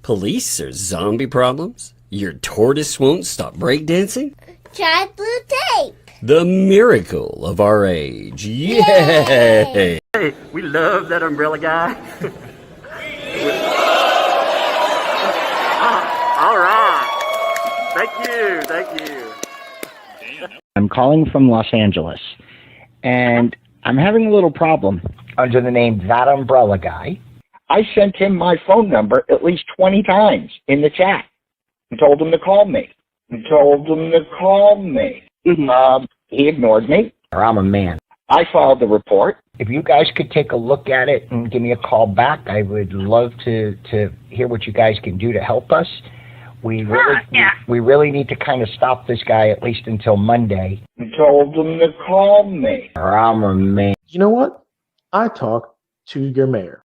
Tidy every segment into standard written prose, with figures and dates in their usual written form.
Police or zombie problems? Your tortoise won't stop breakdancing? Try blue tape. The miracle of our age. Yay! Hey, we love that umbrella guy. All right. Thank you. I'm calling from Los Angeles, and I'm having a little problem under the name ThATuMBRELLAgUy. I sent him my phone number at least 20 times in the chat and told him to call me. He ignored me, or I'm a man. I filed the report. If you guys could take a look at it and give me a call back, I would love to hear what you guys can do to help us. We really need to kind of stop this guy at least until Monday. I told him to call me, or I'm a man. You know what? I talked to your mayor.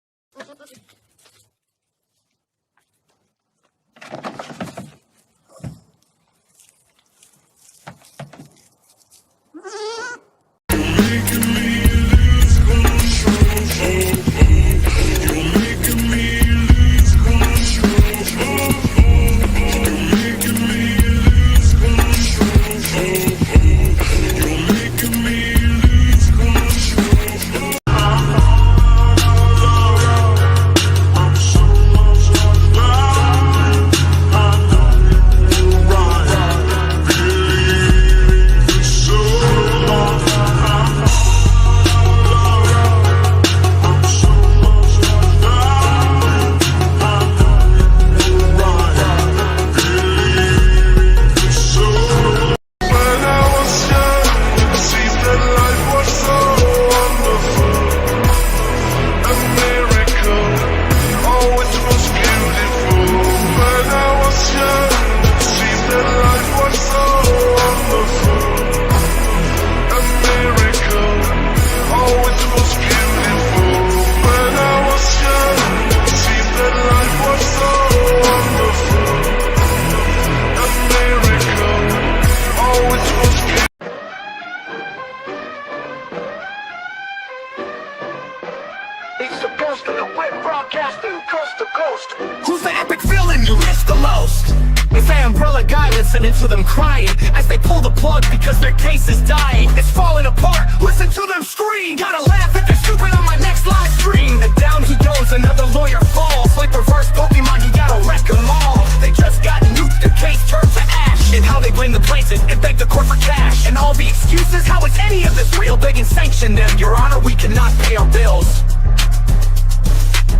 Who's the epic villain you miss the most? It's the umbrella guy listening to them crying as they pull the plug because their case is dying. It's falling apart, listen to them scream. Gotta laugh if they're stupid on my next live stream. And down he goes, another lawyer falls. Like reverse Pokemon, you gotta wreck them all. They just got nuked, their case turned to ash. And how they blame the plaintiff and beg the court for cash. And all the excuses, how is any of this real? They can sanction them, Your Honor, we cannot pay our bills.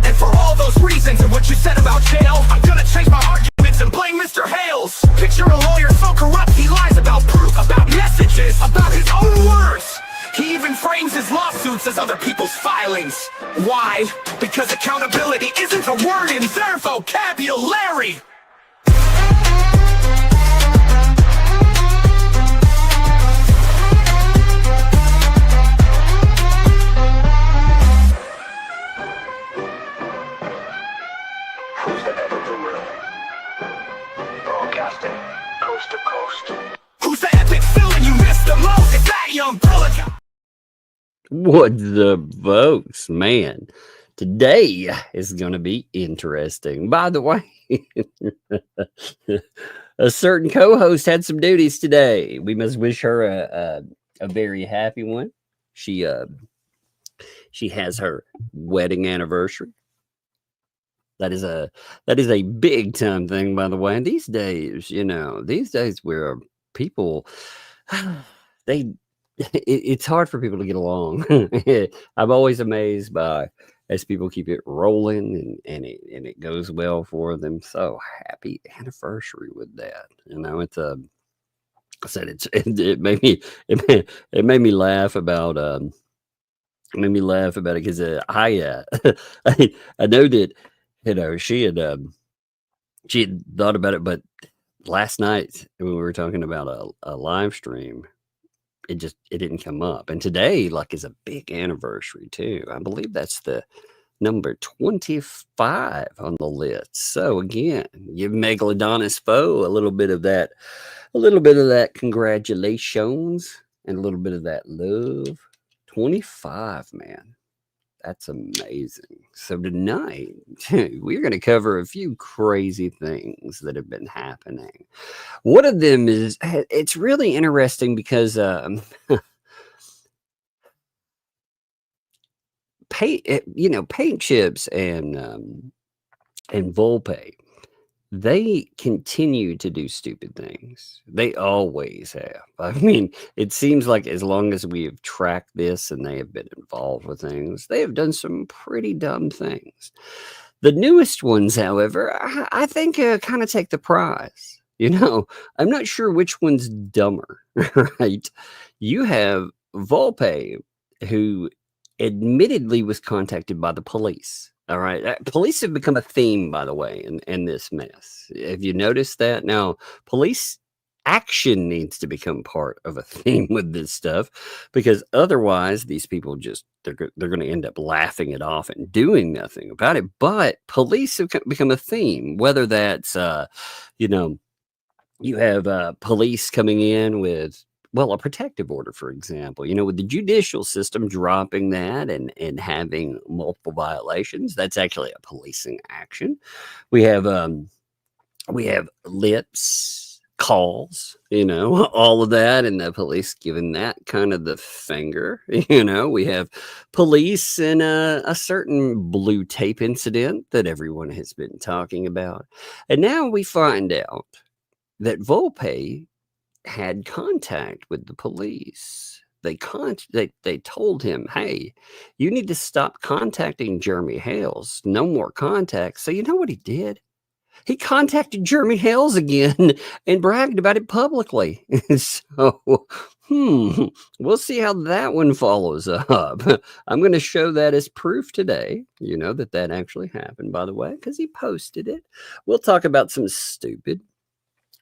And for all those reasons and what you said about jail, I'm gonna change my arguments and blame Mr. Hales. Picture a lawyer so corrupt he lies about proof, about messages, about his own words. He even frames his lawsuits as other people's filings. Why? Because accountability isn't a word in their vocabulary. Who's the epic villain? Broadcasting coast to coast. Who's the epic villain you missed the most? It's that young umbrella guy. What the folks, man. Today is going to be interesting. By the way, a certain co-host had some duties today. We must wish her a very happy one. She has her wedding anniversary. That is a big time thing, by the way. And these days, where people, it's hard for people to get along. I'm always amazed by as people keep it rolling and it goes well for them. So happy anniversary with that. It's I said it made me laugh about it because I know that. She had thought about it, but last night when we were talking about a live stream, it didn't come up. And today, is a big anniversary too. I believe that's the number 25 on the list. So again, give Megalodon's foe a little bit of that congratulations and a little bit of that love. 25, man. That's amazing. So tonight, we're going to cover a few crazy things that have been happening. One of them is, it's really interesting because paint chips and Volpe, they continue to do stupid things. They always have. I mean, it seems like as long as we have tracked this and they have been involved with things, they have done some pretty dumb things. The newest ones, however, I think kind of take the prize. I'm not sure which one's dumber, right? You have Volpe, who admittedly was contacted by the police. All right. Police have become a theme, by the way, in this mess. Have you noticed that? Now, police action needs to become part of a theme with this stuff, because otherwise these people they're going to end up laughing it off and doing nothing about it. But police have become a theme, whether that's, you have police coming in with, a protective order, for example, with the judicial system dropping that and having multiple violations. That's actually a policing action. We have lips, calls, all of that, and the police giving that kind of the finger. We have police in a certain blue tape incident that everyone has been talking about. And now we find out that Volpe had contact with the police. They told him, hey, you need to stop contacting Jeremy Hales. No more contacts. So you know what he did? He contacted Jeremy Hales again and bragged about it publicly. So, we'll see how that one follows up. I'm going to show that as proof today, that actually happened, by the way, because he posted it. We'll talk about some stupid.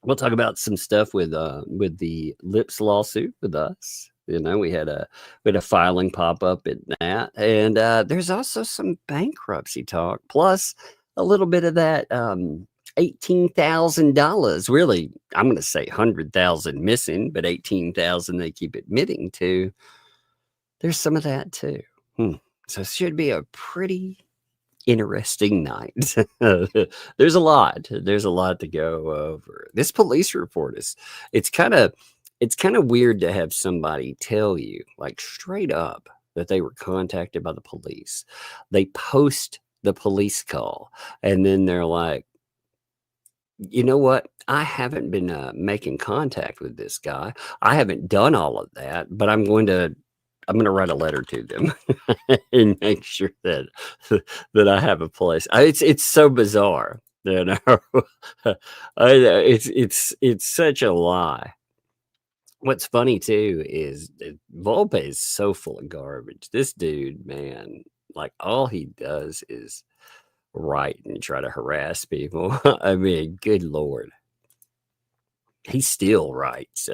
We'll talk about some stuff with the Lips lawsuit with us. We had a filing pop up in that, and there's also some bankruptcy talk, plus a little bit of that $18,000. Really, I'm going to say 100,000 missing, but 18,000 they keep admitting to. There's some of that too. So it should be a pretty interesting night. There's a lot to go over. This police report it's kind of weird to have somebody tell you, like, straight up that they were contacted by the police. They post the police call and then they're like, you know what? I haven't been making contact with this guy. I haven't done all of that, but I'm going to write a letter to them and make sure that I have a place. It's so bizarre, it's such a lie. What's funny too is Volpe is so full of garbage. This dude, man, like, all he does is write and try to harass people. I mean, good Lord, he still writes.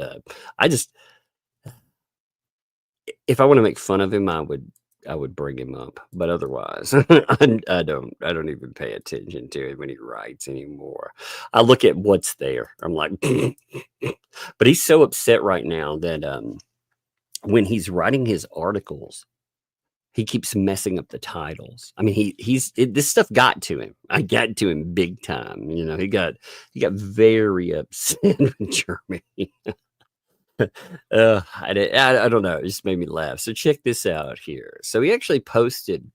If I want to make fun of him, I would bring him up, but otherwise, I don't even pay attention to it when he writes anymore. I look at what's there. I'm like, but he's so upset right now that when he's writing his articles, he keeps messing up the titles. I mean, this stuff got to him. I got to him big time. He got very upset with Germany. I don't know. It just made me laugh. So check this out here. So he actually posted,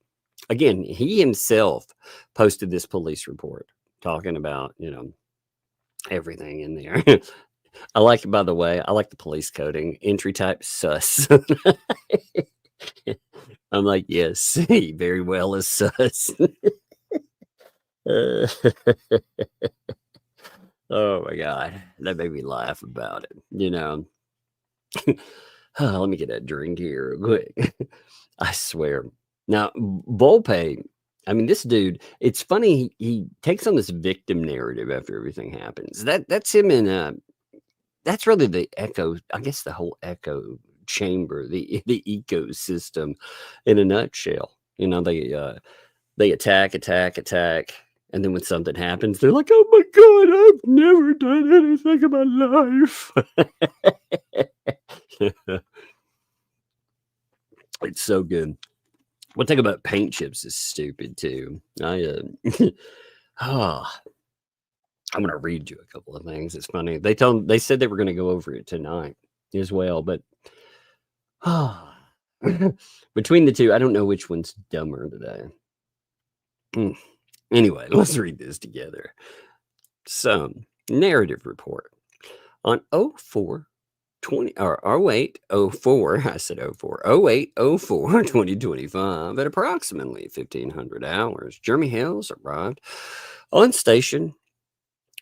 again, he himself posted this police report talking about, everything in there. By the way, I like the police coding. Entry type sus. I'm like, yes, he very well is sus. Oh my God. That made me laugh about it, let me get a drink here real quick. I swear. Now, Volpe, I mean, this dude, it's funny. He takes on this victim narrative after everything happens. That's him in that's really the echo, I guess, the whole echo chamber, the ecosystem in a nutshell. They attack. And then when something happens, they're like, oh my God, I've never done anything in my life. It's so good. One thing about paint chips is stupid too. I'm going to read you a couple of things. It's funny. They said they were going to go over it tonight as well, but between the two, I don't know which one's dumber today. Anyway, let's read this together. So, narrative report on 04/20 or 08/04. I said 04. 08/04 2025 at approximately 1500 hours. Jeremy Hales arrived on station.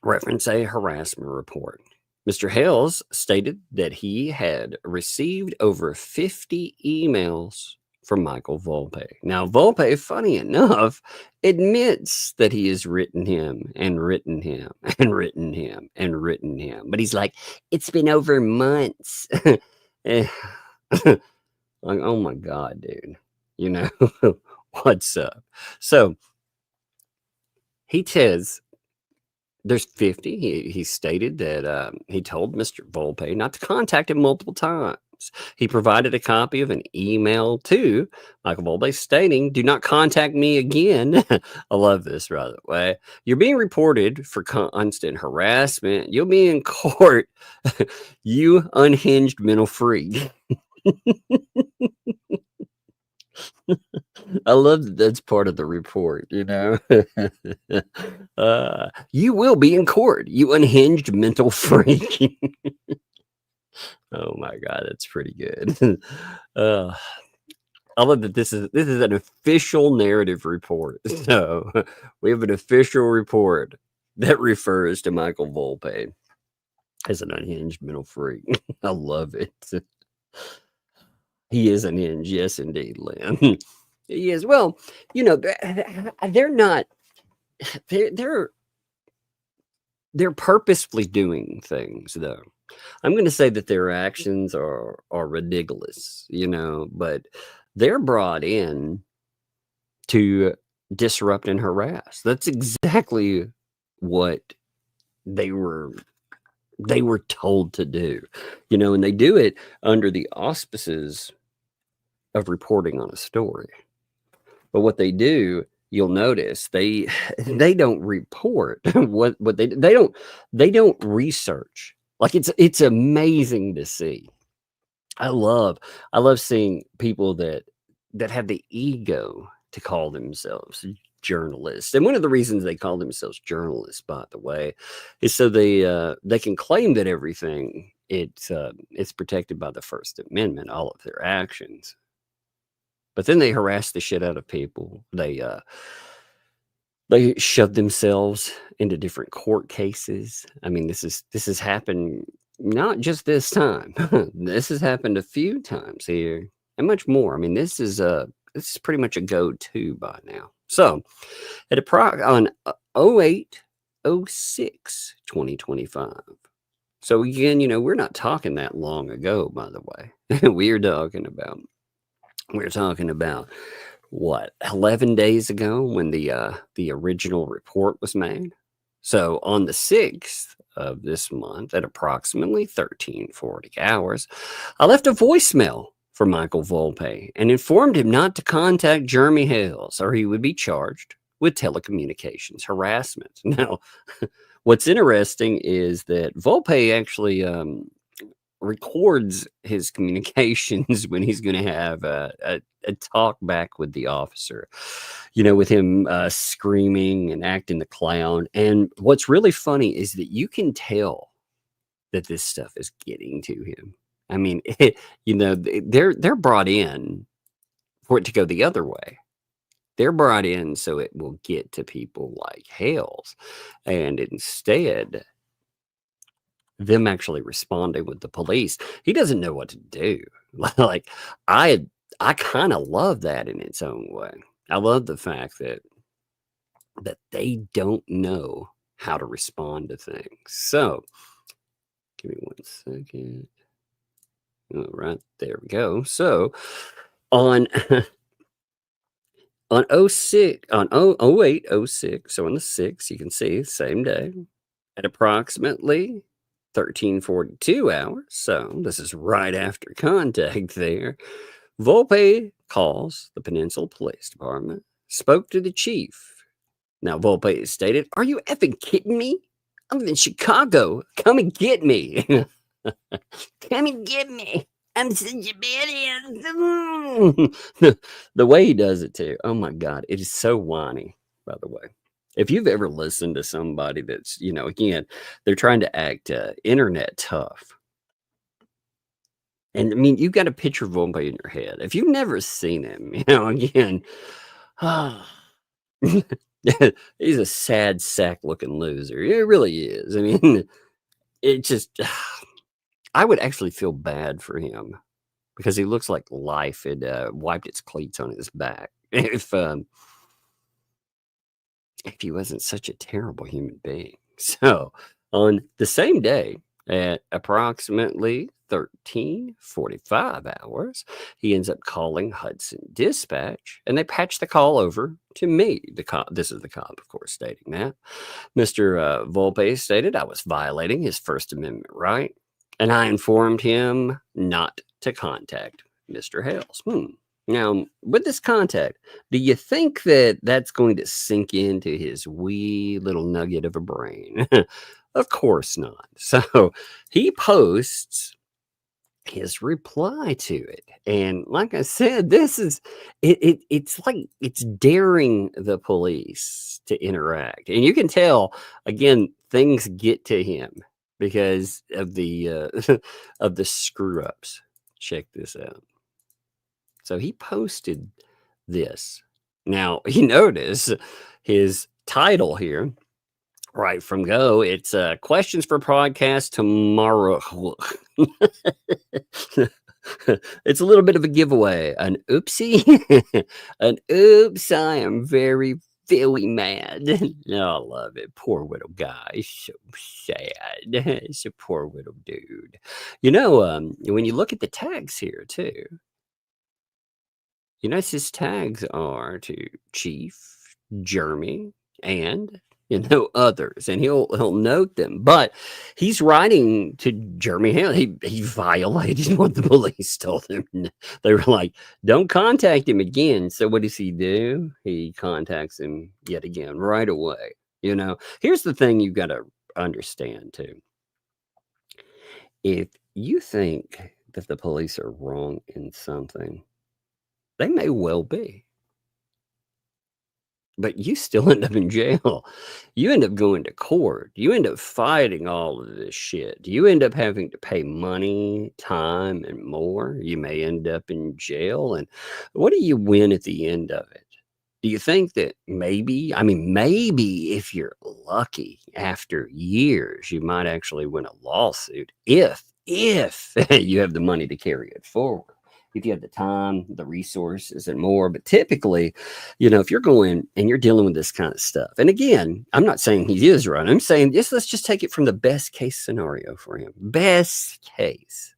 Reference a harassment report. Mr. Hales stated that he had received over 50 emails from Michael Volpe. Now, Volpe, funny enough, admits that he has written him and written him and written him and written him. But he's like, it's been over months. Like, oh my God, dude. You know, what's up? So he says, there's 50. He stated that he told Mr. Volpe not to contact him multiple times. He provided a copy of an email to Michael Volpe stating, do not contact me again. I love this, by the way. You're being reported for constant harassment. You'll be in court. You unhinged mental freak. I love that that's part of the report, you know. You will be in court, you unhinged mental freak. Oh my God, that's pretty good. I love that this is an official narrative report. So we have an official report that refers to Michael Volpe as an unhinged mental freak. I love it. He is unhinged, yes, indeed, Lynn. He is. Well, you know, they're not. They're purposefully doing things, though. I'm going to say that their actions are ridiculous, you know, but they're brought in to disrupt and harass. That's exactly what they were told to do, you know, and they do it under the auspices of reporting on a story. But what they do, you'll notice they don't report what they don't research. Like it's amazing to see. I love seeing people that have the ego to call themselves journalists. And one of the reasons they call themselves journalists, by the way, is so they can claim that everything it's protected by the First Amendment, all of their actions. But then they harass the shit out of people. They shove themselves into different court cases. I mean, this has happened not just this time. This has happened a few times here, and much more. I mean, this is pretty much a go-to by now. So, on 08/06/2025. So again, you know, we're not talking that long ago, by the way. We're talking about what, 11 days ago when the original report was made. So on the 6th of this month at approximately 13:40 hours, I left a voicemail for Michael Volpe and informed him not to contact Jeremy Hales or he would be charged with telecommunications harassment. Now, what's interesting is that Volpe actually records his communications when he's going to have a talk back with the officer, you know, with him screaming and acting the clown. And what's really funny is that you can tell that this stuff is getting to him. I mean, you know, they're brought in for it to go the other way. They're brought in so it will get to people like Hales, and instead them actually responding with the police, he doesn't know what to do. Like, I kind of love that in its own way. I love the fact that they don't know how to respond to things. So give me 1 second. All right, there we go. So on 08/06, so on the 6th, you can see same day at approximately 13:42 hours. So this is right after contact there. Volpe calls the Peninsula Police Department, spoke to the chief. Now, Volpe stated, "Are you effing kidding me? I'm in Chicago. Come and get me." Come and get me. I'm such a badass. The way he does it, too. Oh, my God. It is so whiny, by the way. If you've ever listened to somebody that's, again, they're trying to act internet tough. And, I mean, you've got a picture of Volpe in your head. If you've never seen him, again, he's a sad sack looking loser. He really is. I mean, it just, I would actually feel bad for him because he looks like life had wiped its cleats on his back. If he wasn't such a terrible human being. So on the same day at approximately 13:45 hours, he ends up calling Hudson Dispatch, and they patch the call over to me. The cop, this is the cop, of course, stating that. Mr. Volpe stated I was violating his First Amendment right, and I informed him not to contact Mr. Hales. Now, with this contact, do you think that that's going to sink into his wee little nugget of a brain? Of course not. So he posts his reply to it. And like I said, this is it's like it's daring the police to interact. And you can tell, again, things get to him because of the of the screw ups. Check this out. So he posted this. Now, you notice his title here, right from go. It's questions for podcast tomorrow. It's a little bit of a giveaway. An oopsie. An oops. I am very, very mad. No, I love it. Poor little guy. He's so sad. It's a poor little dude. When you look at the tags here, too, his tags are to Chief, Jeremy, and others, and he'll note them. But he's writing to Jeremy Hale. He violated what the police told him. They were like, "Don't contact him again." So what does he do? He contacts him yet again right away. Here's the thing you've got to understand too. If you think that the police are wrong in something, they may well be. But you still end up in jail. You end up going to court. You end up fighting all of this shit. You end up having to pay money, time, and more. You may end up in jail. And what do you win at the end of it? Do you think that maybe if you're lucky, after years, you might actually win a lawsuit if you have the money to carry it forward? If you have the time, the resources, and more. But typically, if you're going and you're dealing with this kind of stuff, and again, I'm not saying he is right. I'm saying let's just take it from the best case scenario for him. Best case.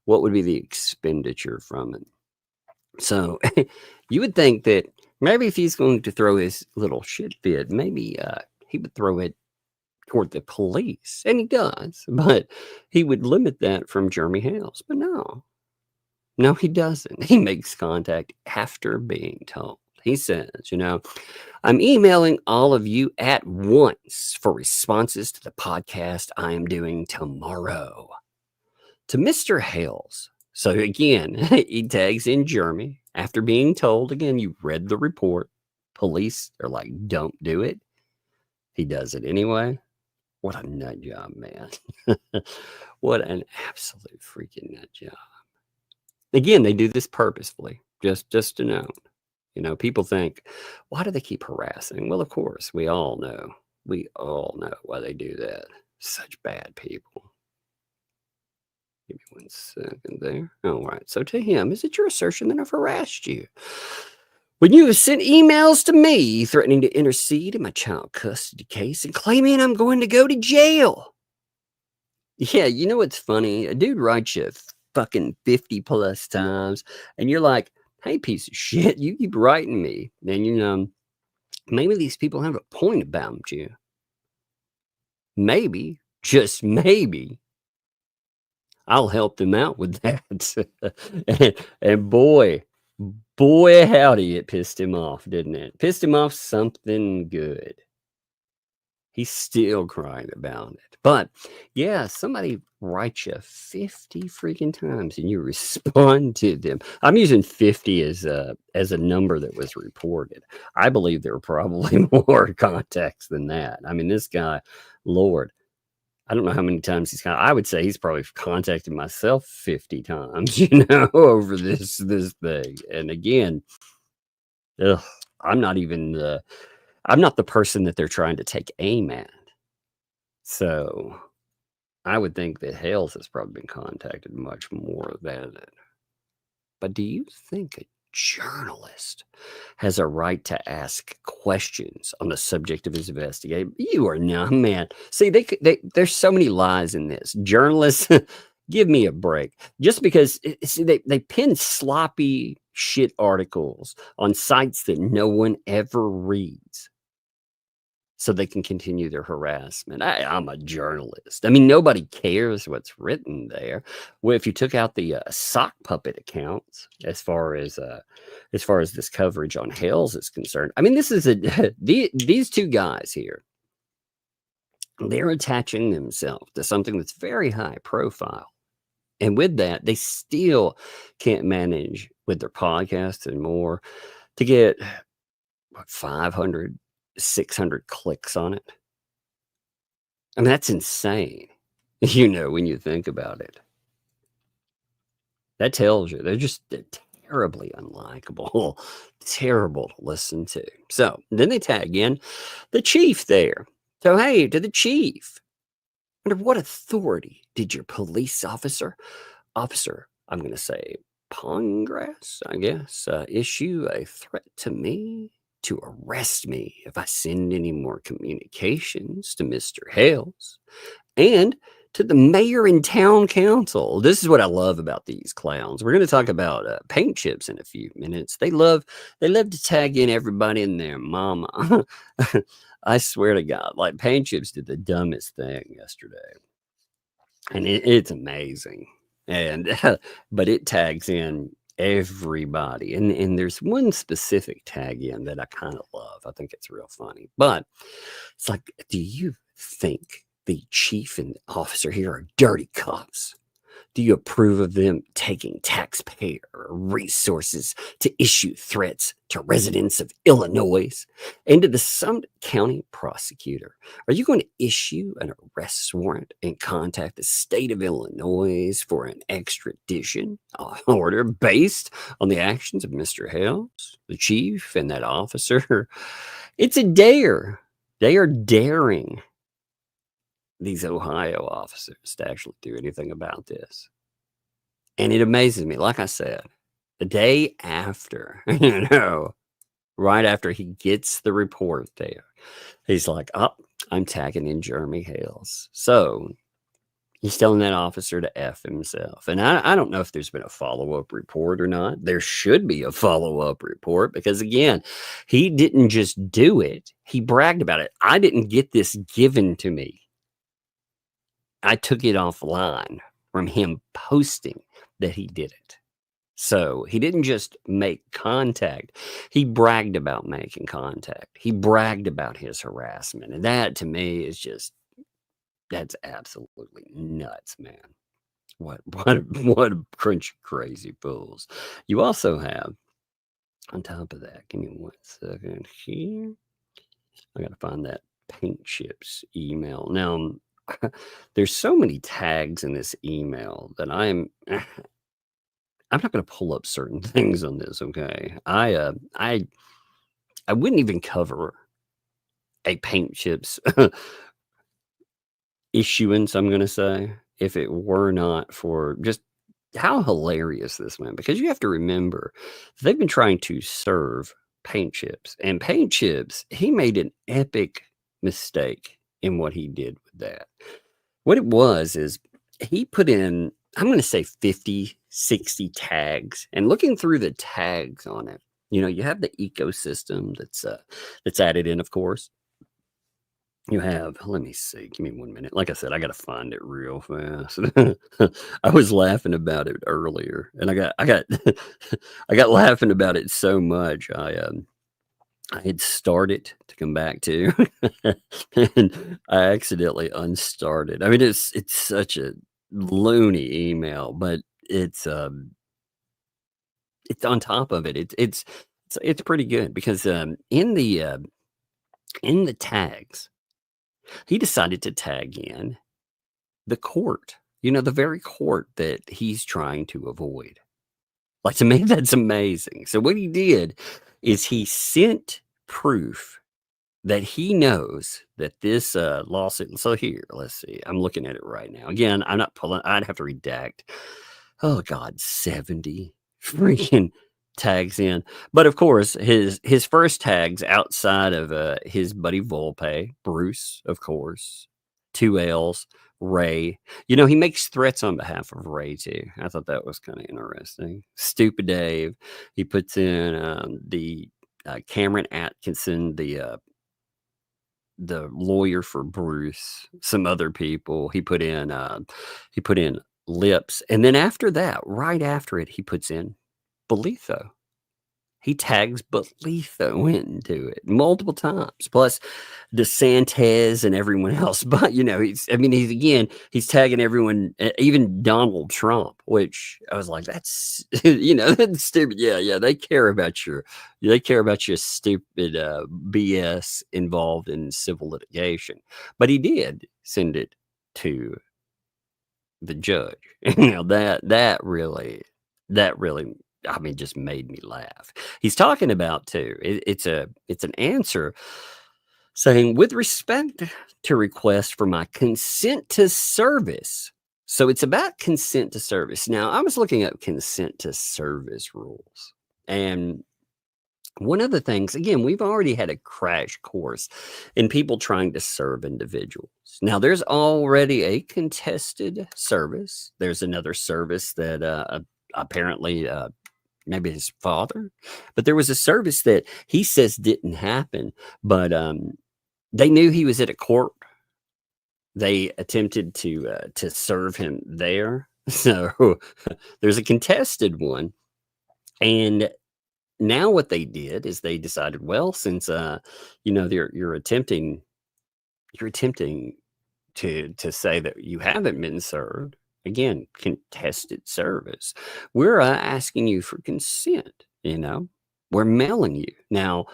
What would be the expenditure from it? So you would think that maybe if he's going to throw his little shit fit, maybe he would throw it toward the police. And he does. But he would limit that from Jeremy Hales. But no, he doesn't. He makes contact after being told. He says, I'm emailing all of you at once for responses to the podcast I am doing tomorrow. To Mr. Hales. So again, he tags in Jeremy after being told, again, you read the report. Police are like, don't do it. He does it anyway. What a nut job, man. What an absolute freaking nut job. Again, they do this purposefully, just to know. People think, why do they keep harassing? Well, of course, we all know. We all know why they do that. Such bad people. Give me 1 second there. All right. So to him, is it your assertion that I've harassed you? When you have sent emails to me threatening to intercede in my child custody case and claiming I'm going to go to jail. Yeah, what's funny? A dude writes you fucking 50 plus times, and you're like, hey, piece of shit, you keep writing me. And maybe these people have a point about you. Maybe, just maybe, I'll help them out with that. and boy, howdy, it pissed him off, didn't it? Pissed him off something good. He's still crying about it. But yeah, somebody writes you 50 freaking times and you respond to them. I'm using 50 as a number that was reported. I believe there were probably more contacts than that. I mean, this guy, Lord, I don't know how many times I would say he's probably contacted myself 50 times, over this thing. And again, I'm not the person that they're trying to take aim at. So I would think that Hales has probably been contacted much more than it. But do you think a journalist has a right to ask questions on the subject of his investigation? You are not, man. See, there's so many lies in this. Journalists, give me a break. Just because, see, they pin sloppy shit articles on sites that no one ever reads, so they can continue their harassment. I'm a journalist. I mean, nobody cares what's written there. Well, if you took out the sock puppet accounts, as far as this coverage on Hales is concerned, I mean, this is these two guys here. They're attaching themselves to something that's very high profile, and with that, they still can't manage with their podcasts and more to get 500. 600 clicks on it. I mean, that's insane, when you think about it. That tells you they're terribly unlikable, terrible to listen to. So then they tag in the chief there. So, hey, to the chief, under what authority did your police officer, I'm going to say Pongrass, I guess, issue a threat to me to arrest me if I send any more communications to Mr. Hales and to the mayor and town council? This is what I love about these clowns. We're going to talk about paint chips in a few minutes. They love to tag in everybody and their mama. I swear to God, like paint chips did the dumbest thing yesterday, and it's amazing. And but it tags in everybody, and there's one specific tag in that I kind of love. I think it's real funny, but it's like, do you think the chief and the officer here are dirty cops? Do you approve of them taking taxpayer resources to issue threats to residents of Illinois and to the Summit County prosecutor? Are you going to issue an arrest warrant and contact the state of Illinois for an extradition order based on the actions of Mr. Hales, the chief, and that officer? It's a dare. They are daring these Ohio officers to actually do anything about this. And it amazes me. Like I said, the day after, right after he gets the report there, he's like, oh, I'm tagging in Jeremy Hales. So he's telling that officer to F himself. And I don't know if there's been a follow-up report or not. There should be a follow-up report because, again, he didn't just do it. He bragged about it. I didn't get this given to me. I took it offline from him posting that he did it. So he didn't just make contact. He bragged about making contact. He bragged about his harassment. And that, to me, is just, that's absolutely nuts, man. What a crunch crazy fools. You also have, on top of that, give me 1 second here. I got to find that paint chips email. Now, there's so many tags in this email that I'm not going to pull up certain things on this. Okay, I wouldn't even cover a paint chips issuance, I'm going to say, if it were not for just how hilarious this man. Because you have to remember, they've been trying to serve paint chips, and paint chips, he made an epic mistake in what he did with that. What it was is he put in, I'm going to say 50, 60 tags, and looking through the tags on it, you have the ecosystem that's added in, of course. You have, let me see, give me 1 minute. Like I said, I gotta find it real fast. I was laughing about it earlier, and I got I got laughing about it so much. I had started to come back to, and I accidentally unstarted. I mean, it's such a loony email, but it's on top of it. It's pretty good because in the tags, he decided to tag in the court, the very court that he's trying to avoid. Like, to me, that's amazing. So what he did is he sent proof that he knows that this lawsuit. So here, let's see. I'm looking at it right now. Again, I'm not pulling. I'd have to redact. Oh God, 70 freaking tags in. But of course, his first tags outside of his buddy Volpe, Bruce, of course, 2Ls, Ray. He makes threats on behalf of Ray too. I thought that was kind of interesting. Stupid Dave. He puts in the Cameron Atkinson, the lawyer for Bruce, some other people. He put in Lips, and then after that, right after it, he puts in Belitho. He tags Belitho into it multiple times, plus DeSantis and everyone else. But he's tagging everyone, even Donald Trump, which I was like, that's that's stupid. Yeah, they care about your stupid BS involved in civil litigation. But he did send it to the judge. That really, I mean, just made me laugh. He's talking about too. It's an answer saying, with respect to request for my consent to service. So it's about consent to service. Now, I was looking up consent to service rules, and one of the things, again, we've already had a crash course in people trying to serve individuals. Now, there's already a contested service. There's another service that apparently maybe his father, but there was a service that he says didn't happen, but they knew he was at a court. They attempted to serve him there. So there's a contested one, and now what they did is they decided, well, since you're attempting to say that you haven't been served, again, contested service, we're asking you for consent. We're mailing you. Now,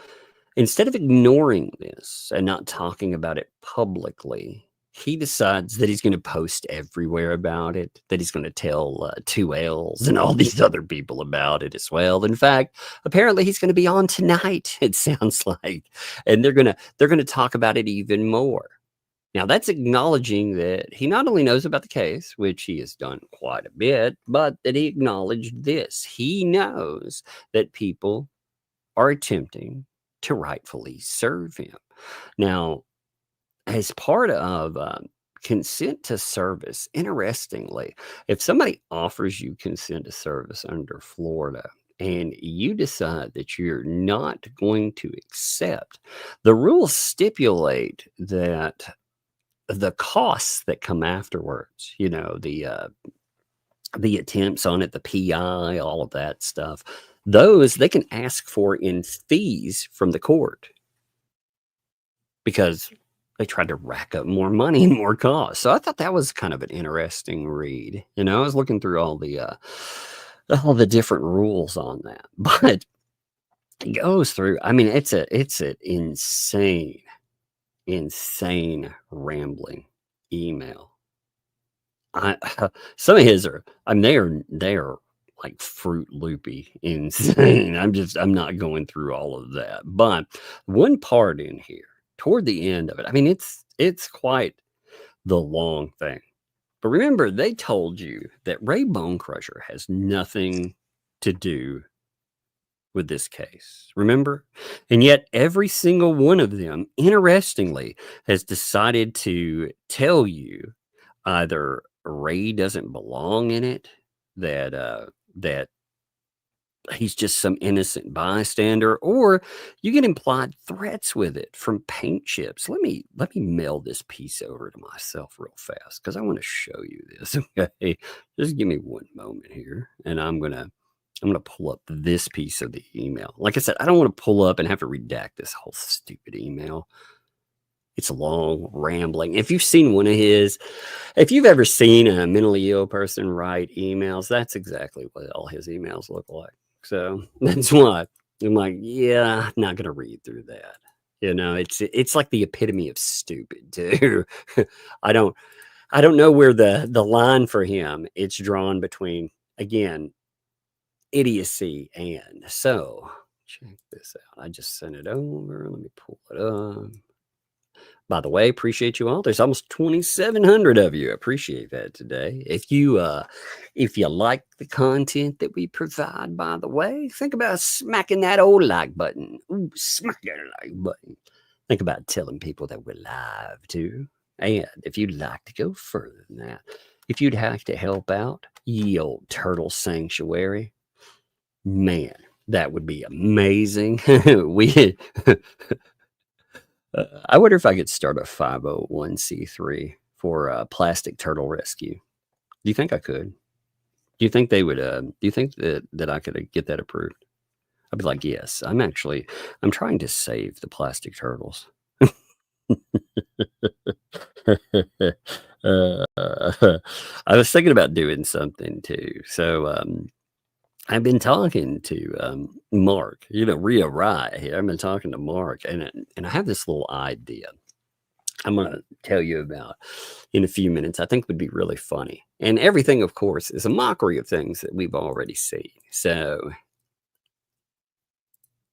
instead of ignoring this and not talking about it publicly, he decides that he's going to post everywhere about it, that he's going to tell 2Ls and all these other people about it as well. In fact, apparently he's going to be on tonight, it sounds like, and they're going to talk about it even more. Now, that's acknowledging that he not only knows about the case, which he has done quite a bit, but that he acknowledged this. He knows that people are attempting to rightfully serve him. Now, as part of consent to service, interestingly, if somebody offers you consent to service under Florida and you decide that you're not going to accept, the rules stipulate that the costs that come afterwards, the attempts on it, the PI, all of that stuff, those they can ask for in fees from the court because they tried to rack up more money and more costs. So I thought that was kind of an interesting read. I was looking through all the different rules on that, but it goes through. I mean, it's an insane rambling email. Some of his are, I mean, they are like Fruit Loopy insane. I'm not going through all of that, but one part in here toward the end of it, I mean, it's quite the long thing. But remember, they told you that Ray Bonecrusher has nothing to do with this case. Remember? And yet every single one of them, interestingly, has decided to tell you either Ray doesn't belong in it, that he's just some innocent bystander, or you get implied threats with it from paint chips. Let me mail this piece over to myself real fast because I want to show you this. Okay, just give me one moment here, and I'm gonna pull up this piece of the email. Like I said, I don't want to pull up and have to redact this whole stupid email. It's long, rambling. If you've seen one of his, if you've ever seen a mentally ill person write emails, that's exactly what all his emails look like. So that's why I'm like, yeah, I'm not gonna read through that. You know, it's like the epitome of stupid too. I don't know where the line for him. It's drawn between, again, idiocy and so. Check this out. I just sent it over. Let me pull it up. By the way, appreciate you all. There's almost 2,700 of you. Appreciate that today. If you like the content that we provide, by the way, think about smacking that old like button. Ooh, smack that like button. Think about telling people that we're live too. And if you'd like to go further than that, if you'd like to help out ye old turtle sanctuary, man, that would be amazing. I wonder if I could start a 501c3 for plastic turtle rescue. Do you think I could? Do you think they would? Do you think that I could get that approved? I'd be like, yes. I'm trying to save the plastic turtles. I was thinking about doing something too. So I've been talking to Mark, Rhea Wright here. I've been talking to Mark, and I have this little idea I'm going to tell you about in a few minutes. I think would be really funny. And everything, of course, is a mockery of things that we've already seen. So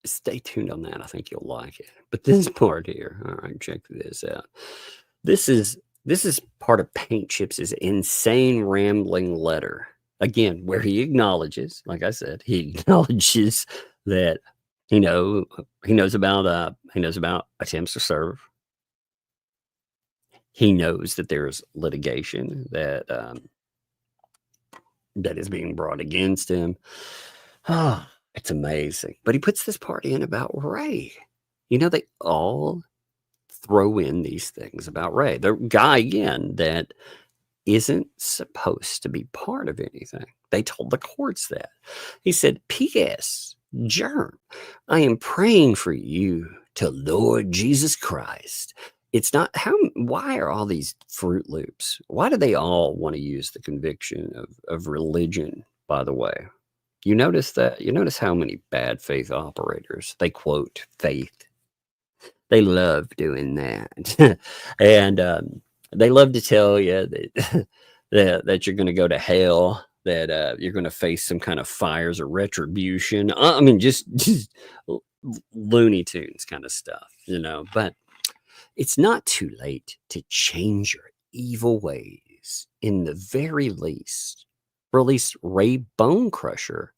stay tuned on that. I think you'll like it. But this part here, all right, check this out. This is part of Paint Chips' insane rambling letter. Again, where he acknowledges, like I said, he acknowledges that he knows about attempts to serve. He knows that there's litigation that is being brought against him. Oh, it's amazing. But he puts this part in about Ray. They all throw in these things about Ray. The guy, again, that isn't supposed to be part of anything. They told the courts that. He said, P.S. Germ, I am praying for you to Lord Jesus Christ. It's not why are all these Fruit Loops? Why do they all want to use the conviction of religion, by the way? You notice that? You notice how many bad faith operators, they quote faith. They love doing that. And they love to tell you that you're going to go to hell, that you're going to face some kind of fires or retribution. I mean, just Looney Tunes kind of stuff, But it's not too late to change your evil ways. In the very least, release Ray Bone Crusher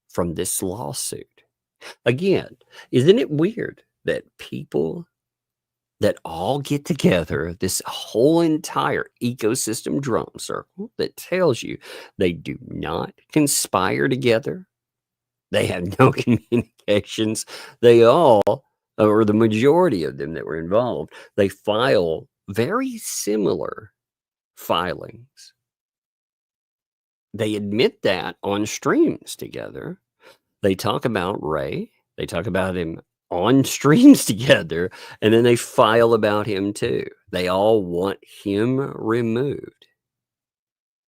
from this lawsuit. Again, isn't it weird that people that all get together, this whole entire ecosystem drum circle that tells you they do not conspire together, they have no communications, they all, or the majority of them that were involved, they file very similar filings. They admit that on streams together. They talk about Ray, they talk about him on streams together, and then they file about him too. They all want him removed.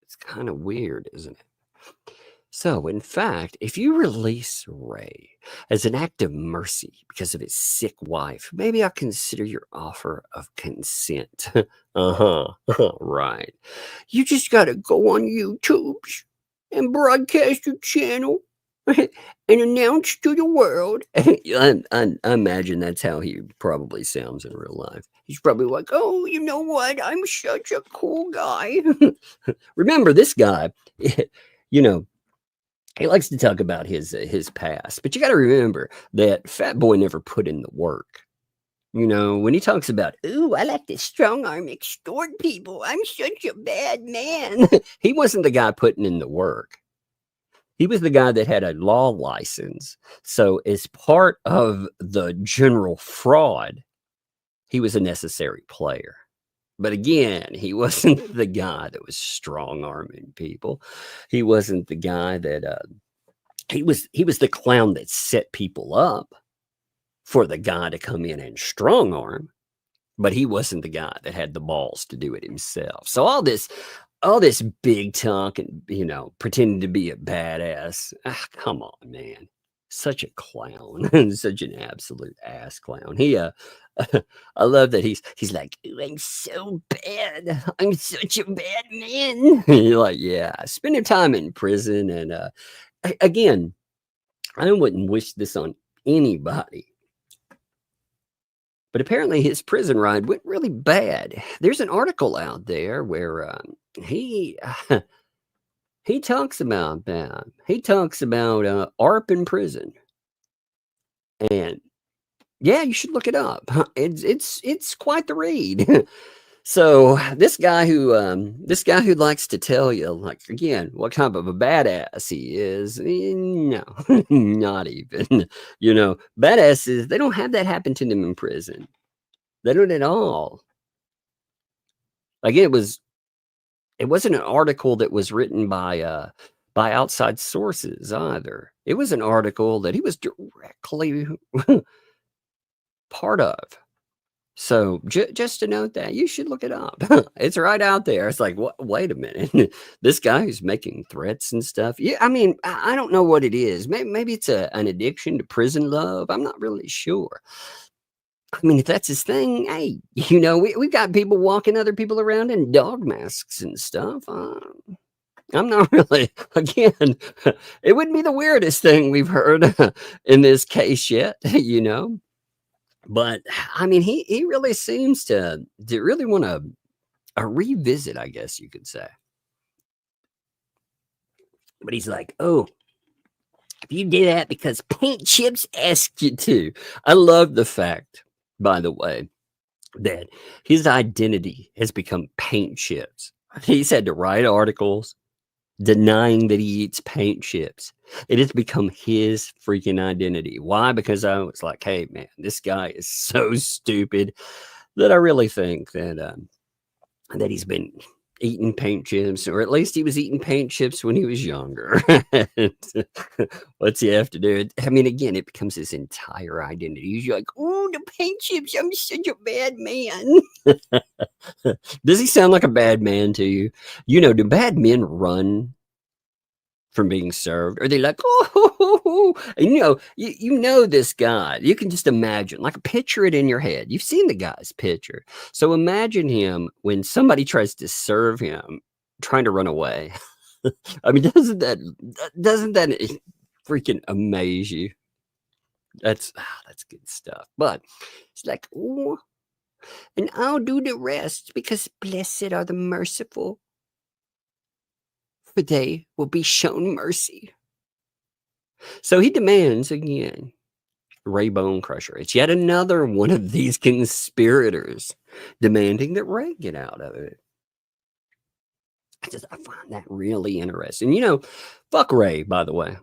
It's kind of weird, isn't it? So, in fact, if you release Ray as an act of mercy because of his sick wife, maybe I'll consider your offer of consent. Right. You just got to go on YouTube and broadcast your channel and announce to the world. I imagine that's how he probably sounds in real life. He's probably like, oh, you know what? I'm such a cool guy. Remember, this guy, he likes to talk about his past. But you got to remember that Fat Boy never put in the work. When he talks about, ooh, I like to strong arm extort people. I'm such a bad man. He wasn't the guy putting in the work. He was the guy that had a law license. So as part of the general fraud, he was a necessary player. But again, he wasn't the guy that was strong-arming people. He wasn't the guy that he was the clown that set people up for the guy to come in and strong arm, but he wasn't the guy that had the balls to do it himself. So all this big talk and, pretending to be a badass. Come on, man. Such a clown. Such an absolute ass clown. He I love that he's like, "Ooh, I'm so bad. I'm such a bad man." You're like, yeah, spending time in prison. And again, I wouldn't wish this on anybody. But apparently his prison ride went really bad. There's an article out there where he talks about that. He talks about ARP in prison. And yeah, you should look it up. It's quite the read. So this guy who likes to tell you, like, again, what kind of a badass he is, no, not even. Badasses, they don't have that happen to them in prison. They don't at all. Like, it wasn't an article that was written by outside sources either. It was an article that he was directly part of. So just to note that, you should look it up. It's right out there. It's like, wait a minute. This guy who's making threats and stuff. Yeah, I mean, I don't know what it is. Maybe it's an addiction to prison love. I'm not really sure. I mean, if that's his thing, hey, we've got people walking other people around in dog masks and stuff. I'm not really, again, it wouldn't be the weirdest thing we've heard in this case yet, But I mean, he really seems to really want a revisit, I guess you could say. But he's like, "Oh, if you did that because paint chips asked you to." I love the fact, by the way, that his identity has become paint chips. He's had to write articles denying that he eats paint chips. It has become his freaking identity. Why? Because I was like, hey, man, this guy is so stupid that I really think that he's been eating paint chips, or at least he was eating paint chips when he was younger. What's he have to do? I mean, again, it becomes his entire identity. He's like, "Oh, the paint chips, I'm such a bad man." Does he sound like a bad man to you? Do bad men run from being served? Are they like, "Oh," and this guy, you can just imagine, like, picture it in your head. You've seen the guy's picture. So imagine him when somebody tries to serve him, trying to run away. I mean, doesn't that freaking amaze you? That's good stuff. But it's like, "Oh, and I'll do the rest, because blessed are the merciful, for they will be shown mercy." So he demands again Ray Bone Crusher. It's yet another one of these conspirators demanding that Ray get out of it. I find that really interesting. Fuck Ray, by the way.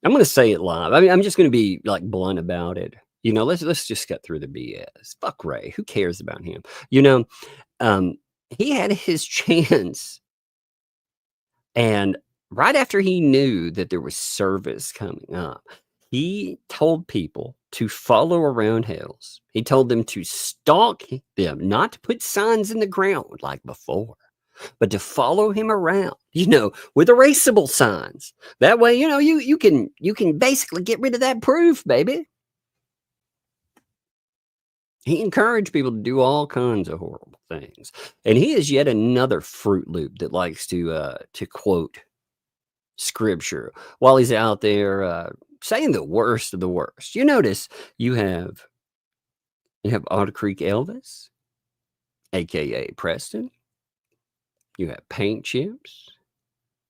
I'm going to say it live. I mean, I'm just going to be like blunt about it. Let's just cut through the BS. Fuck Ray. Who cares about him? He had his chance. And right after he knew that there was service coming up, he told people to follow around Hales. He told them to stalk them, not to put signs in the ground like before, but to follow him around, with erasable signs. That way, you can basically get rid of that proof, baby. He encouraged people to do all kinds of horrible things. And he is yet another Fruit Loop that likes to quote scripture while he's out there saying the worst of the worst. You notice you have Otter Creek Elvis, aka Preston. You have Paint Chips.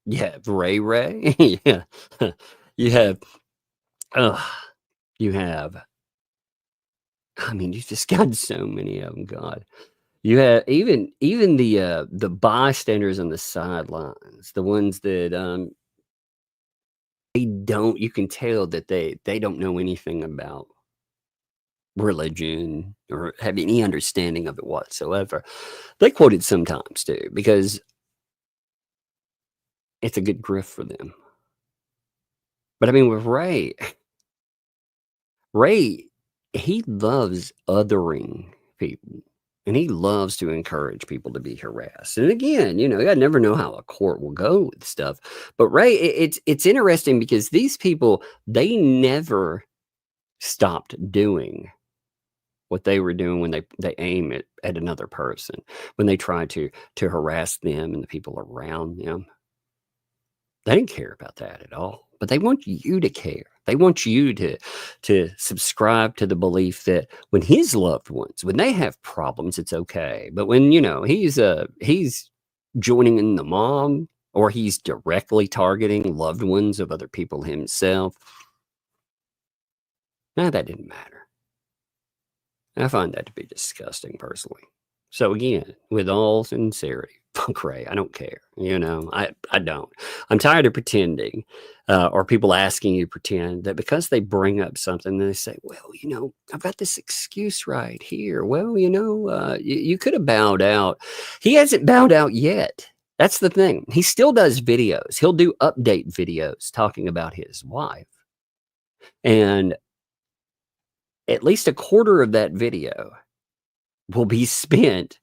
You have Ray. Yeah. You have I mean, you've just got so many of them, God. You have even the bystanders on the sidelines, the ones that don't, you can tell that they don't know anything about religion or have any understanding of it whatsoever. They quote it sometimes too, because it's a good grift for them. But I mean, with Ray, he loves othering people. And he loves to encourage people to be harassed. And again, you never know how a court will go with stuff. But Ray, it's interesting because these people, they never stopped doing what they were doing when they aim at another person, when they try to harass them and the people around them. They didn't care about that at all. But they want you to care. They want you to subscribe to the belief that when his loved ones, when they have problems, it's okay. But when, he's joining in the mob, or he's directly targeting loved ones of other people himself, that didn't matter. I find that to be disgusting personally. So again, with all sincerity, fuck Ray, I don't care. I don't. I'm tired of pretending, or people asking you to pretend that because they bring up something, they say, well, I've got this excuse right here. Well, you could have bowed out. He hasn't bowed out yet. That's the thing. He still does videos. He'll do update videos talking about his wife. And at least a quarter of that video will be spent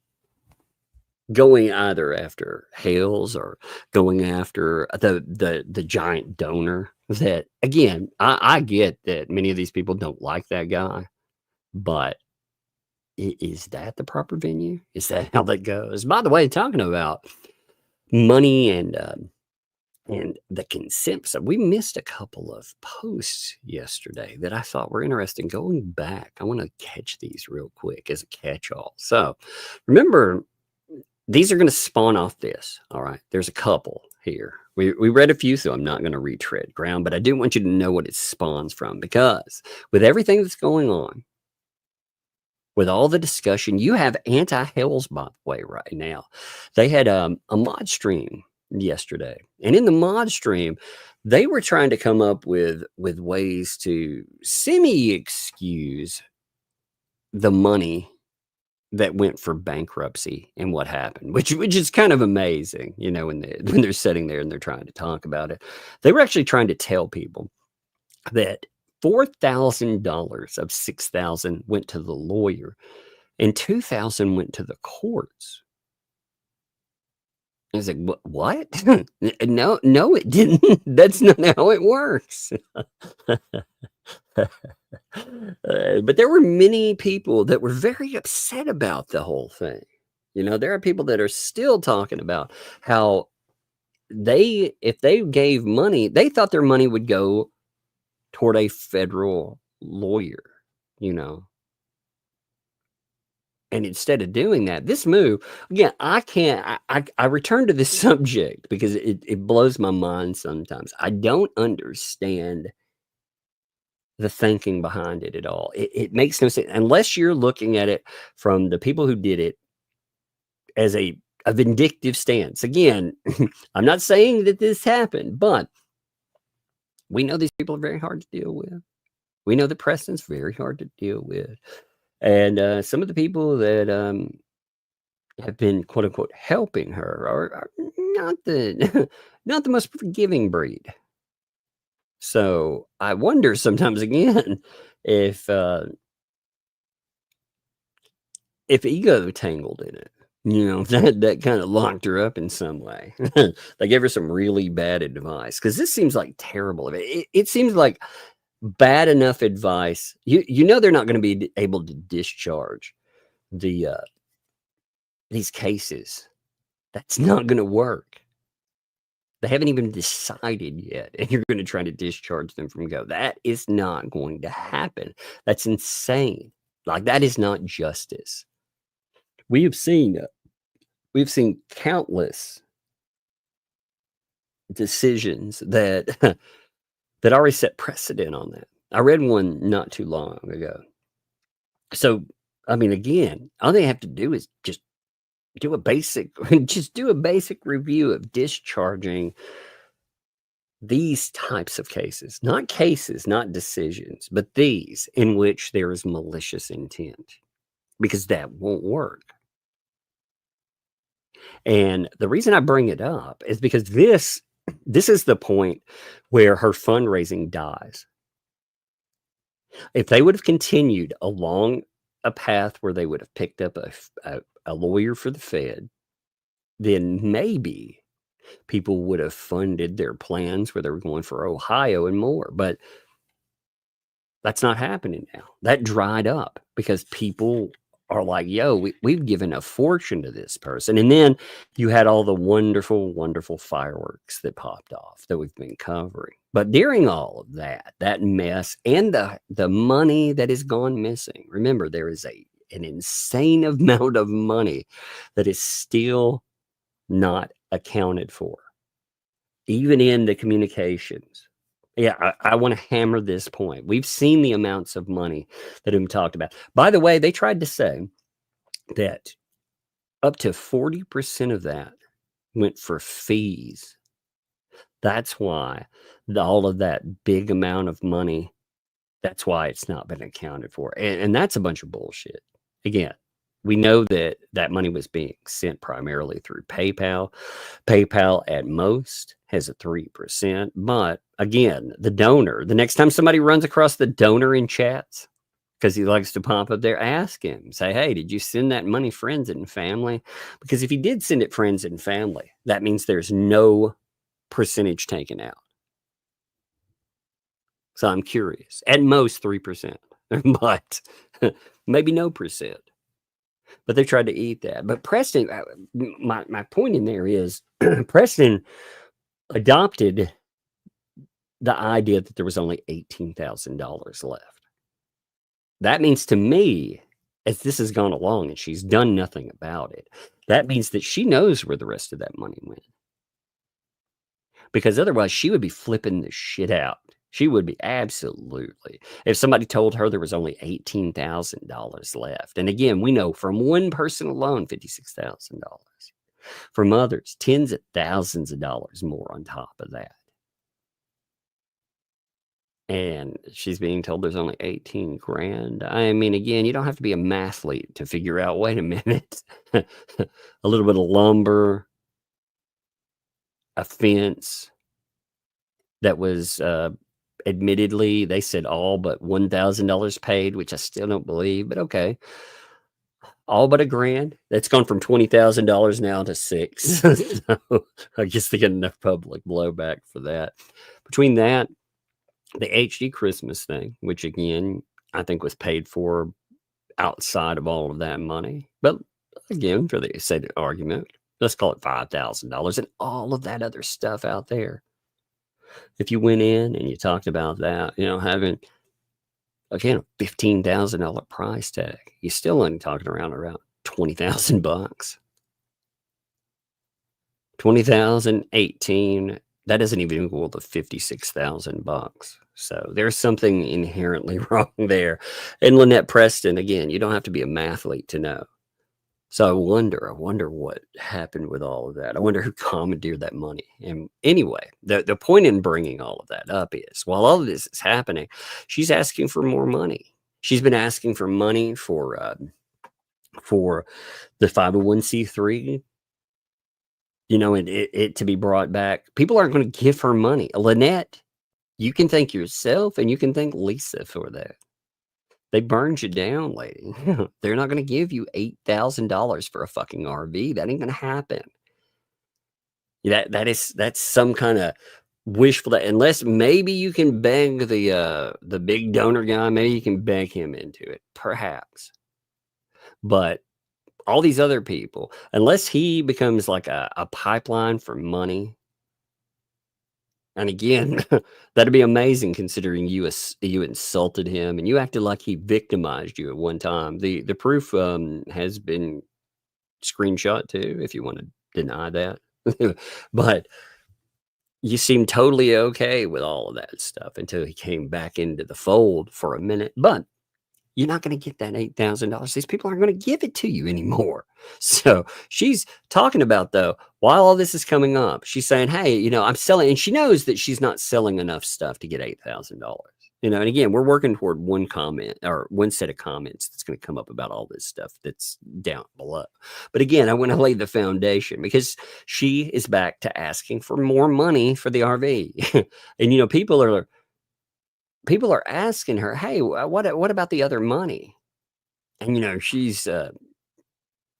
going either after Hales or going after the giant donor. That, again, I get that many of these people don't like that guy, but is that the proper venue? Is that how that goes? By the way, talking about money and the consent stuff, we missed a couple of posts yesterday that I thought were interesting. Going back, I want to catch these real quick as a catch-all. So remember, these are going to spawn off this. All right. There's a couple here. We read a few, so I'm not going to retread ground, but I do want you to know what it spawns from, because with everything that's going on, with all the discussion, you have anti-Hales, by the way, right now. They had a mod stream yesterday. And in the mod stream, they were trying to come up with ways to semi-excuse the money that went for bankruptcy and what happened, which is kind of amazing, when they're sitting there and they're trying to talk about it. They were actually trying to tell people that $4,000 of $6,000 went to the lawyer and $2,000 went to the courts. I was like, what? No, it didn't. That's not how it works. But there were many people that were very upset about the whole thing. There are people that are still talking about how if they gave money, they thought their money would go toward a federal lawyer, And instead of doing that, this move, again, I return to this subject because it blows my mind sometimes. I don't understand the thinking behind it at all. It makes no sense unless you're looking at it from the people who did it as a vindictive stance. Again, I'm not saying that this happened, but we know these people are very hard to deal with. We know that Preston's very hard to deal with. And some of the people that have been, quote unquote, helping her are not the not the most forgiving breed. So I wonder sometimes again if ego tangled in it, that kind of locked her up in some way. They gave her some really bad advice, because this seems like terrible. It seems like bad enough advice. They're not going to be able to discharge these cases. That's not going to work. They haven't even decided yet, and you're going to try to discharge them from go. That is not going to happen. That's insane. Like, that is not justice. We've seen countless decisions that already set precedent on that. I read one not too long ago. So, I mean, again, all they have to do is just do a basic review of discharging these types of cases, not decisions, but these in which there is malicious intent, because that won't work. And the reason I bring it up is because this is the point where her fundraising dies. If they would have continued along a path where they would have picked up a lawyer for the Fed, then maybe people would have funded their plans where they were going for Ohio and more. But that's not happening now. That dried up because people are like, yo, we've given a fortune to this person. And then you had all the wonderful, wonderful fireworks that popped off that we've been covering. But during all of that mess and the money that has gone missing, remember, there is an insane amount of money that is still not accounted for, even in the communications. Yeah, I want to hammer this point. We've seen the amounts of money that have been talked about. By the way, they tried to say that up to 40% of that went for fees. That's why all of that big amount of money, that's why it's not been accounted for. And that's a bunch of bullshit. Again, we know that money was being sent primarily through PayPal. PayPal at most has a 3%. But again, the donor, the next time somebody runs across the donor in chats, because he likes to pop up there, ask him, say, hey, did you send that money friends and family? Because if he did send it friends and family, that means there's no percentage taken out. So I'm curious. At most 3%, but maybe no percent. But they tried to eat that. But Preston, my point in there is Preston adopted the idea that there was only $18,000 left. That means to me, as this has gone along and she's done nothing about it, that means that she knows where the rest of that money went. Because otherwise she would be flipping the shit out. She would be, absolutely. If somebody told her there was only $18,000 left. And again, we know from one person alone, $56,000. From others, tens of thousands of dollars more on top of that. And she's being told there's only 18 grand. I mean, again, you don't have to be a mathlete to figure out, wait a minute, a little bit of lumber, a fence that was, admittedly, they said all but $1,000 paid, which I still don't believe, but okay. All but $1,000. That's gone from $20,000 now to $6,000. So I guess they get enough public blowback for that. Between that, the HD Christmas thing, which again, I think was paid for outside of all of that money. But again, for the sake of the argument, let's call it $5,000 and all of that other stuff out there. If you went in and you talked about that, having, again, a $15,000 price tag, you're still only talking around $20,000. 20,000, 18, that doesn't even equal the $56,000. So there's something inherently wrong there. And Lynette Preston, again, you don't have to be a mathlete to know. So I wonder what happened with all of that. I wonder who commandeered that money. And anyway, the point in bringing all of that up is, while all of this is happening, she's asking for more money. She's been asking for money for the 501c3, and it to be brought back. People aren't going to give her money. Lynette, you can thank yourself and you can thank Lisa for that. They burned you down, lady. They're not going to give you $8,000 for a fucking RV. That ain't going to happen. That's some kind of wishful, unless maybe you can beg the big donor guy. Maybe you can beg him into it, perhaps. But all these other people, unless he becomes like a pipeline for money. And again, that'd be amazing considering you insulted him and you acted like he victimized you at one time. The proof has been screenshot too, if you want to deny that. But you seemed totally okay with all of that stuff until he came back into the fold for a minute. But you're not going to get that $8,000. These people aren't going to give it to you anymore. So she's talking about, though, while all this is coming up, she's saying, hey, you know, I'm selling, and she knows that she's not selling enough stuff to get $8,000. You know, and again, we're working toward one comment or one set of comments that's going to come up about all this stuff that's down below. But again, I want to lay the foundation because she is back to asking for more money for the RV. And, you know, people are asking her, hey, what about the other money? And, you know, she's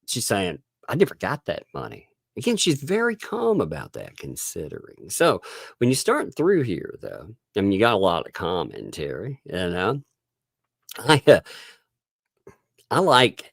saying, I never got that money. Again, she's very calm about that, considering. So when you start through here, though, I mean, you got a lot of commentary, you know. I like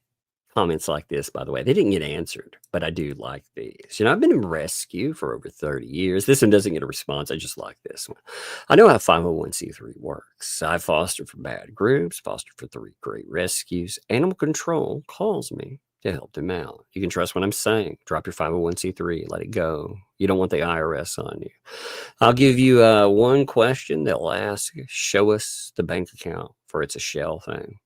comments like this, by the way. They didn't get answered, but I do like these. You know, I've been in rescue for over 30 years. This one doesn't get a response. I just like this one. I know how 501c3 works. I fostered for bad groups, fostered for 3 great rescues. Animal control calls me to help them out. You can trust what I'm saying. Drop your 501c3, let it go. You don't want the IRS on you. I'll give you one question they'll ask. Show us the bank account for it's a shell thing.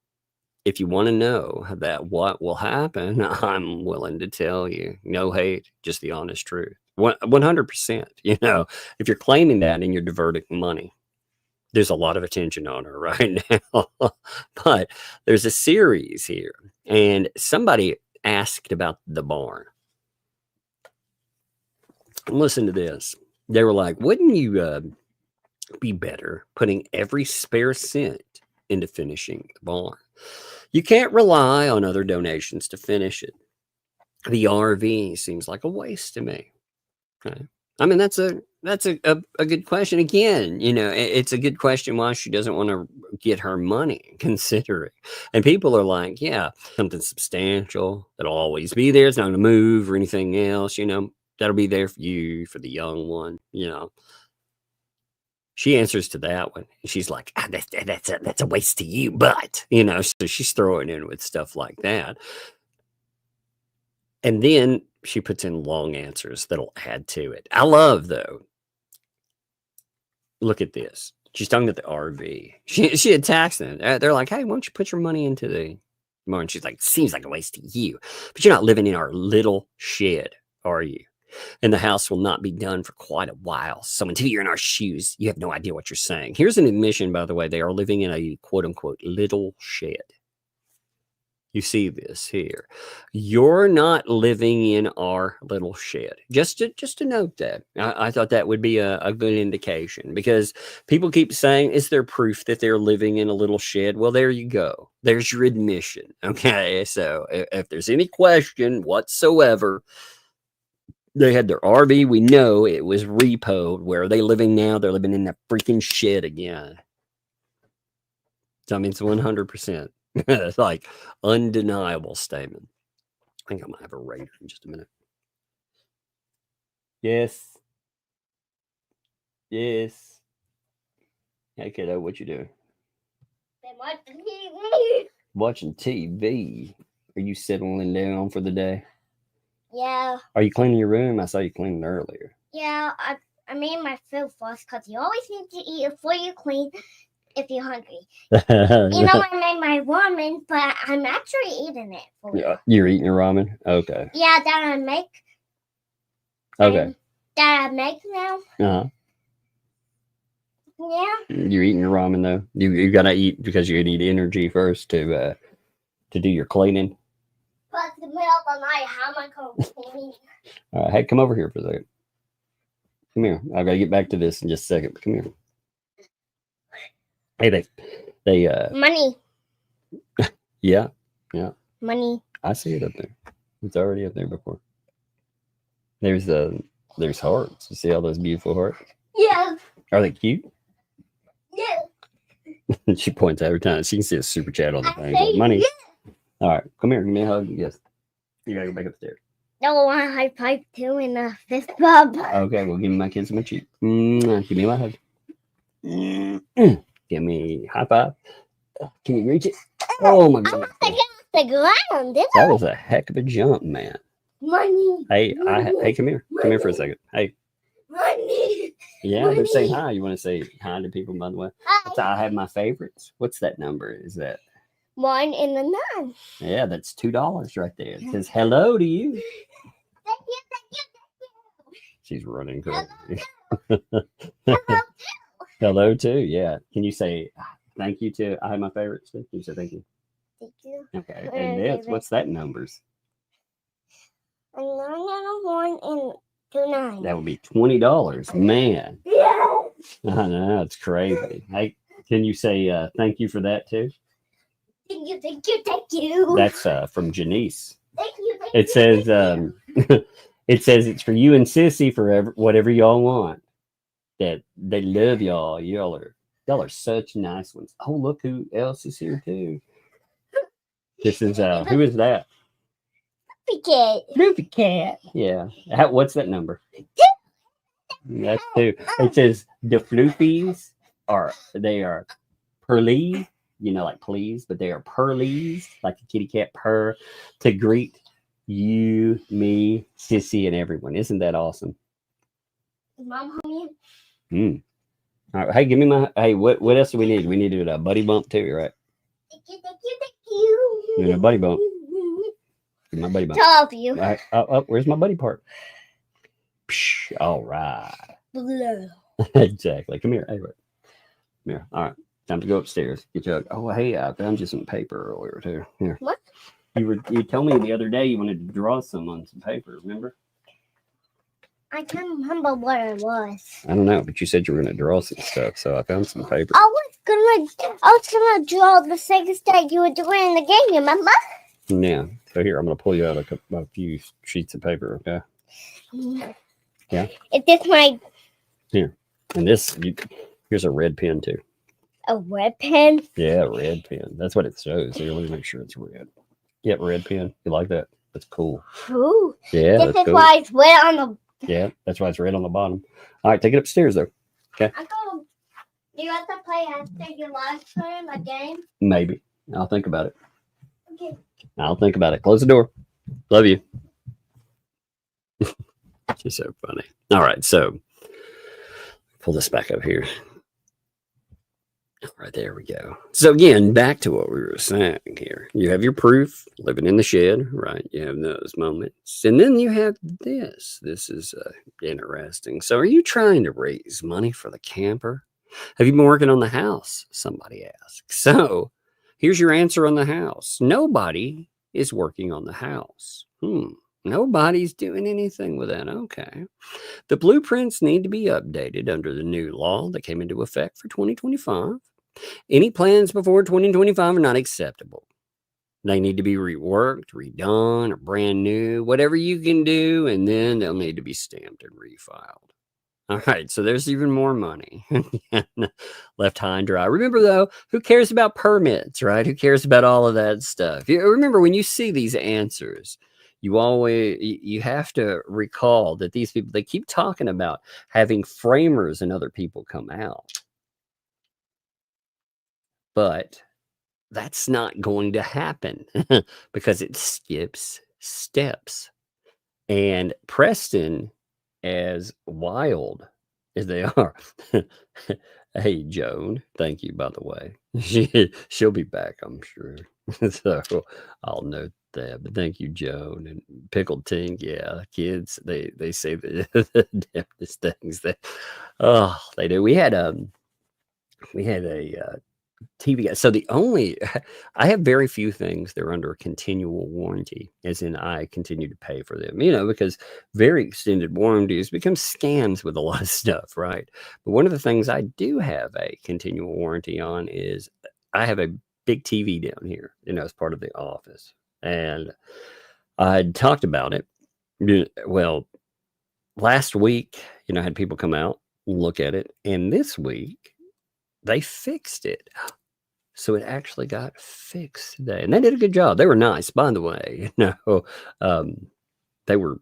If you want to know that what will happen, I'm willing to tell you. No hate, just the honest truth. 100%. You know, if you're claiming that and you're diverting money, there's a lot of attention on her right now. But there's a series here, and somebody asked about the barn. Listen to this. They were like, wouldn't you be better putting every spare cent into finishing the barn? You can't rely on other donations to finish it. The RV seems like a waste to me. Okay. I mean, that's a good question. Again, you know, it's a good question why she doesn't want to get her money, considering. And people are like, yeah, something substantial that'll always be there. It's not going to move or anything else, you know, that'll be there for you, for the young one, you know. She answers to that one. And she's like, that's a waste to you, but, you know, so she's throwing in with stuff like that. And then she puts in long answers that'll add to it. I love, though. Look at this. She's talking to the RV. She attacks them. They're like, hey, why don't you put your money into the barn? She's like, seems like a waste to you. But you're not living in our little shed, are you? And the house will not be done for quite a while. So until you're in our shoes, you have no idea what you're saying. Here's an admission, by the way. They are living in a quote-unquote little shed. You see this here. You're not living in our little shed. Just to note that. I thought that would be a good indication, because people keep saying, is there proof that they're living in a little shed? Well, there you go. There's your admission. Okay, so if there's any question whatsoever, they had their RV. We know it was repoed. Where are they living now? They're living in that freaking shed again. So I mean, it's 100%. It's like undeniable statement. I think I'm gonna have a raider in just a minute. Yes. Yes. Hey kiddo, what you doing? I'm watching TV. Watching TV. Are you settling down for the day? Yeah. Are you cleaning your room? I saw you cleaning earlier. Yeah, I made my food first because you always need to eat before you clean if you're hungry. You know, I made my ramen, but I'm actually eating it for you. You're eating your ramen? Okay. Yeah, that I make. Okay. That I make now. Uh-huh. Yeah. You're eating your ramen, though? You got to eat because you need energy first to do your cleaning. But in the middle of the night, how am I going to clean? All right. Hey, come over here for a second. Come here. I got to get back to this in just a second. Come here. Hey, they Money. Yeah. Money. I see it up there. It's already up there before. There's hearts. You see all those beautiful hearts? Yeah. Are they cute? Yeah. She points every time. She can see a super chat on the thing. say Money. yeah. All right, come here. Give me a hug. Yes. You gotta go back upstairs. No, I high five too in a fist bump. Okay, well, give me my kiss on my cheek. Give me my hug. Give me high five. Can you reach it? Oh my god. The ground, didn't That was a heck of a jump, man. Money. Hey, Money. hey, come here. Come here for a second. Hey. Money. Yeah, Money. they're saying hi. You want to say hi to people, by the way? I have my favorites. What's that number? Is that 1 and a 9. Yeah, that's $2 right there. It says hello to you. Thank you, thank you, thank you. She's running crazy. Hello. Hello too. Yeah. Can you say thank you to I have my favorites too? Can you say thank you? Thank you. Okay. And this, what's that in numbers? A 9 and a 1 and 2 9. That would be $20. Man. Yes. I know, it's crazy. Hey, can you say thank you for that too? Thank you, thank you, thank you. That's from Janice. Thank you, thank It you. says it says it's for you and Sissy for whatever y'all want. That they love y'all. Y'all are such nice ones. Oh, look who else is here too. This is who is that? Floofy Cat. Yeah. What's that number? That's 2. It says the Floofies are pearly, like please, but they are pearlies, like a kitty cat purr, to greet you, me, Sissy, and everyone. Isn't that awesome? Is Mom home All right. Hey, give me my. Hey, what else do we need? We needed a buddy bump too, right? Thank you, thank you, thank you. You need a buddy bump. Give me my buddy bump. To all of you. All right. Oh, where's my buddy part? Psh, all right. Exactly. Come here. Hey, wait. Come here. All right. Time to go upstairs. Get you. Oh, hey, I found you some paper earlier too. Here. What? You told me the other day you wanted to draw some on some paper. Remember? I can't remember what it was. I don't know, but you said you were going to draw some stuff, so I found some paper. I was gonna draw the things that you were doing in the game. You remember? Yeah. So here, I'm going to pull you out a few sheets of paper. Okay. Yeah. Is this my And this, here's a red pen too. a red pen? Yeah, red pen. That's what it shows. So let me make sure it's red. Yep, red pen. You like that? That's cool. Ooh. Yeah, This that's is cool. why it's red on the. Yeah, that's why it's red on the bottom. All right, take it upstairs though. I go. Do you have to play after your live stream a game? Maybe. I'll think about it. Okay. I'll think about it. Close the door. Love you. She's so funny. All right, so pull this back up here. All right, there we go. So again, back to what we were saying here. You have your proof, living in the shed, right? You have those moments. And then you have this. This is interesting. So are you trying to raise money for the camper? Have you been working on the house? Somebody asks. So here's your answer on the house. Nobody is working on the house. Nobody's doing anything with that. Okay. The blueprints need to be updated under the new law that came into effect for 2025. Any plans before 2025 are not acceptable. They need to be reworked, redone, or brand new, whatever you can do, and then they'll need to be stamped and refiled. All right, so there's even more money left high and dry. Remember, though, who cares about permits, right? Who cares about all of that stuff? Remember, when you see these answers, you have to recall that these people, they keep talking about having framers and other people come out. But that's not going to happen because it skips steps. And Preston, as wild as they are, hey, Joan, thank you, by the way. She'll be back, I'm sure. So I'll note that. But thank you, Joan. And Pickled Tink, yeah, kids, they say the damnedest things. They do. We had a TV guy. So I have very few things that are under a continual warranty, as in I continue to pay for them, because very extended warranties become scams with a lot of stuff, right? But one of the things I do have a continual warranty on is I have a big TV down here, as part of the office. And I talked about it. Well, last week, I had people come out and look at it. And this week, they fixed it. So it actually got fixed today. And they did a good job. They were nice, by the way. They were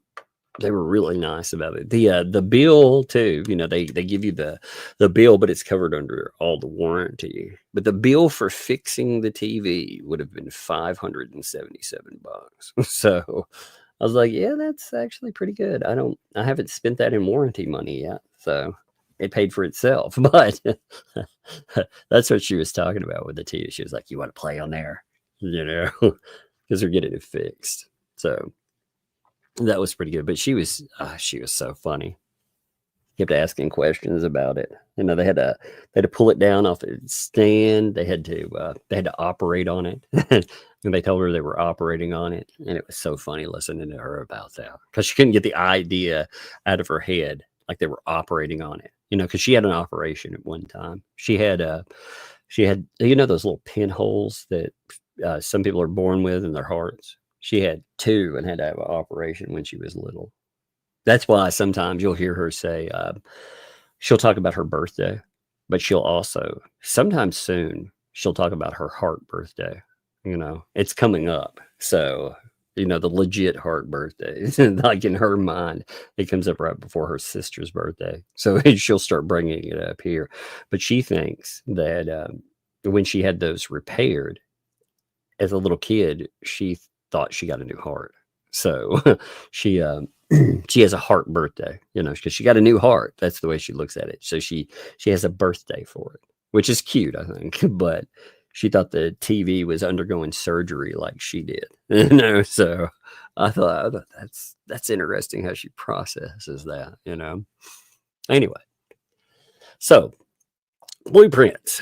really nice about it. The bill too, they give you the bill, but it's covered under all the warranty. But the bill for fixing the TV would have been $577. So I was like, yeah, that's actually pretty good. I haven't spent that in warranty money yet. So it paid for itself, but that's what she was talking about with the TV. She was like, you want to play on there? because they're getting it fixed. So that was pretty good. But she was so funny. Kept asking questions about it. They had to pull it down off its stand. They had to operate on it. And they told her they were operating on it. And it was so funny listening to her about that, because she couldn't get the idea out of her head, like they were operating on it, because she had an operation at one time. She had those little pinholes that some people are born with in their hearts. She had 2 and had to have an operation when she was little. That's why sometimes you'll hear her say, she'll talk about her birthday, but she'll also, sometimes soon, she'll talk about her heart birthday. It's coming up. So, the legit heart birthday, like in her mind, it comes up right before her sister's birthday. So she'll start bringing it up here. But she thinks that when she had those repaired as a little kid, she thought she got a new heart. So she has a heart birthday, because she got a new heart. That's the way she looks at it. So she has a birthday for it, which is cute, I think. But she thought the TV was undergoing surgery like she did, So I thought that's interesting how she processes that, Anyway, so blueprints.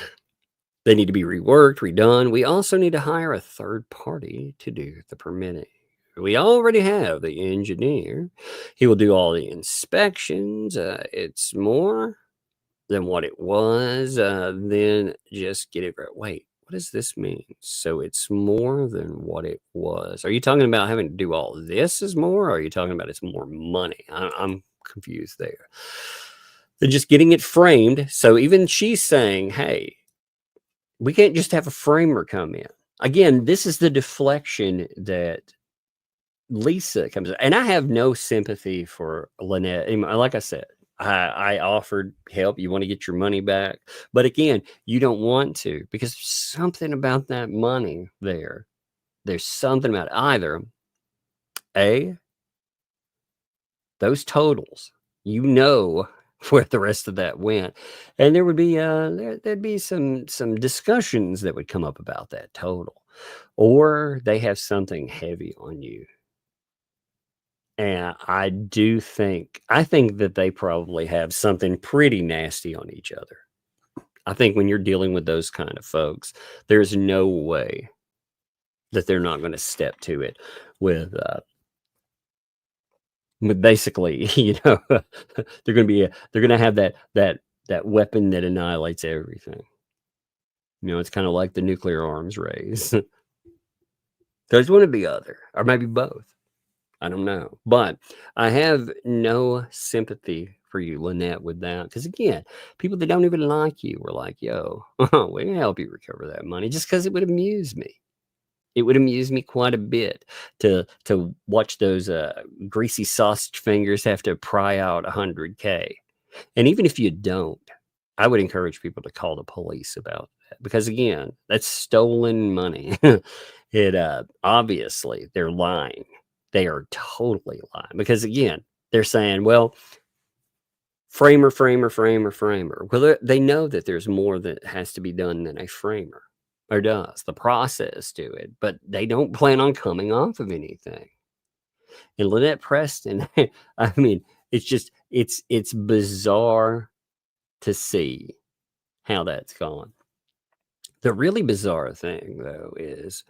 They need to be reworked, redone. We also need to hire a third party to do the permitting. We already have the engineer. He will do all the inspections. It's more than what it was. Then just get it right. Wait, what does this mean? So it's more than what it was. Are you talking about having to do all this is more? Or are you talking about it's more money? I'm confused there. They're just getting it framed. So even she's saying, hey, we can't just have a framer come in. Again, this is the deflection that Lisa comes in. And I have no sympathy for Lynette. Like I said, I offered help. You want to get your money back. But again, you don't want to, because there's something about that money there. There's something about either A, those totals, where the rest of that went, and there would be there'd be some discussions that would come up about that total, or they have something heavy on you. And I think that they probably have something pretty nasty on each other. I think when you're dealing with those kind of folks, there's no way that they're not going to step to it with basically, they're going to have that weapon that annihilates everything. It's kind of like the nuclear arms race. There's one or the other, or maybe both. I don't know. But I have no sympathy for you, Lynette, with that. Because again, people that don't even like you were like, yo, we can help you recover that money, just because it would amuse me. It would amuse me quite a bit to watch those greasy sausage fingers have to pry out $100K. And even if you don't, I would encourage people to call the police about that, because again, that's stolen money. It obviously they're lying. They are totally lying, because again, they're saying, well, framer. Well, they know that there's more that has to be done than a framer. Or does the process to it, but they don't plan on coming off of anything. And Lynette Preston, I mean, it's bizarre to see how that's gone. The really bizarre thing, though, is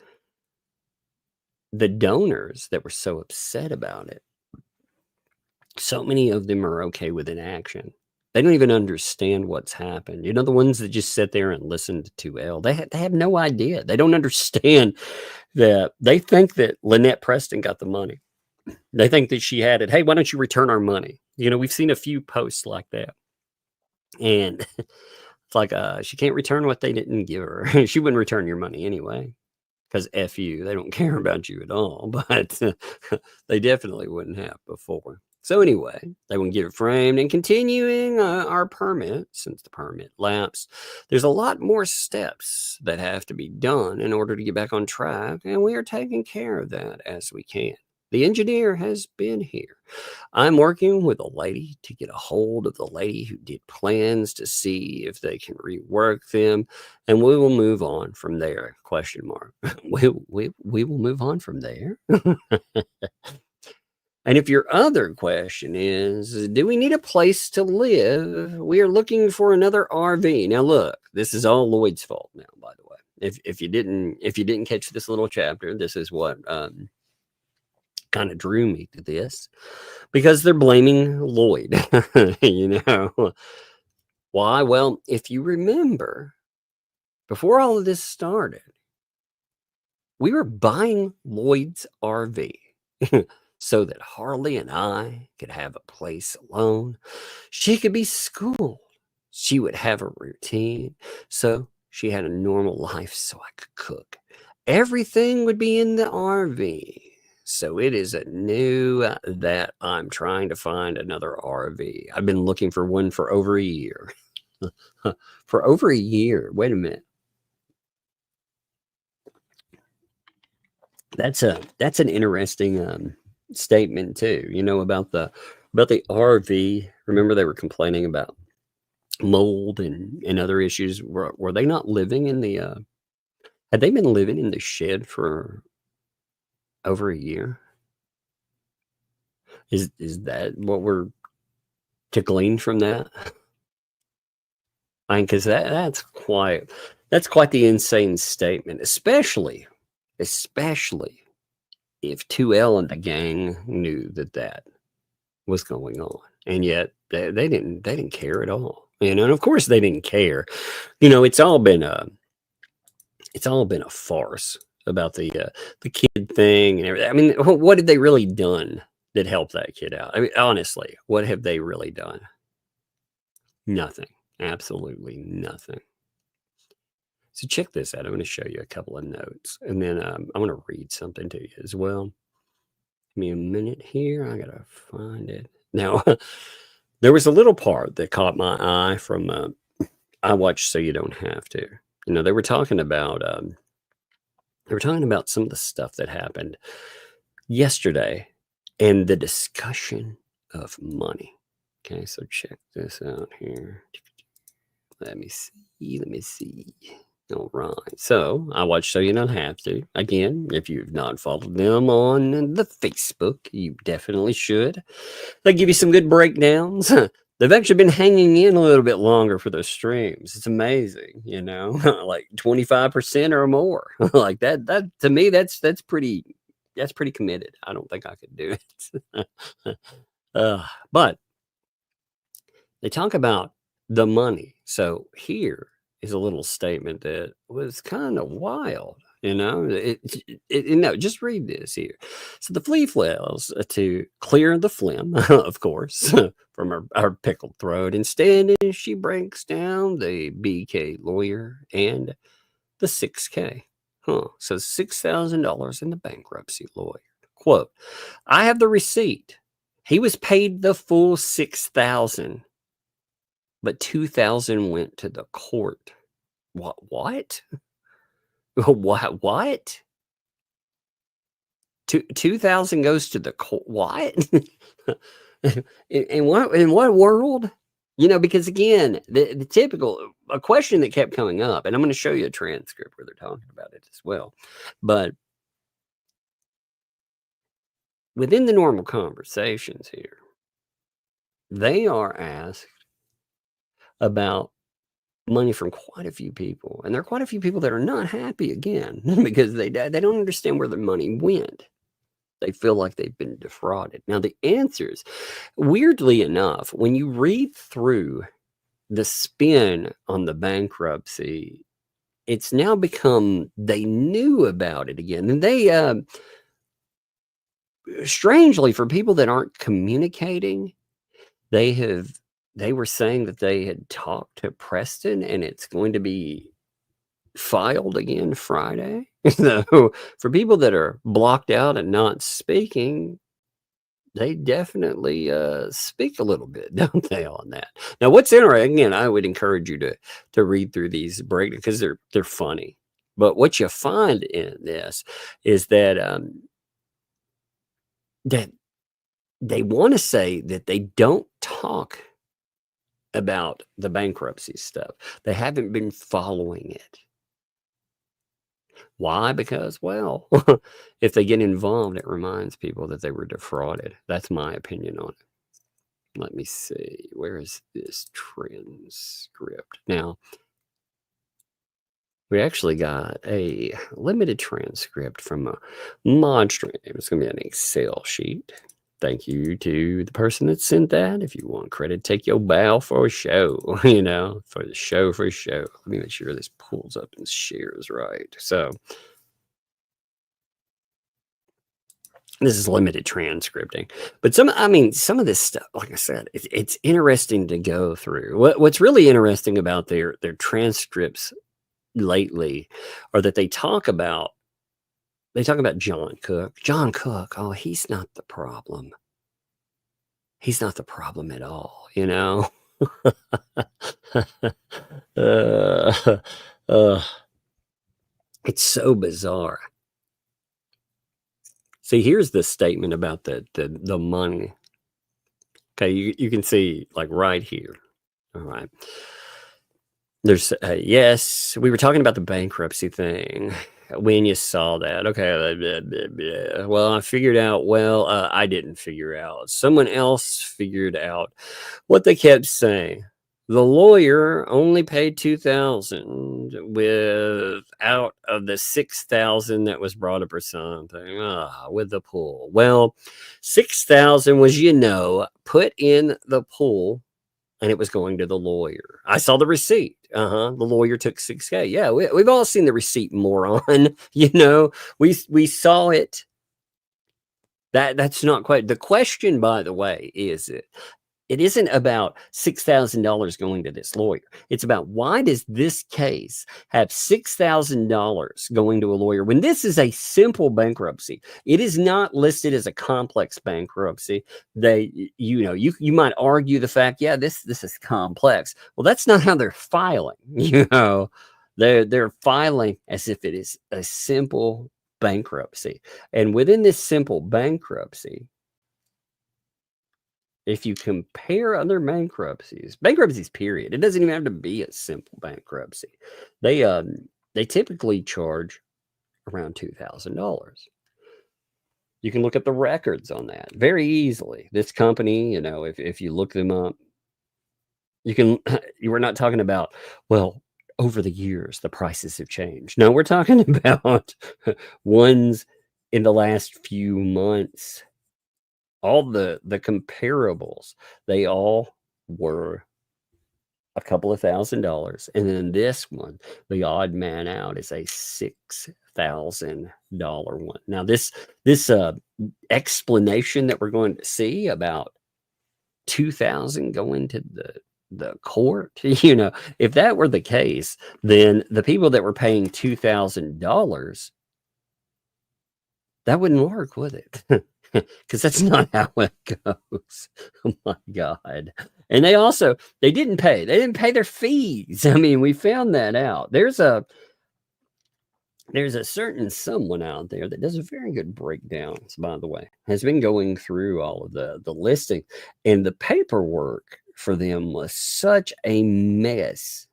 the donors that were so upset about it. So many of them are okay with inaction. They don't even understand what's happened. The ones that just sit there and listen to 2L, they have no idea. They don't understand that. They think that Lynette Preston got the money. They think that she had it. Hey, why don't you return our money? We've seen a few posts like that. And it's like, she can't return what they didn't give her. She wouldn't return your money anyway, because F you, they don't care about you at all. But they definitely wouldn't have before. So anyway, they want to get it framed, and continuing our permit, since the permit lapsed, there's a lot more steps that have to be done in order to get back on track, and we are taking care of that as we can. The engineer has been here. I'm working with a lady to get a hold of the lady who did plans to see if they can rework them, and we will move on from there. Question mark. We will move on from there. And if your other question is, do we need a place to live? We are looking for another RV. Now, look, this is all Lloyd's fault now, by the way. If you didn't catch this little chapter, this is what kind of drew me to this, because they're blaming Lloyd. You know why? Well, if you remember, before all of this started, we were buying Lloyd's RV so that Harley and I could have a place alone. She could be schooled. She would have a routine. So she had a normal life so I could cook. Everything would be in the RV. So it is new that I'm trying to find another RV. I've been looking for one for over a year. For over a year. Wait a minute. That's an interesting statement too. You know, about the RV. Remember, they were complaining about mold and other issues. Were they not living in the had they been living in the shed for over a year? Is that what we're to glean from that? I mean, because that's quite the insane statement, especially if 2L and the gang knew that was going on, and yet they didn't care at all. You know, and of course they didn't care. You know, it's all been a farce about the kid thing and everything. I mean, what have they really done that helped that kid out? I mean, honestly, what have they really done? Nothing. Absolutely nothing. So check this out. I'm going to show you a couple of notes, and then I'm going to read something to you as well. Give me a minute here. I got to find it. Now, there was a little part that caught my eye from I Watched So You Don't Have To. You know, they were talking about some of the stuff that happened yesterday and the discussion of money. Okay, so check this out here. Let me see. All right. So I Watched So You Don't Have To. Again, if you've not followed them on the Facebook, you definitely should. They give you some good breakdowns. They've actually been hanging in a little bit longer for those streams. It's amazing, you know, like 25% or more. Like that to me, that's pretty committed. I don't think I could do it. But they talk about the money. So here is a little statement that was kind of wild. You know, no, just read this here. So the flea flails to clear the phlegm, of course, from her pickled throat. Instead, she breaks down the BK lawyer and the 6K. So $6,000 in the bankruptcy lawyer. Quote, I have the receipt. He was paid the full $6,000, but $2,000 went to the court. What? What? 2,000 goes to the court. What? in what world? You know, because again, the typical a question that kept coming up, and I'm going to show you a transcript where they're talking about it as well. But within the normal conversations here, they are asked about money from quite a few people, and there are quite a few people that are not happy again because they don't understand where their money went. They feel like they've been defrauded. Now the answers, weirdly enough, when you read through the spin on the bankruptcy, it's now become they knew about it again, and they strangely, for people that aren't communicating, they were saying that they had talked to Preston and it's going to be filed again Friday. So for people that are blocked out and not speaking, they definitely speak a little bit, don't they, on that? Now, what's interesting, again, I would encourage you to read through these breaks because they're funny. But what you find in this is that that they want to say that they don't talk about the bankruptcy stuff. They haven't been following it. Why? Because, well, if they get involved, it reminds people that they were defrauded. That's my opinion on it. Let me see. Where is this transcript? Now, we actually got a limited transcript from a mod stream. It's going to be an Excel sheet. Thank you to the person that sent that. If you want credit, take your bow for a show, you know, for the show, for a show. Let me make sure this pulls up and shares right. So this is limited transcripting, but some of this stuff, like I said, it's interesting to go through. What's really interesting about their transcripts lately are that they talk about John Cook. John Cook, oh, he's not the problem. He's not the problem at all, you know? It's so bizarre. See, here's the statement about the money. Okay, you can see like right here. All right. There's yes, we were talking about the bankruptcy thing when you saw that. Okay, well, I figured out. Well, I didn't figure out. Someone else figured out what they kept saying. The lawyer only paid $2,000 without of the $6,000 that was brought up or something. With the pool. Well, $6,000 was, you know, put in the pool. And it was going to the lawyer. I saw the receipt. The lawyer took $6K. Yeah, we've all seen the receipt, moron. You know, we saw it. That's not quite the question. By the way, it isn't about $6,000 going to this lawyer. It's about why does this case have $6,000 going to a lawyer when this is a simple bankruptcy? It is not listed as a complex bankruptcy. You might argue the fact, yeah, this is complex. Well, that's not how they're filing. You know, they're filing as if it is a simple bankruptcy, and within this simple bankruptcy, if you compare other bankruptcies, period, it doesn't even have to be a simple bankruptcy. They typically charge around $2,000. You can look at the records on that very easily. This company, you know, if you look them up, you were not talking about, well, over the years, the prices have changed. No, we're talking about ones in the last few months. All the comparables, they all were a couple of $1,000s. And then this one, the odd man out, is a $6,000 one. Now, this explanation that we're going to see about $2,000 going to the court, you know, if that were the case, then the people that were paying $2,000, that wouldn't work, would it? Because that's not how it goes. Oh my God. And they didn't pay their fees. I mean, we found that out. There's a certain someone out there that does a very good breakdowns, by the way, has been going through all of the listing, and the paperwork for them was such a mess.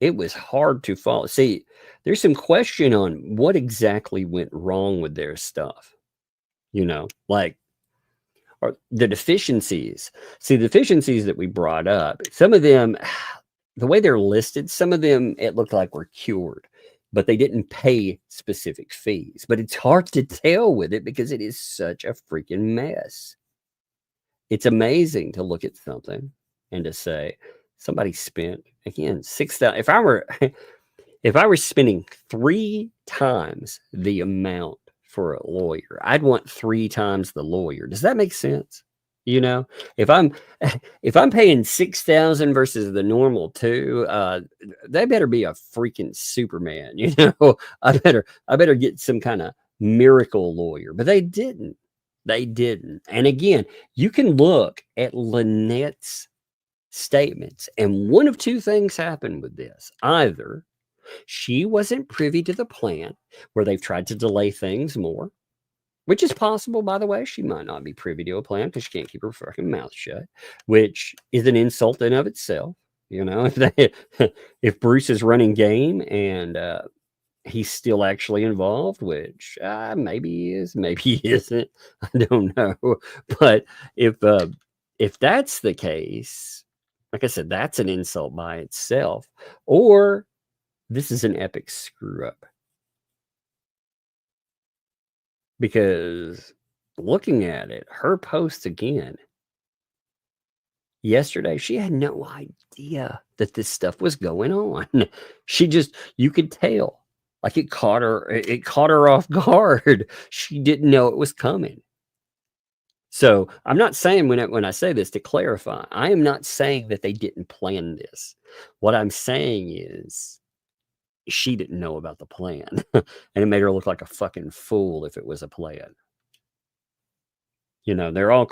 It was hard to follow. See, there's some question on what exactly went wrong with their stuff. You know, like, or the deficiencies. See, the deficiencies that we brought up, some of them, the way they're listed, some of them, it looked like were cured, but they didn't pay specific fees. But it's hard to tell with it because it is such a freaking mess. It's amazing to look at something and to say, somebody spent, again, $6,000. If I were spending 3 times the amount for a lawyer, I'd want 3 times the lawyer. Does that make sense? You know, if I'm paying $6,000 versus the normal 2, they better be a freaking Superman. You know, I better get some kind of miracle lawyer. But they didn't. And again, you can look at Lynette's statements, and one of 2 things happened with this. Either she wasn't privy to the plan where they've tried to delay things more, which is possible, by the way. She might not be privy to a plan because she can't keep her fucking mouth shut, which is an insult in of itself. You know, if Bruce is running game and he's still actually involved, which maybe he is, maybe he isn't. I don't know. But if that's the case, like I said, that's an insult by itself. Or this is an epic screw up. Because looking at it, her post again, yesterday, she had no idea that this stuff was going on. She just, you could tell. Like it caught her off guard. She didn't know it was coming. So I'm not saying when I say this, to clarify, I am not saying that they didn't plan this. What I'm saying is she didn't know about the plan. And it made her look like a fucking fool if it was a plan. You know, they're all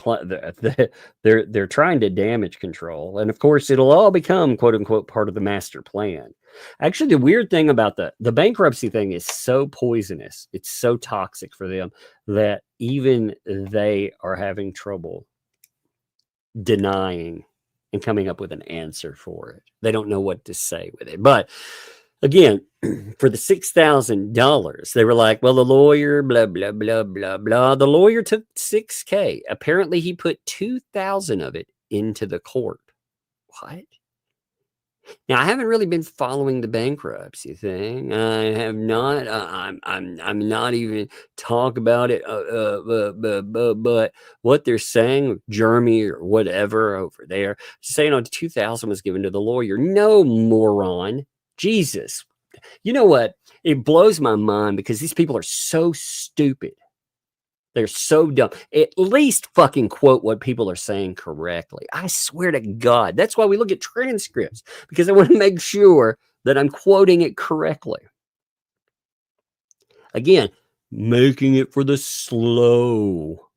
they're trying to damage control, and of course, it'll all become "quote unquote" part of the master plan. Actually, the weird thing about the bankruptcy thing is so poisonous, it's so toxic for them that even they are having trouble denying and coming up with an answer for it. They don't know what to say with it, but. Again, for the $6,000, they were like, well, the lawyer, blah, blah, blah, blah, blah. The lawyer took $6,000. Apparently, he put $2,000 of it into the court. What? Now, I haven't really been following the bankruptcy thing. I have not. I'm not even talk about it. But what they're saying, Jeremy or whatever over there, saying on $2,000 was given to the lawyer. No, moron. Jesus. You know what? It blows my mind because these people are so stupid. They're so dumb. At least fucking quote what people are saying correctly. I swear to God. That's why we look at transcripts, because I want to make sure that I'm quoting it correctly. Again, making it for the slow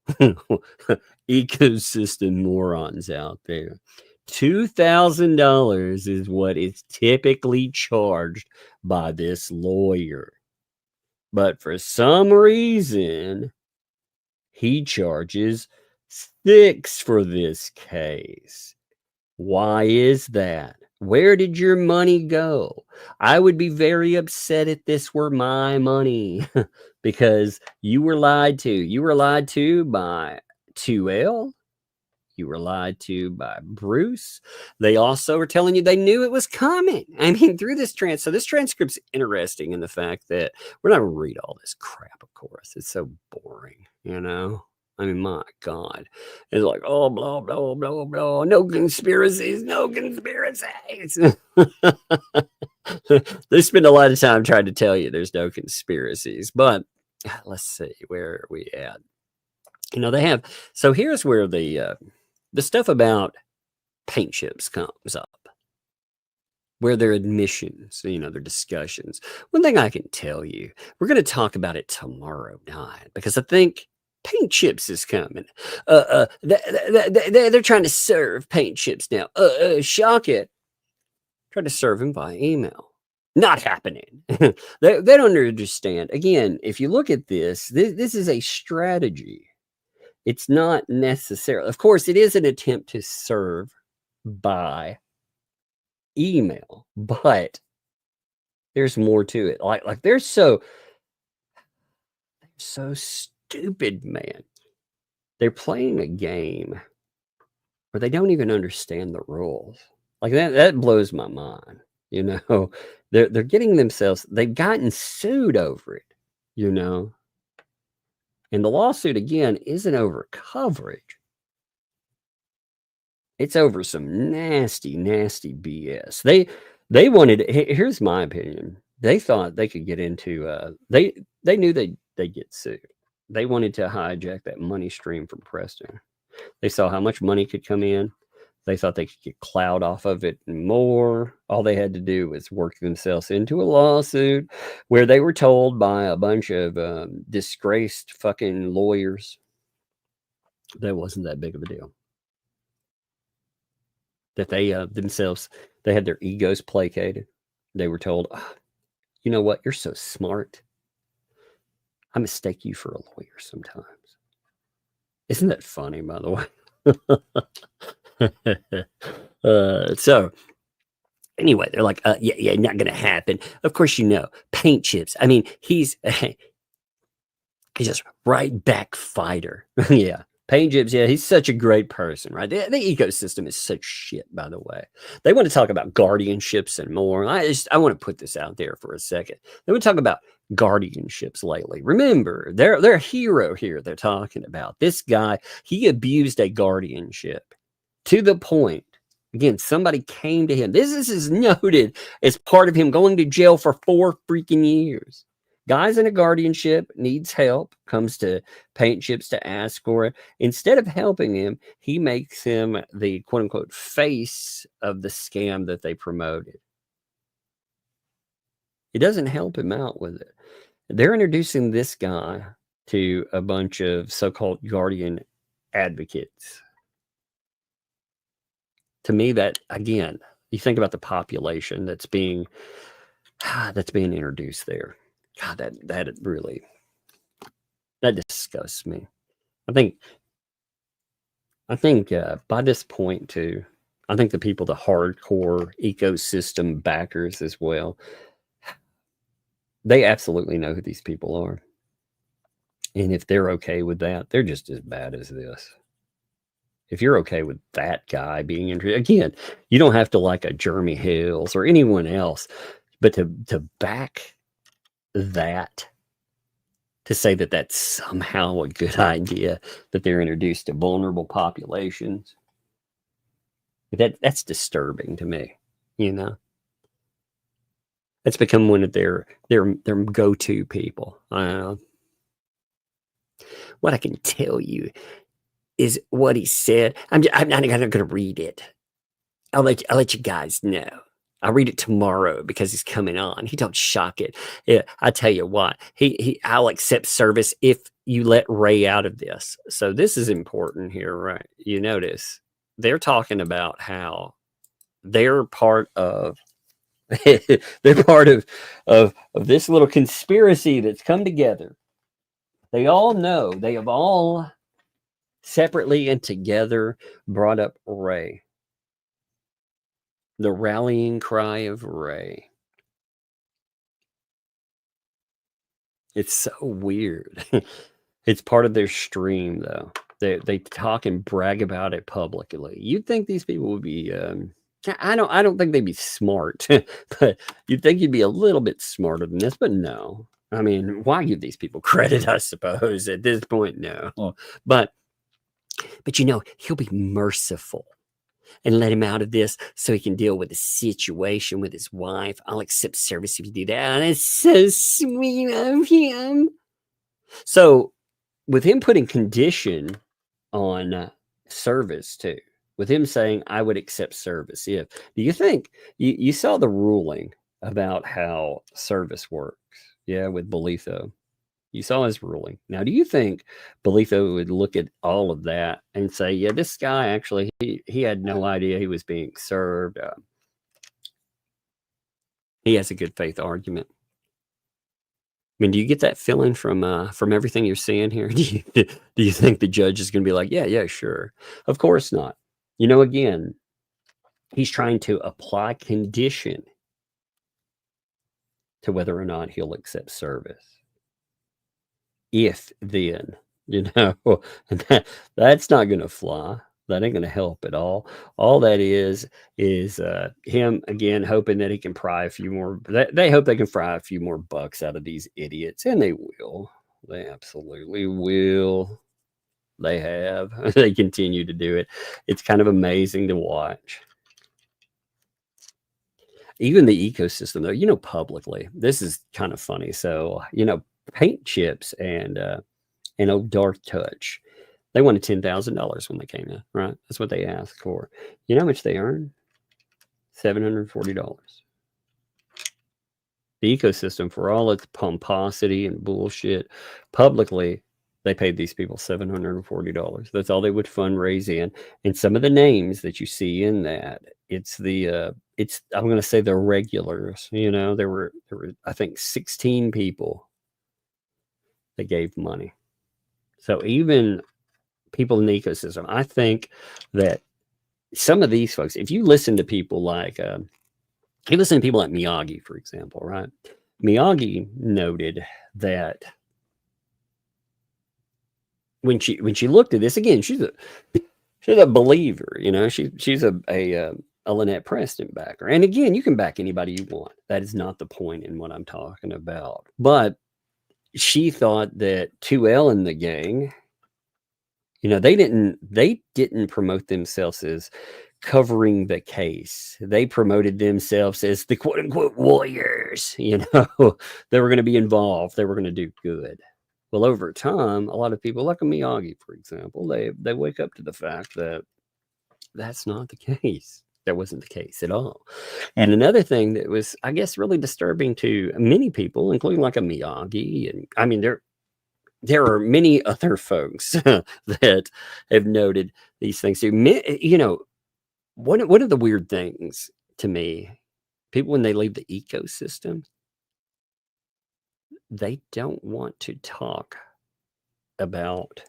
ecosystem morons out there. $2,000 is what is typically charged by this lawyer. But for some reason, he charges $6,000 for this case. Why is that? Where did your money go? I would be very upset if this were my money because you were lied to. You were lied to by 2L. You were lied to by Bruce. They also were telling you they knew it was coming. I mean, through this so this transcript's interesting in the fact that we're not going to read all this crap, of course. It's so boring, you know? I mean, my God. It's like, oh, blah, blah, blah, blah. No conspiracies, no conspiracies. They spend a lot of time trying to tell you there's no conspiracies. But let's see, where are we at? You know, they have, so here's where the stuff about paint chips comes up, where their admissions, you know, their discussions. One thing I can tell you, we're going to talk about it tomorrow night because I think paint chips is coming. They're trying to serve paint chips now. Shock it. Try to serve them by email. Not happening. They don't understand. Again, if you look at this is a strategy. It's not necessarily, of course, it is an attempt to serve by email, but there's more to it. Like they're so stupid, man. They're playing a game where they don't even understand the rules. Like that blows my mind. You know, they're getting themselves, they've gotten sued over it, you know. And the lawsuit, again, isn't over coverage. It's over some nasty, nasty BS. They wanted, here's my opinion. They thought they could get into, they knew they'd get sued. They wanted to hijack that money stream from Preston. They saw how much money could come in. They thought they could get clout off of it and more. All they had to do was work themselves into a lawsuit where they were told by a bunch of disgraced fucking lawyers that wasn't that big of a deal. That they themselves, they had their egos placated. They were told, oh, you know what? You're so smart. I mistake you for a lawyer sometimes. Isn't that funny, by the way? So anyway, they're like, yeah, not gonna happen. Of course, paint chips. I mean, he's just right back fighter. Yeah. Paint chips, yeah, he's such a great person, right? The ecosystem is such shit, by the way. They want to talk about guardianships and more. I want to put this out there for a second. They want to talk about guardianships lately. Remember, they're a hero here they're talking about. This guy, he abused a guardianship to the point, again, somebody came to him. This is noted as part of him going to jail for 4 freaking years. Guys in a guardianship needs help, comes to paint chips to ask for it. Instead of helping him, he makes him the quote unquote face of the scam that they promoted. It doesn't help him out with it. They're introducing this guy to a bunch of so-called guardian advocates. To me, that, again, you think about the population that's being introduced there. God, that really, that disgusts me. I think by this point too, I think the hardcore ecosystem backers as well, they absolutely know who these people are. And if they're okay with that, they're just as bad as this. If you're okay with that guy being introduced, again, you don't have to like a Jeremy Hales or anyone else, but to back that, to say that that's somehow a good idea, that they're introduced to vulnerable populations, that's disturbing to me. It's become one of their go-to people. What I can tell you is what he said. I'm not going to read it. I'll let you guys know. I'll read it tomorrow because he's coming on. He don't shock it. Yeah, I tell you what, I'll accept service if you let Ray out of this. So this is important here, right? You notice they're talking about how they're part of they're part of this little conspiracy that's come together. They all know, they have all separately and together brought up Ray. The rallying cry of Ray. It's so weird. It's part of their stream, though. They talk and brag about it publicly. You'd think these people would be. I don't think they'd be smart, but you'd think you'd be a little bit smarter than this. But no, I mean, why give these people credit? I suppose at this point, no. But he'll be merciful and let him out of this so he can deal with the situation with his wife. I'll accept service if you do that. That's so sweet of him. So with him putting condition on service too, with him saying, I would accept service if, do you think, you saw the ruling about how service works, yeah, with Bolitho. You saw his ruling. Now, do you think Bolitho would look at all of that and say, yeah, this guy actually, he had no idea he was being served. He has a good faith argument. I mean, do you get that feeling from everything you're seeing here? Do you think the judge is going to be like, yeah, sure? Of course not. Again, he's trying to apply condition to whether or not he'll accept service. If then, that's not going to fly. That ain't going to help at all. All that is him again hoping that he can pry a few more. They hope they can fry a few more bucks out of these idiots, and they will. They absolutely will. They have. They continue to do it. It's kind of amazing to watch. Even the ecosystem, though, publicly, this is kind of funny. So, paint chips and old Dark Touch, they wanted $10,000 when they came in, right? That's what they asked for. You know how much they earned? $740. The ecosystem, for all its pomposity and bullshit, publicly, they paid these people $740. That's all they would fundraise in. And some of the names that you see in that, I'm going to say the regulars. There were I think 16 people that gave money. So even people in the ecosystem, I think that some of these folks, if you listen to people like, you listen to people like Miyagi, for example, right? Miyagi noted that when she looked at this, again, she's a believer, you know, she's a Lynette Preston backer. And again, you can back anybody you want. That is not the point in what I'm talking about. But she thought that 2L and the gang, you know, they didn't promote themselves as covering the case. They promoted themselves as the quote unquote warriors, you know, they were going to be involved. They were going to do good. Well, over time, a lot of people like a Miyagi, for example, they wake up to the fact that that's not the case. That wasn't the case at all. And another thing that was, I guess, really disturbing to many people, including like a Miyagi, and I mean, there are many other folks that have noted these things too. You know, one of the weird things to me, people when they leave the ecosystem, they don't want to talk about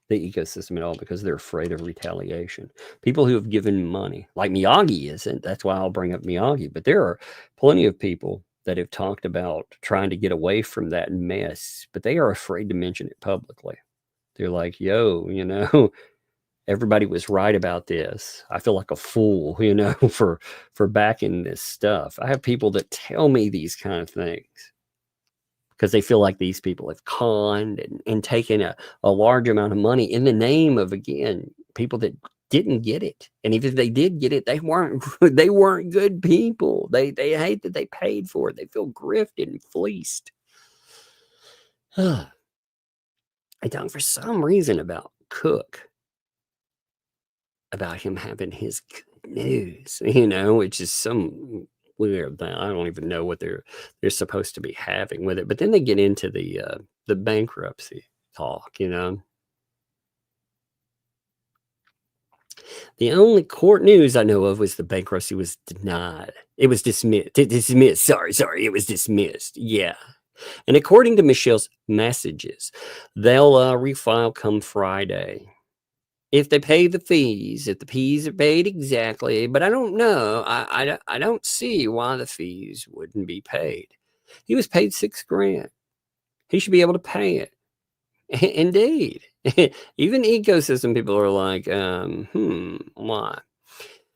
the ecosystem at all because they're afraid of retaliation. People who have given money, like Miyagi isn't, that's why I'll bring up Miyagi, but there are plenty of people that have talked about trying to get away from that mess, but they are afraid to mention it publicly. They're like, yo, you know, everybody was right about this. I feel like a fool, you know, for backing this stuff. I have people that tell me these kind of things because they feel like these people have conned and taken a large amount of money in the name of, again, people that didn't get it. And even if they did get it, they weren't good people. They hate that they paid for it. They feel grifted and fleeced. I talk for some reason about Cook, about him having his good news, you know, which is some weird thing. I don't even know what they're supposed to be having with it. But then they get into the bankruptcy talk, you know. The only court news I know of was the bankruptcy was denied. It was dismissed. Sorry. It was dismissed. Yeah. And according to Michelle's messages, they'll refile come Friday. If they pay the fees, if the fees are paid exactly, but I don't know. I don't see why the fees wouldn't be paid. He was paid $6,000. He should be able to pay it. Indeed. Even ecosystem people are like, why?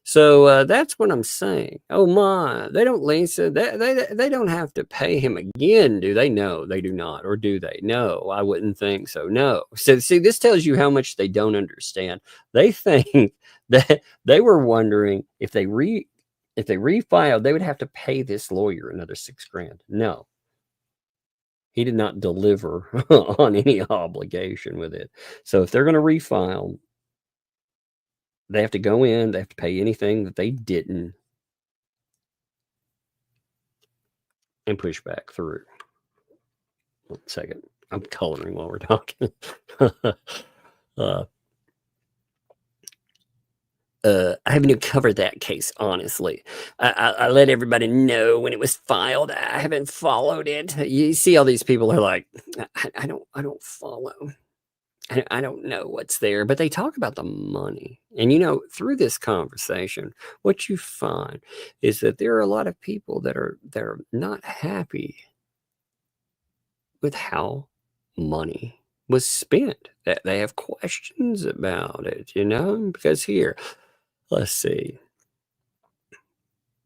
So that's what I'm saying. Oh my, they don't, Lisa, they don't have to pay him again, do they? No, they do not. Or do they? No, I wouldn't think so. No. So see, this tells you how much they don't understand. They think that they were wondering if they refiled, they would have to pay this lawyer another $6,000. No. He did not deliver on any obligation with it. So if they're going to refile, they have to go in, they have to pay anything that they didn't and push back through. 1 second. I'm coloring while we're talking. I haven't covered that case, honestly. I let everybody know when it was filed. I haven't followed it. You see all these people are like, I don't follow. I don't know what's there, but they talk about the money. And, you know, through this conversation, what you find is that there are a lot of people that are not happy with how money was spent. That they have questions about it, you know, because here, let's see.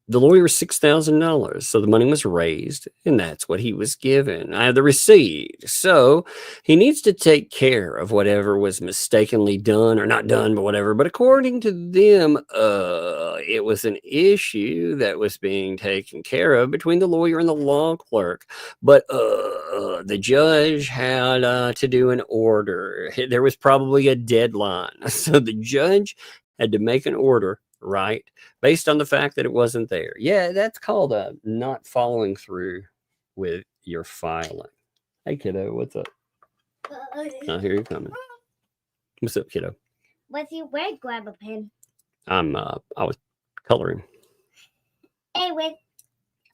The lawyer was $6,000, so the money was raised, and that's what he was given. I have the receipt. So he needs to take care of whatever was mistakenly done or not done, but whatever. But according to them, it was an issue that was being taken care of between the lawyer and the law clerk. But the judge had to do an order. There was probably a deadline. So the judge had to make an order, right, based on the fact that it wasn't there. Yeah, that's called not following through with your filing. Hey, kiddo, what's up? Oh, here you're coming. What's up, kiddo? What's your word? Grab a pen. I was coloring. Hey, wait.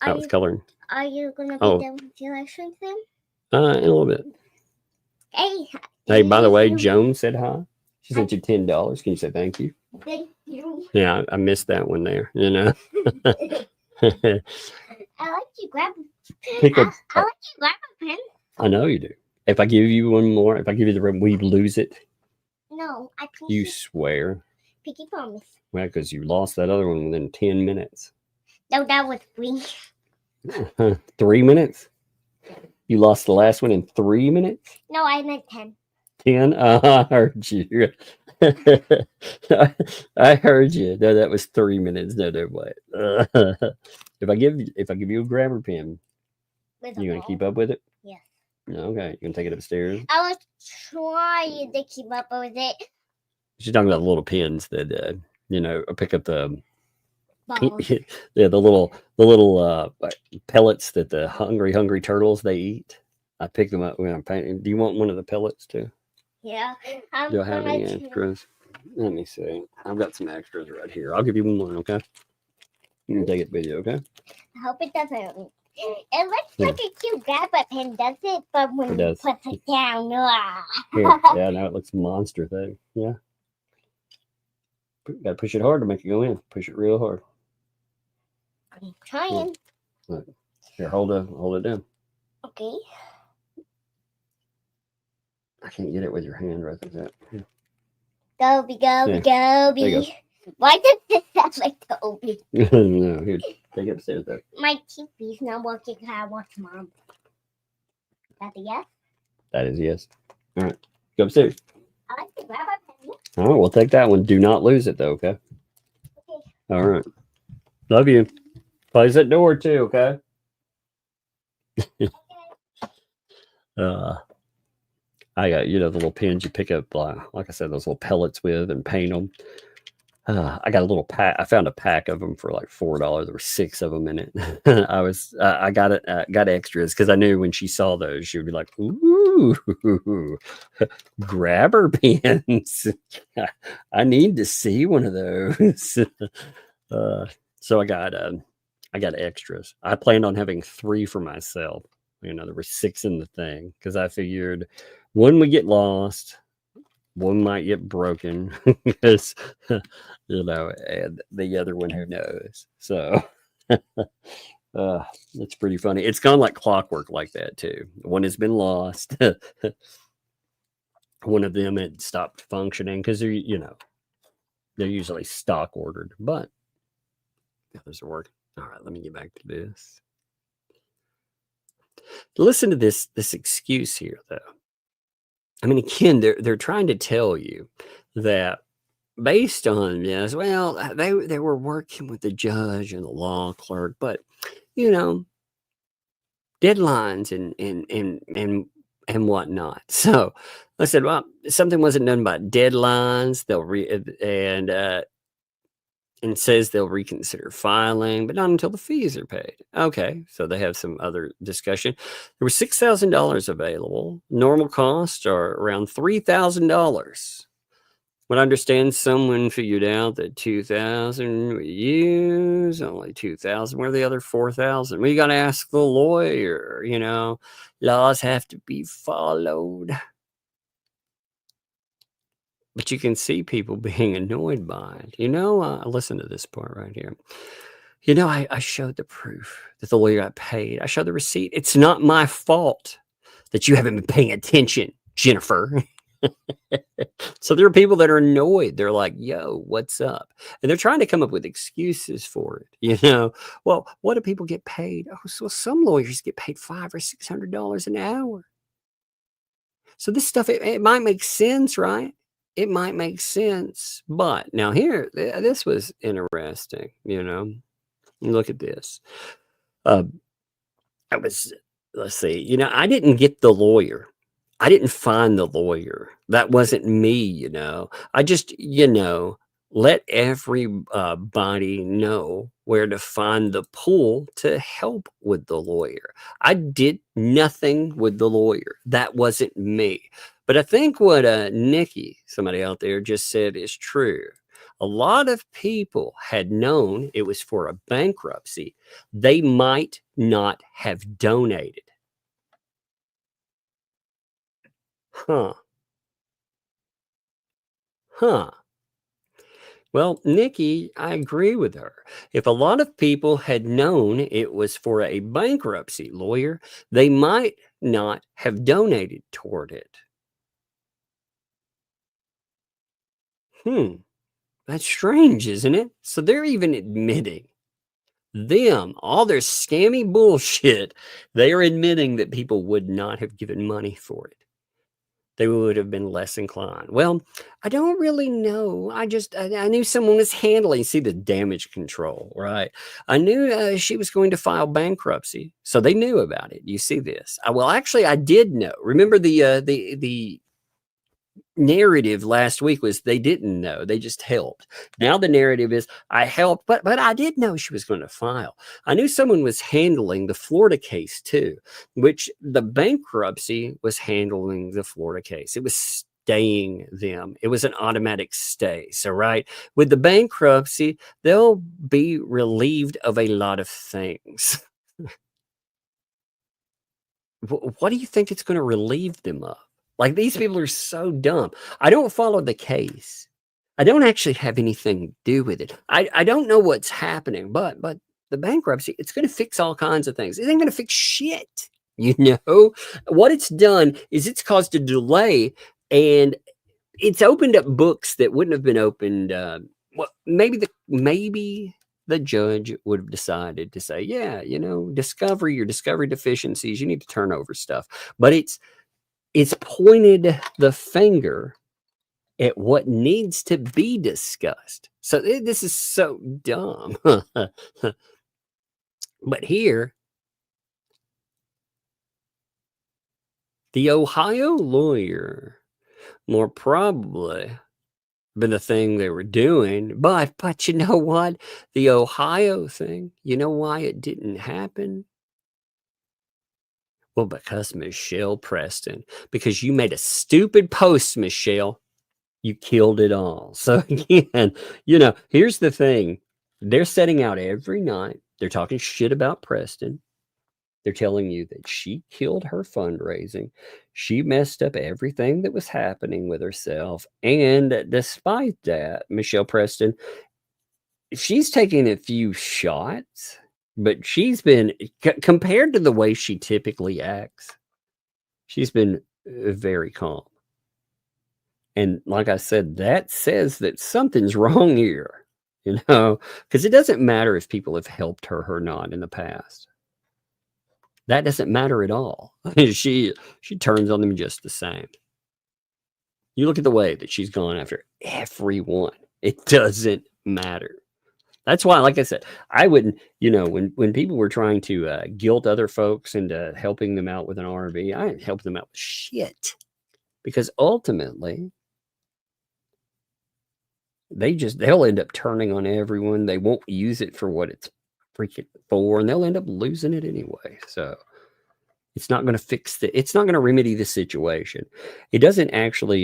I was coloring. Are you gonna be Oh. done with your lecture then? In a little bit. Hey. Hey, by the way, you. Joan said hi. She sent you $10. Can you say thank you? Thank you. Yeah, I missed that one there. You know. I like you grab. Pick I up. like you grab a pen. I know you do. If I give you one more, if I give you the rim, will you lose it? No, I pinky. You swear? Pinky promise. Well, because you lost that other one within 10 minutes. No, that was 3. 3 minutes? You lost the last one in 3 minutes? No, I meant 10. 10? I heard you. I heard you. No, that was 3 minutes. No, way. If I give you a grabber pen, you gonna keep up with it? Yes. Okay, you gonna take it upstairs? I was trying to keep up with it. She's talking about the little pins that pick up the Balls. yeah, the little pellets that the hungry turtles they eat. I pick them up when I'm painting. Do you want one of the pellets too? Yeah. Do I have any extras? Let me see. I've got some extras right here. I'll give you one, okay? You can take it with you, okay? I hope it doesn't. It looks like a cute grabber pen, does it? But when you put it down, Here. Yeah, now it looks monster thing. Yeah. Gotta push it hard to make it go in. Push it real hard. I'm trying. Look. Here, hold it down. Okay. I can't get it with your hand right there. Yeah. Goby. Why does this sound like Toby? No, here, take it upstairs though. My TV's not working. I watch Mom. Is that a yes? That is yes. All right, go upstairs. I like to grab a pen. All right, we'll take that one. Do not lose it though, okay? Okay. All right. Love you. Close that door too, okay? I got, the little pins you pick up, like I said, those little pellets with and paint them. I got a little pack. I found a pack of them for like $4. There were 6 of them in it. I got extras because I knew when she saw those, she would be like, "Ooh, grabber pins! I need to see one of those." So I got extras. I planned on having 3 for myself. There were 6 in the thing because I figured one would get lost. One might get broken because, and the other one, who knows? So it's pretty funny. It's gone like clockwork like that too. One has been lost. One of them had stopped functioning because they're usually stock ordered, but the others are working. All right, let me get back to this. Listen to this excuse here, though. I mean, again, they're trying to tell you that based on this, well, they were working with the judge and the law clerk, but deadlines and whatnot. So I said, well, something wasn't done by deadlines. And says they'll reconsider filing, but not until the fees are paid. Okay, so they have some other discussion. There was $6,000 available. Normal costs are around $3,000. What I understand, someone figured out that $2,000 we use, only $2,000. Where are the other $4,000? Well, you got to ask the lawyer. Laws have to be followed. But you can see people being annoyed by it. Listen to this part right here. I showed the proof that the lawyer got paid. I showed the receipt. It's not my fault that you haven't been paying attention, Jennifer. So there are people that are annoyed. They're like, yo, what's up? And they're trying to come up with excuses for it. Well, what do people get paid? Oh, so some lawyers get paid $500 or $600 an hour. So this stuff, it might make sense, right? It might make sense, but now here, this was interesting, Look at this. Let's see, I didn't get the lawyer. I didn't find the lawyer. That wasn't me, I just, let everybody know where to find the pool to help with the lawyer. I did nothing with the lawyer. That wasn't me. But I think what Nikki, somebody out there, just said is true. A lot of people had known it was for a bankruptcy. They might not have donated. Huh. Well, Nikki, I agree with her. If a lot of people had known it was for a bankruptcy lawyer, they might not have donated toward it. That's strange, isn't it? So they're even admitting all their scammy bullshit, they are admitting that people would not have given money for it. They would have been less inclined. Well, I don't really know. I knew someone was handling, see the damage control, right? I knew she was going to file bankruptcy. So they knew about it. You see this. Well, actually, I did know. Remember the narrative last week was they didn't know, they just helped. Now the narrative is I helped, but I did know she was going to file. I knew someone was handling the Florida case too, which the bankruptcy was handling the Florida case. It was staying them. It was an automatic stay. So right with the bankruptcy, they'll be relieved of a lot of things. What do you think it's going to relieve them of? Like, these people are so dumb. I don't follow the case. I don't actually have anything to do with it. I don't know what's happening, but the bankruptcy, it's going to fix all kinds of things. It ain't going to fix shit. You know, what it's done is it's caused a delay, and it's opened up books that wouldn't have been opened. Well, maybe the judge would have decided to say, yeah, you know, your discovery deficiencies, you need to turn over stuff. But it's pointed the finger at what needs to be discussed. So this is so dumb. But here, the Ohio lawyer more probably been the thing they were doing. But you know what? The Ohio thing, you know why it didn't happen? Well, because Michelle Preston, because you made a stupid post, Michelle, you killed it all. So again, you know, here's the thing. They're setting out every night. They're talking shit about Preston. They're telling you that she killed her fundraising. She messed up everything that was happening with herself. And despite that, Michelle Preston, she's taking a few shots. But she's been, compared to the way she typically acts, she's been very calm. And like I said, that says that something's wrong here, you know, because it doesn't matter if people have helped her or not in the past. That doesn't matter at all. She turns on them just the same. You look at the way that she's gone after everyone. It doesn't matter. That's why, like I said, I wouldn't, you know, when people were trying to guilt other folks into helping them out with an RV, I didn't help them out with shit. Because ultimately, they'll end up turning on everyone. They won't use it for what it's freaking for, and they'll end up losing it anyway. So it's not going to it's not going to remedy the situation. It doesn't actually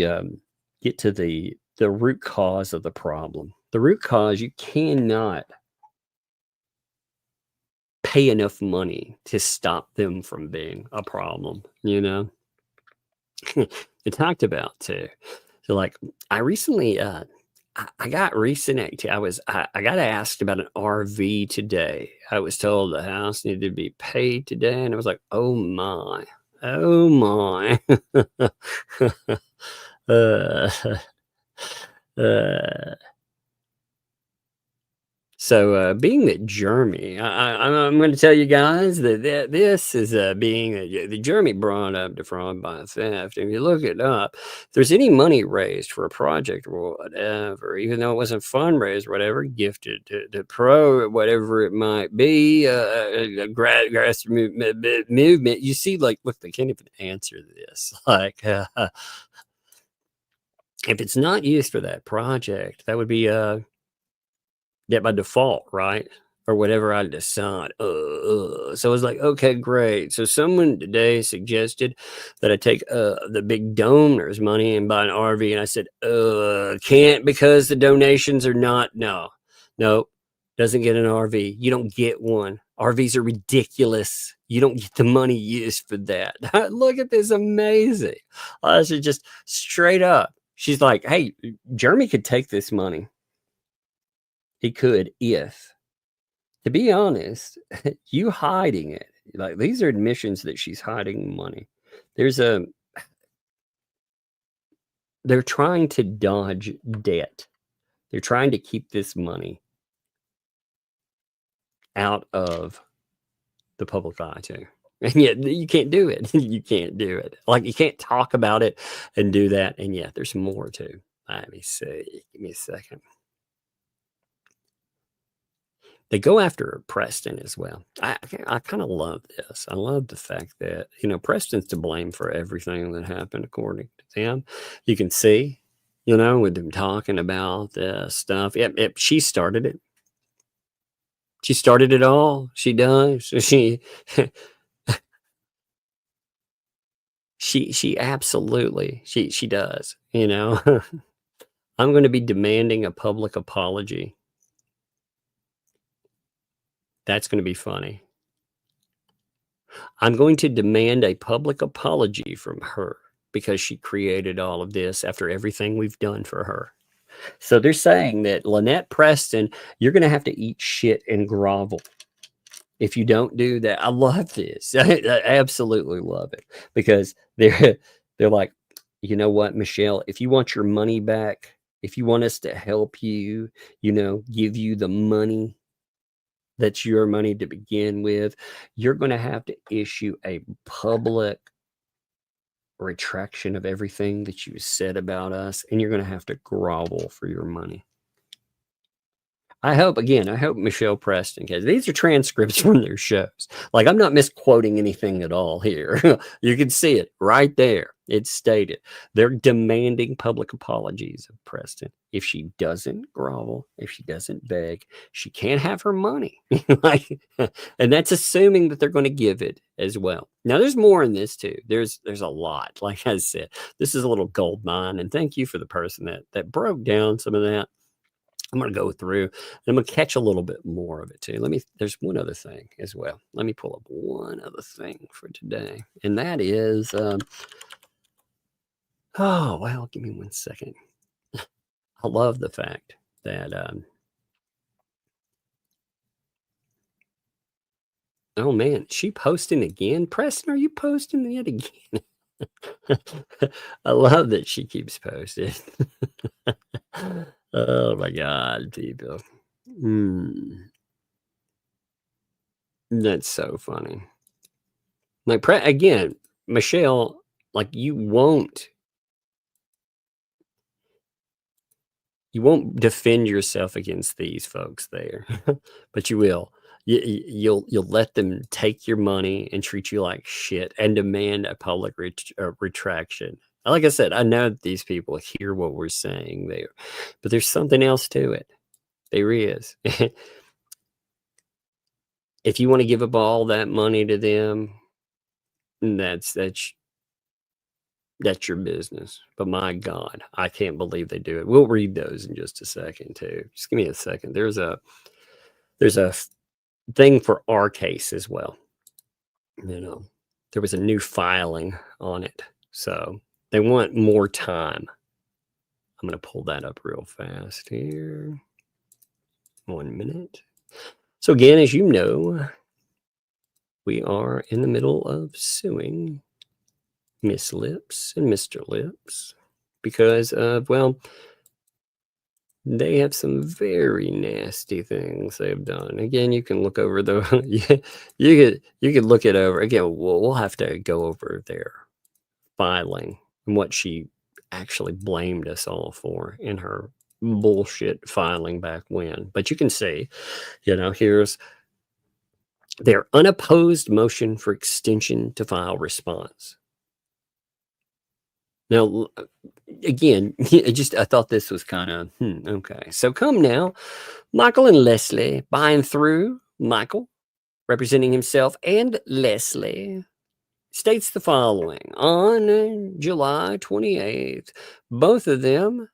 get to the root cause of the problem. The root cause, you cannot pay enough money to stop them from being a problem, you know? It talked about too. So like I recently I got recent activity. I got asked about an RV today. I was told the house needed to be paid today, and I was like, oh my. So being that Jeremy, I'm going to tell you guys that this is being the Jeremy brought up defraud by theft. If you look it up, if there's any money raised for a project or whatever, even though it wasn't fundraised or whatever, gifted to pro, whatever it might be, grass movement, you see, like, look, they can't even answer this. Like, if it's not used for that project, that would be debt by default, right? Or whatever I decide. So I was like, okay, great. So someone today suggested that I take the big donor's money and buy an RV. And I said, can't, because the donations are not, no, doesn't get an RV. You don't get one. RVs are ridiculous. You don't get the money used for that. Look at this, amazing. She just straight up. She's like, hey, Jeremy could take this money. He could if, to be honest, you hiding it. Like, these are admissions that she's hiding money. They're trying to dodge debt. They're trying to keep this money out of the public eye too. And yet you can't do it. You can't do it. Like, you can't talk about it and do that. And yet there's more too. Let me see. Give me a second. They go after Preston as well. I kind of love this. I love the fact that, Preston's to blame for everything that happened, according to them. You can see, with them talking about this stuff. Yep, she started it. She started it all. She does. She absolutely, she does, I'm going to be demanding a public apology. That's going to be funny. I'm going to demand a public apology from her because she created all of this after everything we've done for her. So they're saying that Lynette Preston, you're going to have to eat shit and grovel if you don't do that. I love this. I absolutely love it, because they're like, you know what, Michelle, if you want your money back, if you want us to help you, give you the money that's your money to begin with, you're going to have to issue a public retraction of everything that you said about us, and you're going to have to grovel for your money. I hope Michelle Preston, because these are transcripts from their shows. Like, I'm not misquoting anything at all here. You can see it right there. It's stated. They're demanding public apologies of Preston. If she doesn't grovel, if she doesn't beg, she can't have her money. And that's assuming that they're going to give it as well. Now, there's more in this too. There's a lot. Like I said, this is a little gold mine. And thank you for the person that broke down some of that. I'm going to go through and I'm going to catch a little bit more of it too. There's one other thing as well. Let me pull up one other thing for today. And that is, give me 1 second. I love the fact that, oh man, she posting again? Preston, are you posting yet again? I love that she keeps posting. Oh my God, people. That's so funny. Like, again, Michelle, like, you won't defend yourself against these folks there, but you will. You'll let them take your money and treat you like shit and demand a public retraction. Like I said, I know that these people hear what we're saying there, but there's something else to it. There is. If you want to give up all that money to them, that's your business. But my God, I can't believe they do it. We'll read those in just a second too. Just give me a second. There's a thing for our case as well. There was a new filing on it, so they want more time. I'm going to pull that up real fast here. 1 minute. So again, as you know, we are in the middle of suing Miss Lips and Mr. Lips because of, they have some very nasty things they've done. Again, you can look over you could look it over. Again, we'll have to go over their filing and what she actually blamed us all for in her bullshit filing back when. But you can see, here's their unopposed motion for extension to file response. Now, again, I thought this was kind of, okay. So come now, Michael and Leslie, by and through, Michael, representing himself and Leslie, states the following. On July 28th, both of them,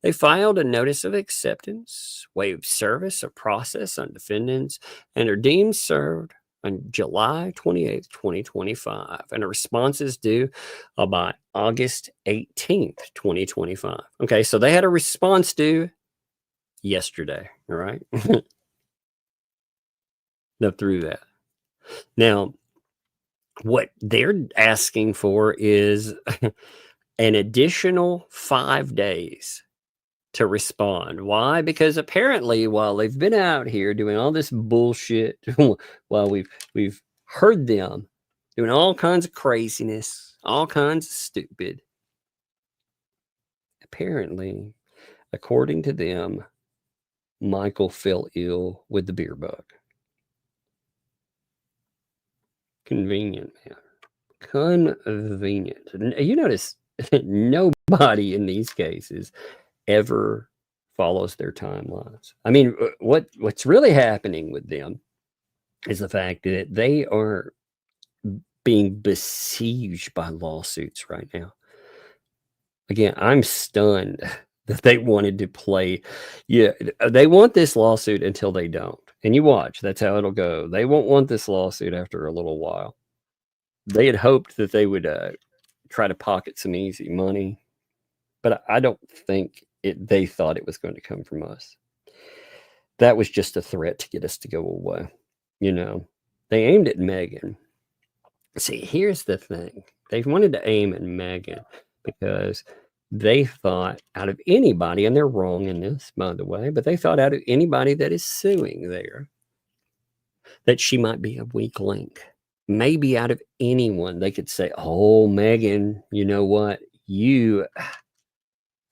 they filed a notice of acceptance, waived service of process on defendants, and are deemed served on July 28th, 2025, and a response is due by August 18th, 2025. Okay, so they had a response due yesterday, all right? Up through that. Now, what they're asking for is an additional 5 days to respond. Why? Because apparently, while they've been out here doing all this bullshit, while we've heard them doing all kinds of craziness, all kinds of stupid, apparently, according to them, Michael fell ill with the beer bug. Convenient, man. Convenient. You notice nobody in these cases ever follows their timelines. I mean, what's really happening with them is the fact that they are being besieged by lawsuits right now. Again, I'm stunned that they wanted to play. Yeah, they want this lawsuit until they don't. And you watch, that's how it'll go. They won't want this lawsuit after a little while. They had hoped that they would try to pocket some easy money, but I don't think they thought it was going to come from us. That was just a threat to get us to go away. You know, they aimed at Megan. See, here's the thing. They wanted to aim at Megan because they thought out of anybody, and they're wrong in this, by the way, but they thought out of anybody that is suing there, that she might be a weak link. Maybe out of anyone, they could say, oh, Megan, you know what? You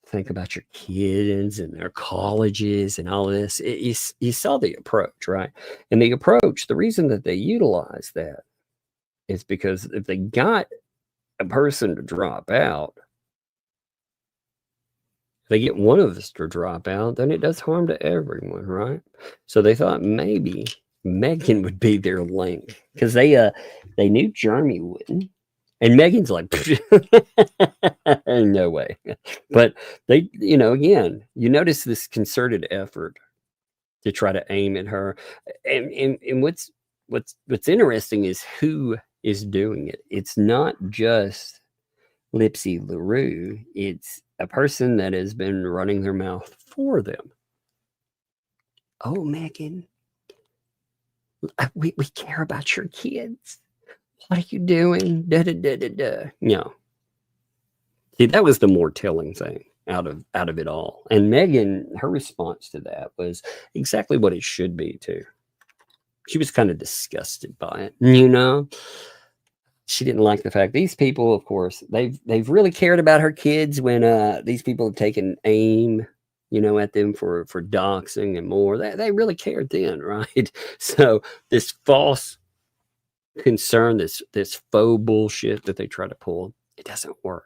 think about your kids and their colleges and all this. You saw the approach, right? And the approach, the reason that they utilize that is because if they got a person to drop out, if they get one of us to drop out, then it does harm to everyone, right? So they thought maybe Megan would be their link because they knew Jeremy wouldn't. And Megan's like, no way. But they, again, you notice this concerted effort to try to aim at her. And what's interesting is who is doing it. It's not just Lipsy LaRue. It's a person that has been running their mouth for them. Oh, Megan, we care about your kids. What are you doing? Da, da, da, da, da. No. See, that was the more telling thing out of it all. And Megan, her response to that was exactly what it should be too. She was kind of disgusted by it, She didn't like the fact these people, of course, they've really cared about her kids when these people have taken aim, at them for doxing and more. They really cared then, right? So this false concern, this faux bullshit that they try to pull, it doesn't work.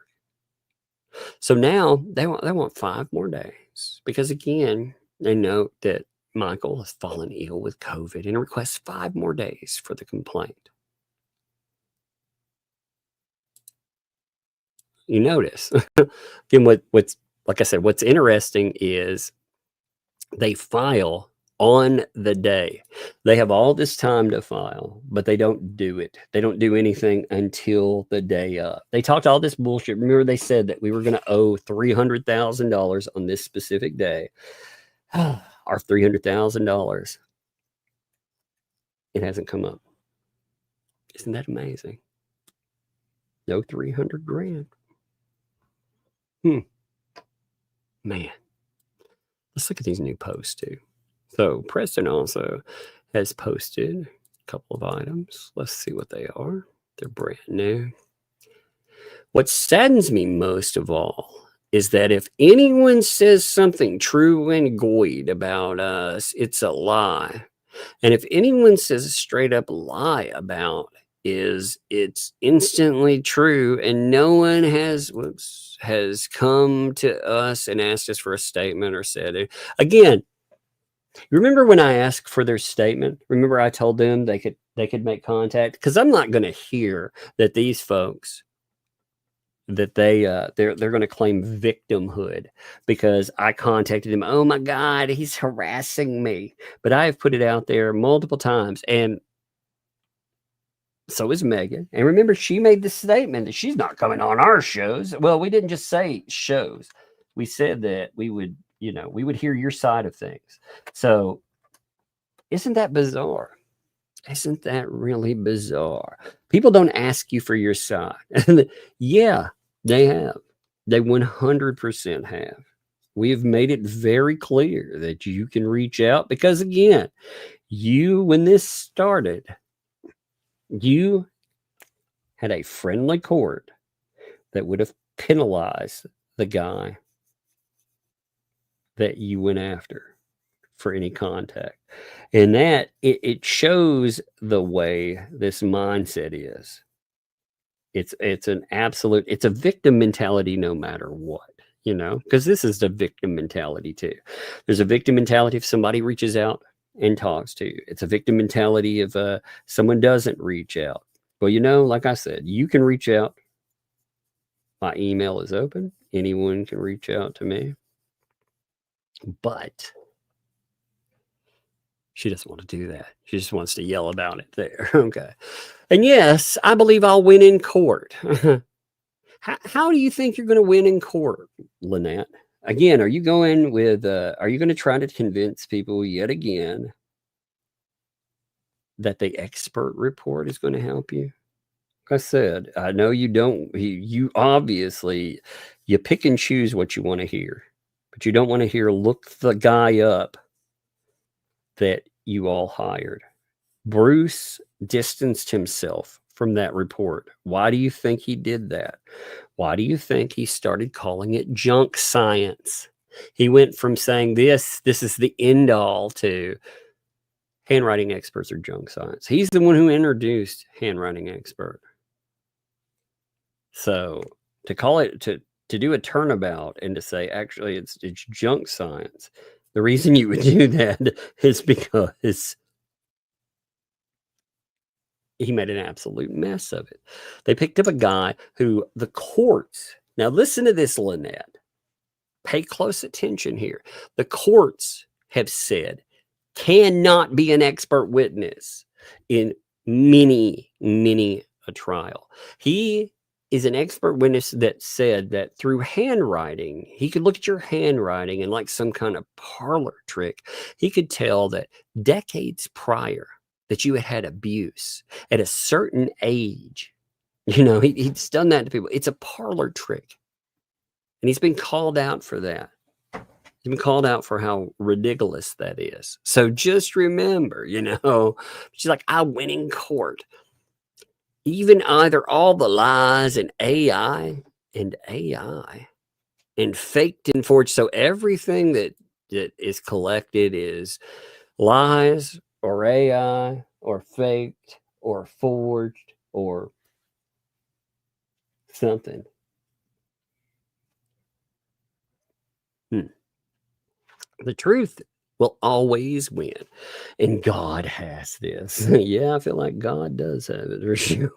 So now they want 5 more days because, again, they note that Michael has fallen ill with COVID and requests 5 more days for the complaint. You notice, again, what's like I said, what's interesting is they file on the day. They have all this time to file, but they don't do it. They don't do anything until the day of. They talked all this bullshit. Remember, they said that we were going to owe $300,000 on this specific day. Our $300,000. It hasn't come up. Isn't that amazing? No 300 grand. Man, let's look at these new posts too. So Preston also has posted a couple of items. Let's see what they are. They're brand new. What saddens me most of all is that if anyone says something true and goid about us, it's a lie. And if anyone says a straight up lie about it's instantly true, and no one has come to us and asked us for a statement or said it. Again, remember when I asked for their statement? Remember I told them they could make contact? Because I'm not going to hear that these folks that they're going to claim victimhood because I contacted him. Oh my God, he's harassing me. But I have put it out there multiple times, and So is Megan. And remember, she made the statement that she's not coming on our shows. Well, we didn't just say shows. We said that we would, we would hear your side of things. So isn't that bizarre? Isn't that really bizarre? People don't ask you for your side. Yeah, they have. They 100% have. We have made it very clear that you can reach out because, again, when this started, you had a friendly court that would have penalized the guy that you went after for any contact. And that it shows the way this mindset is. It's an absolute, it's a victim mentality no matter what, because this is the victim mentality too. There's a victim mentality if somebody reaches out and talks to you. It's a victim mentality if someone doesn't reach out. Well, like I said, you can reach out. My email is open. Anyone can reach out to me. But she doesn't want to do that. She just wants to yell about it there. Okay. And yes, I believe I'll win in court. How do you think you're going to win in court, Lynette? Again, are you going to try to convince people yet again that the expert report is going to help you? Like I said, I know you don't, you obviously, you pick and choose what you want to hear, but you don't want to hear, look the guy up that you all hired. Bruce distanced himself from that report. Why do you think he did that? Why do you think he started calling it junk science? He went from saying this is the end all to handwriting experts are junk science. He's the one who introduced handwriting expert. So to call it, to do a turnabout and to say, actually, it's junk science. The reason you would do that is because he made an absolute mess of it. They picked up a guy who the courts, now listen to this, Lynette. Pay close attention here. The courts have said cannot be an expert witness in many a trial. He is an expert witness that said that through handwriting, he could look at your handwriting and like some kind of parlor trick, he could tell that decades prior that you had in at a certain age. He's done that to people. It's a parlor trick. And he's been called out for that. He's been called out for how ridiculous that is. So just remember, she's like, I win in court. Even either all the lies and AI and faked and forged. So everything that is collected is lies or AI or faked or forged or something. The truth will always win. And God has this. Yeah, I feel like God does have it for sure.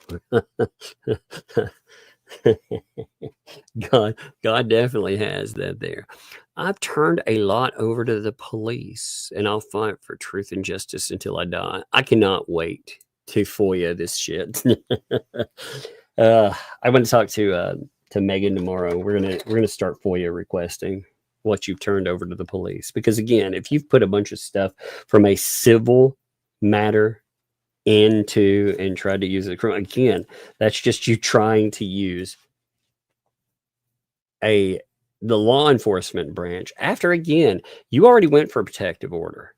God definitely has that there. I've turned a lot over to the police, and I'll fight for truth and justice until I die. I cannot wait to FOIA this shit. I want to talk to Megan tomorrow. We're gonna start FOIA requesting what you've turned over to the police, because again, if you've put a bunch of stuff from a civil matter into and tried to use it again, that's just you trying to use the law enforcement branch after, again, you already went for a protective order.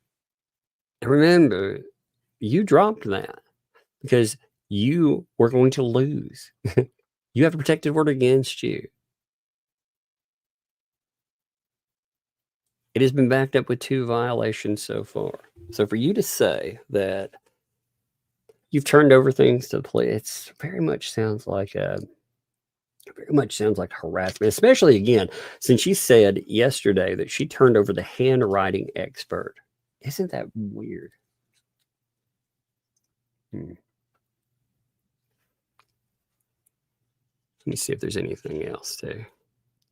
And remember, you dropped that because you were going to lose. You have a protective order against you. It has been backed up with 2 violations so far. So for you to say that you've turned over things to the police, it very much sounds like harassment, especially again, since she said yesterday that she turned over the handwriting expert. Isn't that weird? Let me see if there's anything else too.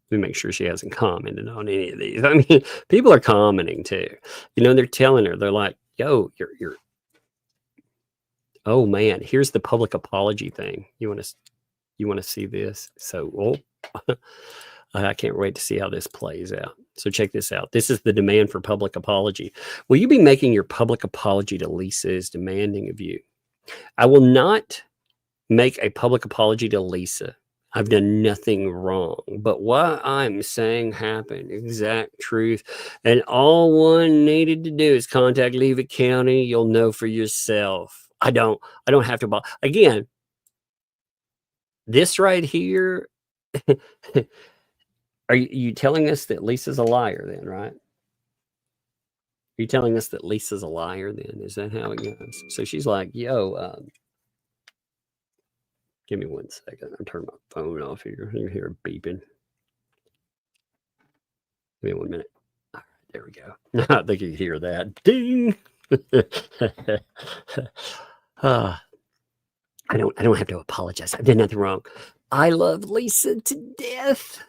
Let me make sure she hasn't commented on any of these. I mean, people are commenting too. They're telling her, they're like, yo, you're Oh man, here's the public apology thing. You want to see this? So, I can't wait to see how this plays out. So check this out. This is the demand for public apology. Will you be making your public apology to Lisa is demanding of you? I will not make a public apology to Lisa. I've done nothing wrong, but what I'm saying happened, exact truth. And all one needed to do is contact Leavitt County. You'll know for yourself. I don't have to. Again, this right here. Are you telling us that Lisa's a liar then, right? Are you telling us that Lisa's a liar then? Is that how it goes? So she's like, yo, give me 1 second. I'm turning my phone off here. You hear it beeping. Give me 1 minute. All right, there we go. I think you can hear that. Ding. I don't have to apologize. I did nothing wrong. I love Lisa to death.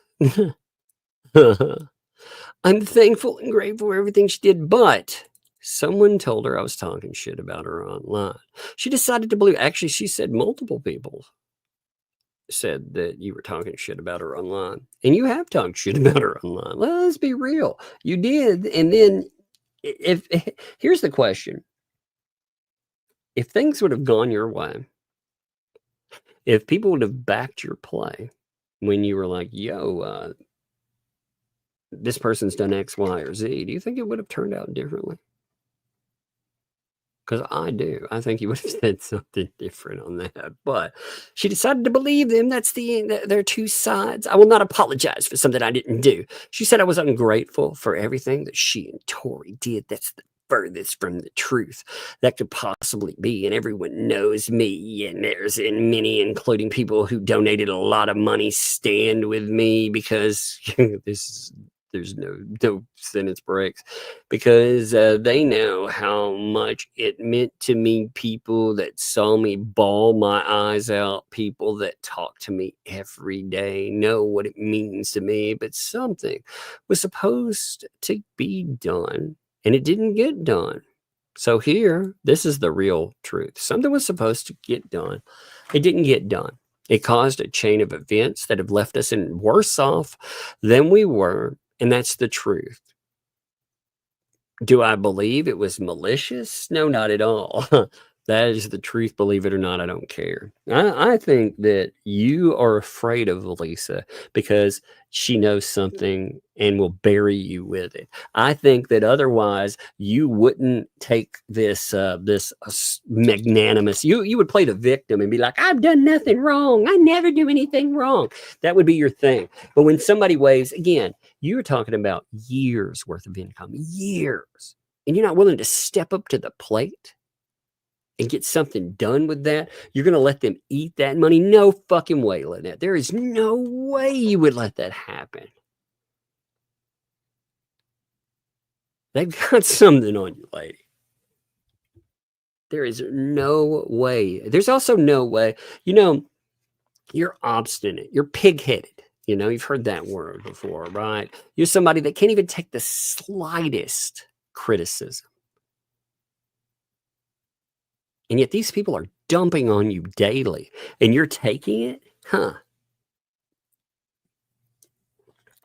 I'm thankful and grateful for everything she did, but someone told her I was talking shit about her online. She decided to believe. Actually, she said multiple people said that you were talking shit about her online, and you have talked shit about her online. Let's be real, you did. And then, if here's the question: if things would have gone your way, if people would have backed your play when you were like, "Yo, this person's done X, Y, or Z," do you think it would have turned out differently? Because I do. I think you would have said something different on that. But she decided to believe them. That's there are two sides. I will not apologize for something I didn't do. She said I was ungrateful for everything that she and Tori did. That's the furthest from the truth that could possibly be. And everyone knows me. And there's many, including people who donated a lot of money, stand with me because there's no sentence breaks, because they know how much it meant to me. People that saw me bawl my eyes out, people that talk to me every day know what it means to me. But something was supposed to be done and it didn't get done. So here, this is the real truth. Something was supposed to get done. It didn't get done. It caused a chain of events that have left us in worse off than we were. And that's the truth. Do I believe it was malicious? No, not at all. That is the truth. Believe it or not, I don't care. I think that you are afraid of Lisa because she knows something and will bury you with it. I think that otherwise you wouldn't take this magnanimous. You would play the victim and be like, I've done nothing wrong. I never do anything wrong. That would be your thing. But when somebody waves, again, you're talking about years worth of income, years, and you're not willing to step up to the plate and get something done with that. You're going to let them eat that money? No fucking way, Lynette. There is no way you would let that happen. They've got something on you, lady. There is no way. There's also no way. You know, you're obstinate. You're pig-headed. You know, you've heard that word before, right? You're somebody that can't even take the slightest criticism. And yet these people are dumping on you daily, and you're taking it? Huh?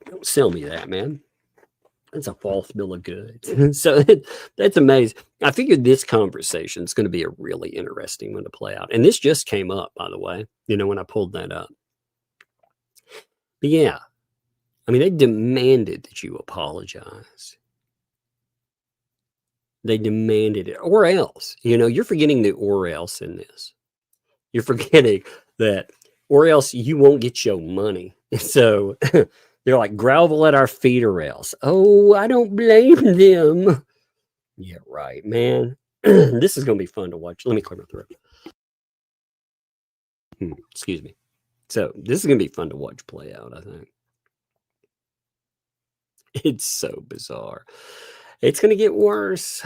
Don't sell me that, man. That's a false bill of goods. So that's amazing. I figured this conversation is going to be a really interesting one to play out. And this just came up, by the way, you know, when I pulled that up. But yeah, I mean, they demanded that you apologize. They demanded it, or else, you know, you're forgetting the or else in this. You're forgetting that, or else you won't get your money. So they're like, grovel at our feet or else. Oh, I don't blame them. Yeah, right, man. This is going to be fun to watch. Let me clear my throat. Excuse me. So this is going to be fun to watch play out, I think. It's so bizarre. It's going to get worse.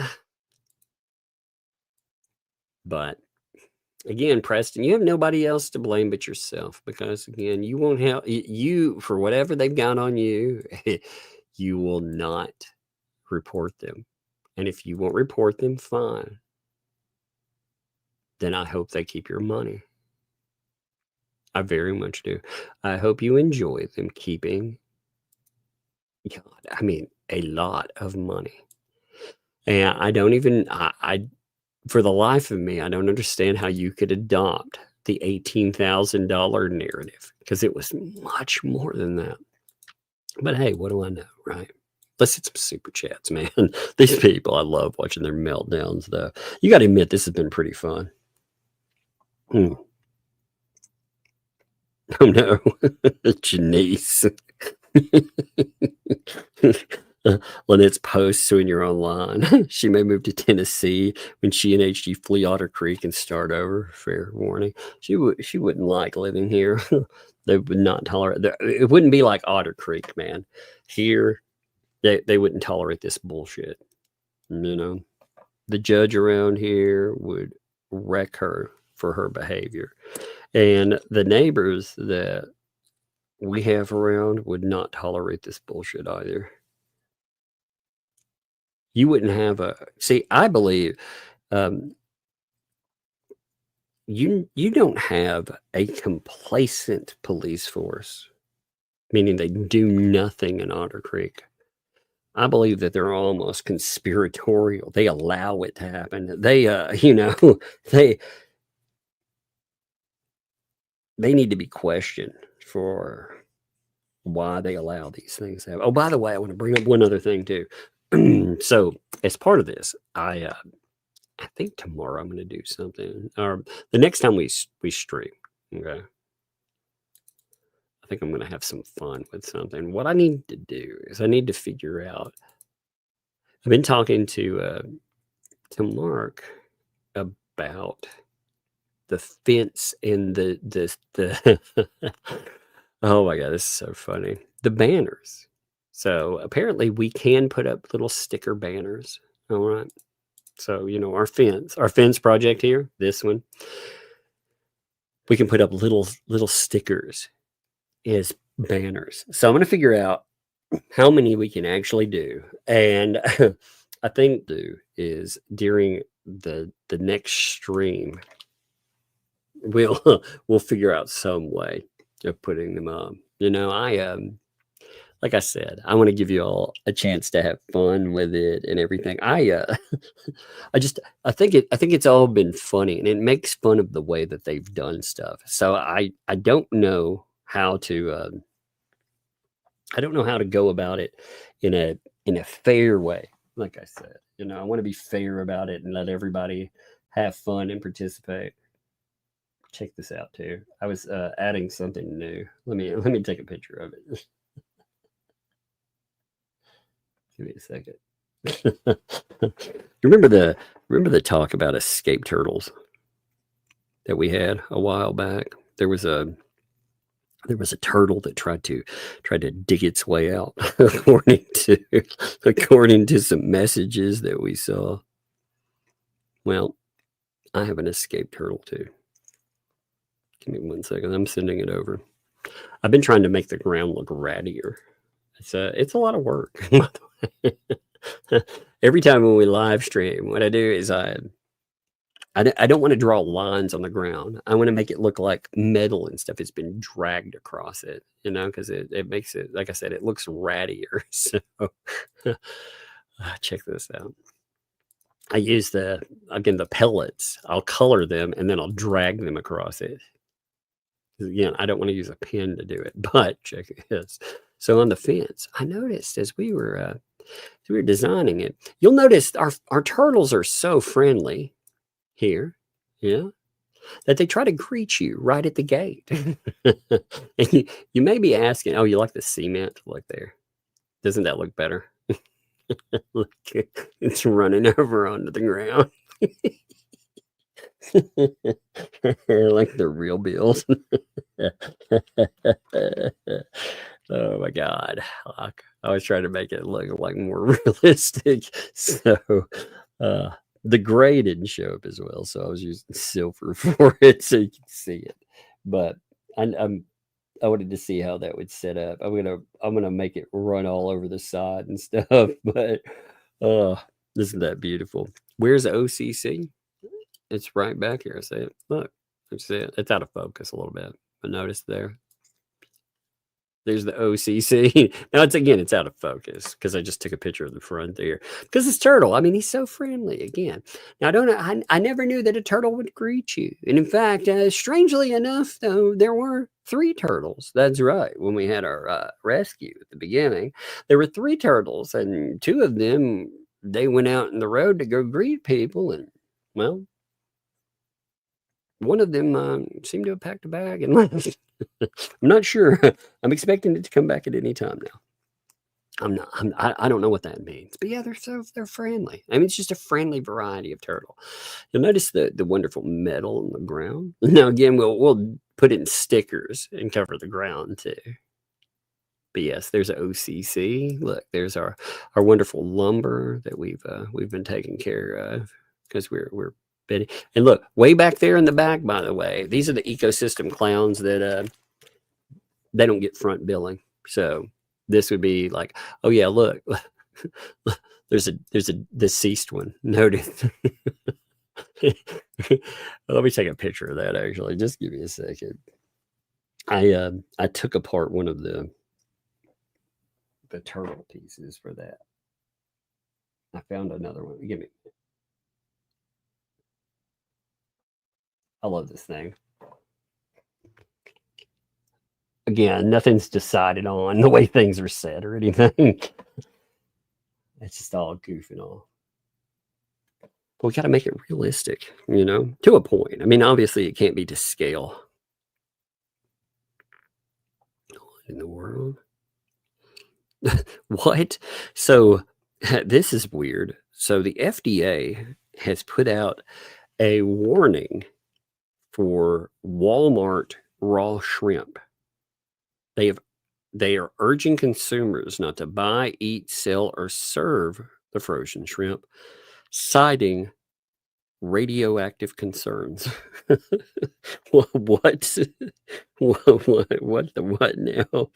But again, Preston, you have nobody else to blame but yourself, because again, you won't help you for whatever they've got on you. You will not report them. And if you won't report them, fine. then I hope they keep your money. I very much do. I hope you enjoy them keeping, God, I mean, a lot of money. And I don't even, for the life of me, I don't understand how you could adopt the $18,000 narrative, because it was much more than that. But hey, what do I know, right? Let's hit some super chats, man. These people, I love watching their meltdowns, though. You got to admit, this has been pretty fun. Oh no, Janice. Lynette's posts when you're online. She may move to Tennessee when she and HG flee Otter Creek and start over. Fair warning. She wouldn't like living here. They would not tolerate. It wouldn't be like Otter Creek, man. Here, they wouldn't tolerate this bullshit. You know, the judge around here would wreck her for her behavior, and the neighbors that we have around would not tolerate this bullshit either. You wouldn't have I believe you don't have a complacent police force, meaning they do nothing in Otter Creek. I believe that they're almost conspiratorial. They allow it to happen. They, they need to be questioned for why they allow these things to happen. Oh, by the way, I want to bring up one other thing too. So as part of this, I think tomorrow I'm going to do something, or the next time we stream. Okay. I think I'm going to have some fun with something. What I need to do is I need to figure out. I've been talking to Mark about the fence and the oh my God, this is so funny. The banners. So apparently we can put up little sticker banners. All right. So, our fence project here, this one, we can put up little stickers as banners. So I'm going to figure out how many we can actually do. And I think is during the next stream, we'll figure out some way of putting them up. Like I said, I want to give you all a chance to have fun with it and everything. I think it's all been funny, and it makes fun of the way that they've done stuff. So I don't know how to go about it in a fair way. Like I said, I want to be fair about it and let everybody have fun and participate. Check this out too. I was adding something new. Let me take a picture of it. Give me a second. Remember the talk about escape turtles that we had a while back? There was a turtle that tried to dig its way out, according to some messages that we saw. Well, I have an escape turtle too. Give me 1 second. I'm sending it over. I've been trying to make the ground look rattier. It's a lot of work. Every time when we live stream, what I do is I don't want to draw lines on the ground. I want to make it look like metal and stuff has been dragged across it, because it makes it, like I said, it looks rattier. So check this out. I use the pellets. I'll color them and then I'll drag them across it. Again, I don't want to use a pen to do it, but check this. So on the fence, I noticed as we were designing it, you'll notice our turtles are so friendly here, that they try to greet you right at the gate. And you may be asking, oh, you like the cement? Look there. Doesn't that look better? Look, it's running over onto the ground. Like the real bills. Oh my God. I was trying to make it look like more realistic. So the gray didn't show up as well. So I was using silver for it so you can see it. But I wanted to see how that would set up. I'm gonna make it run all over the side and stuff. But isn't that beautiful? Where's OCC? It's right back here. See it? Look, you see it? It's out of focus a little bit, but notice there. There's the OCC. Now it's out of focus because I just took a picture of the front there. Because it's turtle. I mean, he's so friendly again. Now, I never knew that a turtle would greet you. And in fact, strangely enough, though, there were 3 turtles. That's right. When we had our rescue at the beginning, there were 3 turtles, and 2 of them, they went out in the road to go greet people, and well, one of them seemed to have packed a bag and left. I'm not sure. I'm expecting it to come back at any time now. I don't know what that means, but yeah, they're friendly. I mean, it's just a friendly variety of turtle. You'll notice the wonderful metal on the ground. Now again, we'll put in stickers and cover the ground too. But yes, there's an OCC. Look, there's our wonderful lumber that we've been taking care of because we're bidding. And look, way back there in the back, by the way, these are the ecosystem clowns that they don't get front billing. So this would be like, oh yeah, look, there's a deceased one noted. Let me take a picture of that. Actually, just give me a second. I took apart one of the turtle pieces for that. I found another one. Give me. I love this thing. Again, nothing's decided on the way things are said or anything. It's just all goofing off. But we got to make it realistic, to a point. I mean, obviously, it can't be to scale. What in the world? What? So, this is weird. So, the FDA has put out a warning for Walmart raw shrimp. They are urging consumers not to buy, eat, sell, or serve the frozen shrimp, citing radioactive concerns. What? What the what now?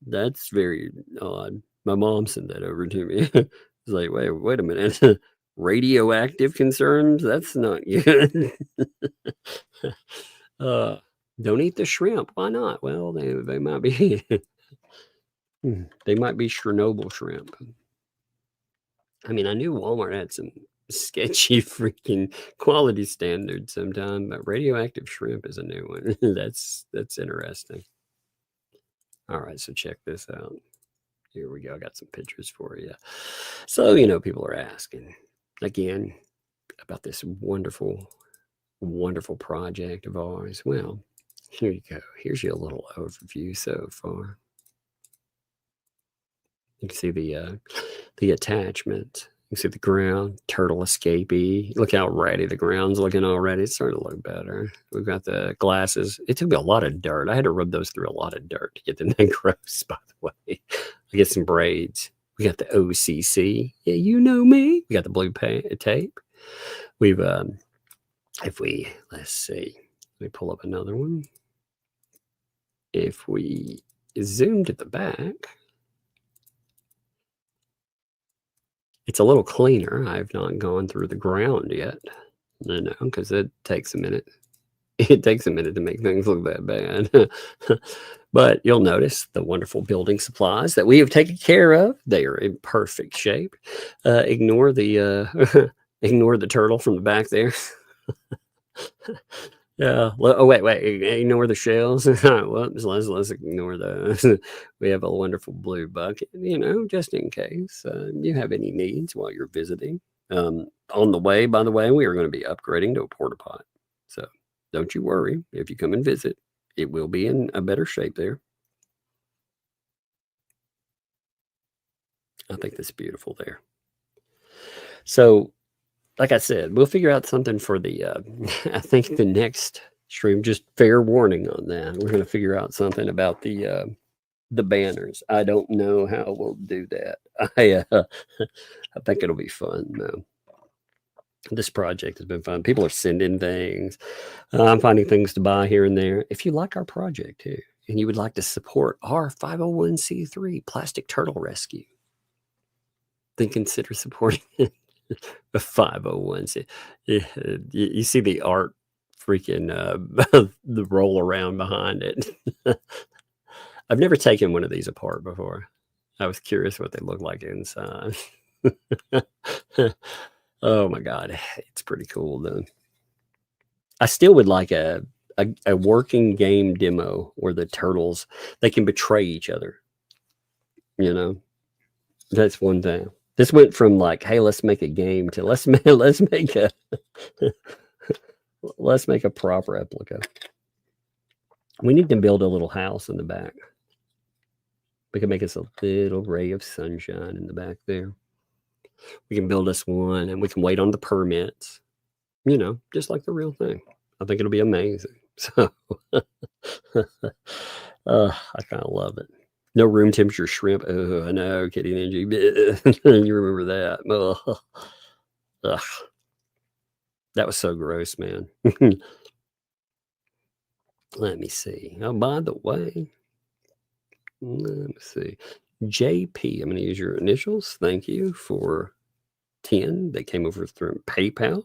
That's very odd. My mom sent that over to me. It's like, wait a minute. Radioactive concerns? That's not good. Don't eat the shrimp. Why not? Well, they might be they might be Chernobyl shrimp. I mean, I knew Walmart had some sketchy freaking quality standards sometimes, but radioactive shrimp is a new one. That's interesting. All right, so check this out. Here we go. I got some pictures for you. So, people are asking again about this wonderful, wonderful project of ours. Well, here you go. Here's your little overview so far. You can see the attachment. You can see the ground, turtle escapee. Look how ratty the ground's looking already. It's starting to look better. We've got the glasses. It took me a lot of dirt. I had to rub those through a lot of dirt to get them that gross, by the way. I get some braids. We got the OCC. Yeah, you know me. We got the blue tape. We've, let's see. Let me pull up another one. If we zoom to the back, it's a little cleaner. I've not gone through the ground yet. No, because it takes a minute. It takes a minute to make things look that bad. But you'll notice the wonderful building supplies that we have taken care of. They are in perfect shape. Ignore the ignore the turtle from the back there. Yeah. Oh, wait. Ignore the shells. Whoops. Let's ignore those. We have a wonderful blue bucket, just in case you have any needs while you're visiting. On the way, by the way, we are going to be upgrading to a porta pot. So don't you worry. If you come and visit, it will be in a better shape there. I think that's beautiful there. So, like I said, we'll figure out something for the, I think the next stream, just fair warning on that. We're going to figure out something about the banners. I don't know how we'll do that. I think it'll be fun though. This project has been fun. People are sending things. I'm finding things to buy here and there. If you like our project too, and you would like to support our 501c3 plastic turtle rescue, then consider supporting it. The 501c. You see the art freaking the roll around behind it. I've never taken one of these apart before. I was curious what they look like inside. Oh my God, it's pretty cool though. I still would like a working game demo where the turtles, they can betray each other. You know, that's one thing. This went from like, hey, let's make a game to let's make a let's make a prop replica. We need to build a little house in the back. We can make us a little ray of sunshine in the back there. We can build us one, and we can wait on the permits. You know, just like the real thing. I think it'll be amazing. So, I kind of love it. No room temperature shrimp. Oh, I know, Kitty Ninja. You remember that? Oh, ugh. That was so gross, man. Let me see. Oh, by the way, let me see. JP, I'm going to use your initials. Thank you for 10. They came over through PayPal.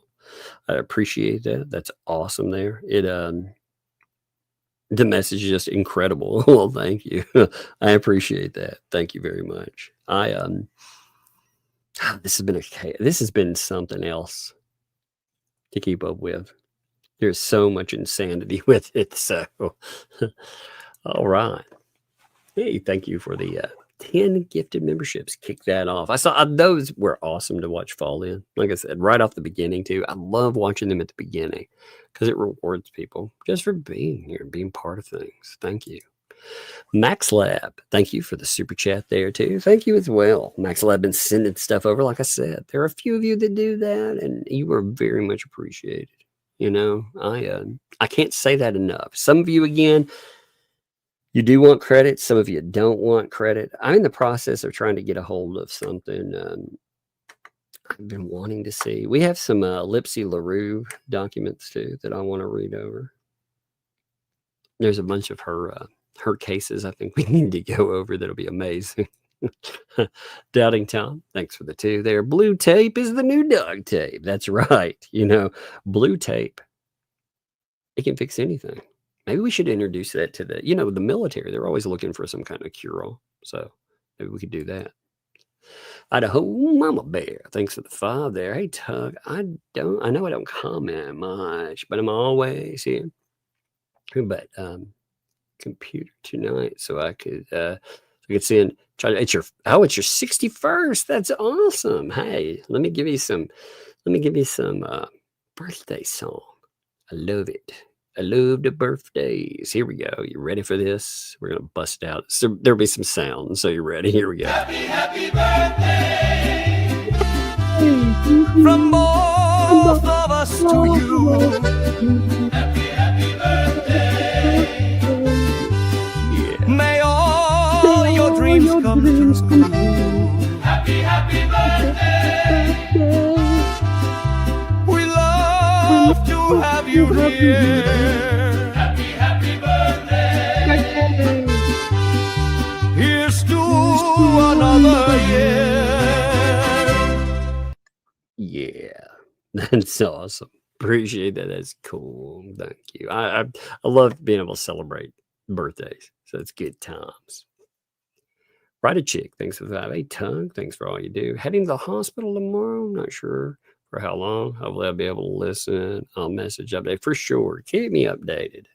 I appreciate that. That's awesome there. It the message is just incredible. Well, thank you. I appreciate that. Thank you very much. This has been something else to keep up with. There's so much insanity with it. So, all right. Hey, thank you for the 10 gifted memberships. Kick that off. I saw those were awesome to watch fall in. Like I said, right off the beginning too. I love watching them at the beginning because it rewards people just for being here, being part of things. Thank you. Max Lab, thank you for the super chat there too. Thank you as well. Max Lab been sending stuff over. Like I said, there are a few of you that do that, and you are very much appreciated. You know, I can't say that enough. Some of you, again, you do want credit. Some of you don't want credit. I'm in the process of trying to get a hold of something I've been wanting to see. We have some Lipsy LaRue documents too that I want to read over. There's a bunch of her cases I think we need to go over. That'll be amazing. Doubting Tom, thanks for the 2 there. Blue tape is the new dog tape. That's right. You know, blue tape, it can fix anything. Maybe we should introduce that to the military. They're always looking for some kind of cure-all. So maybe we could do that. Idaho Mama Bear, thanks for the 5 there. Hey Tug, I know I don't comment much, but I'm always here. But computer tonight, so I could send. It's your 61st. That's awesome. Hey, let me give you some birthday song. I love it. I love the birthdays. Here we go. You ready for this? We're gonna bust out. So there'll be some sound. So you ready? Here we go. Happy birthday from both of us to you. Happy birthday. Yeah. May all your dreams come true. Happy birthday. We love to have you here. Happy birthday. Here's to another year. Yeah, that's awesome. Appreciate that. That's cool. Thank you. I love being able to celebrate birthdays. So it's good times. Right a chick. Thanks for that. Hey, Tug. Thanks for all you do. Heading to the hospital tomorrow. Not sure for how long. Hopefully I'll be able to listen. I'll message update for sure. Keep me updated.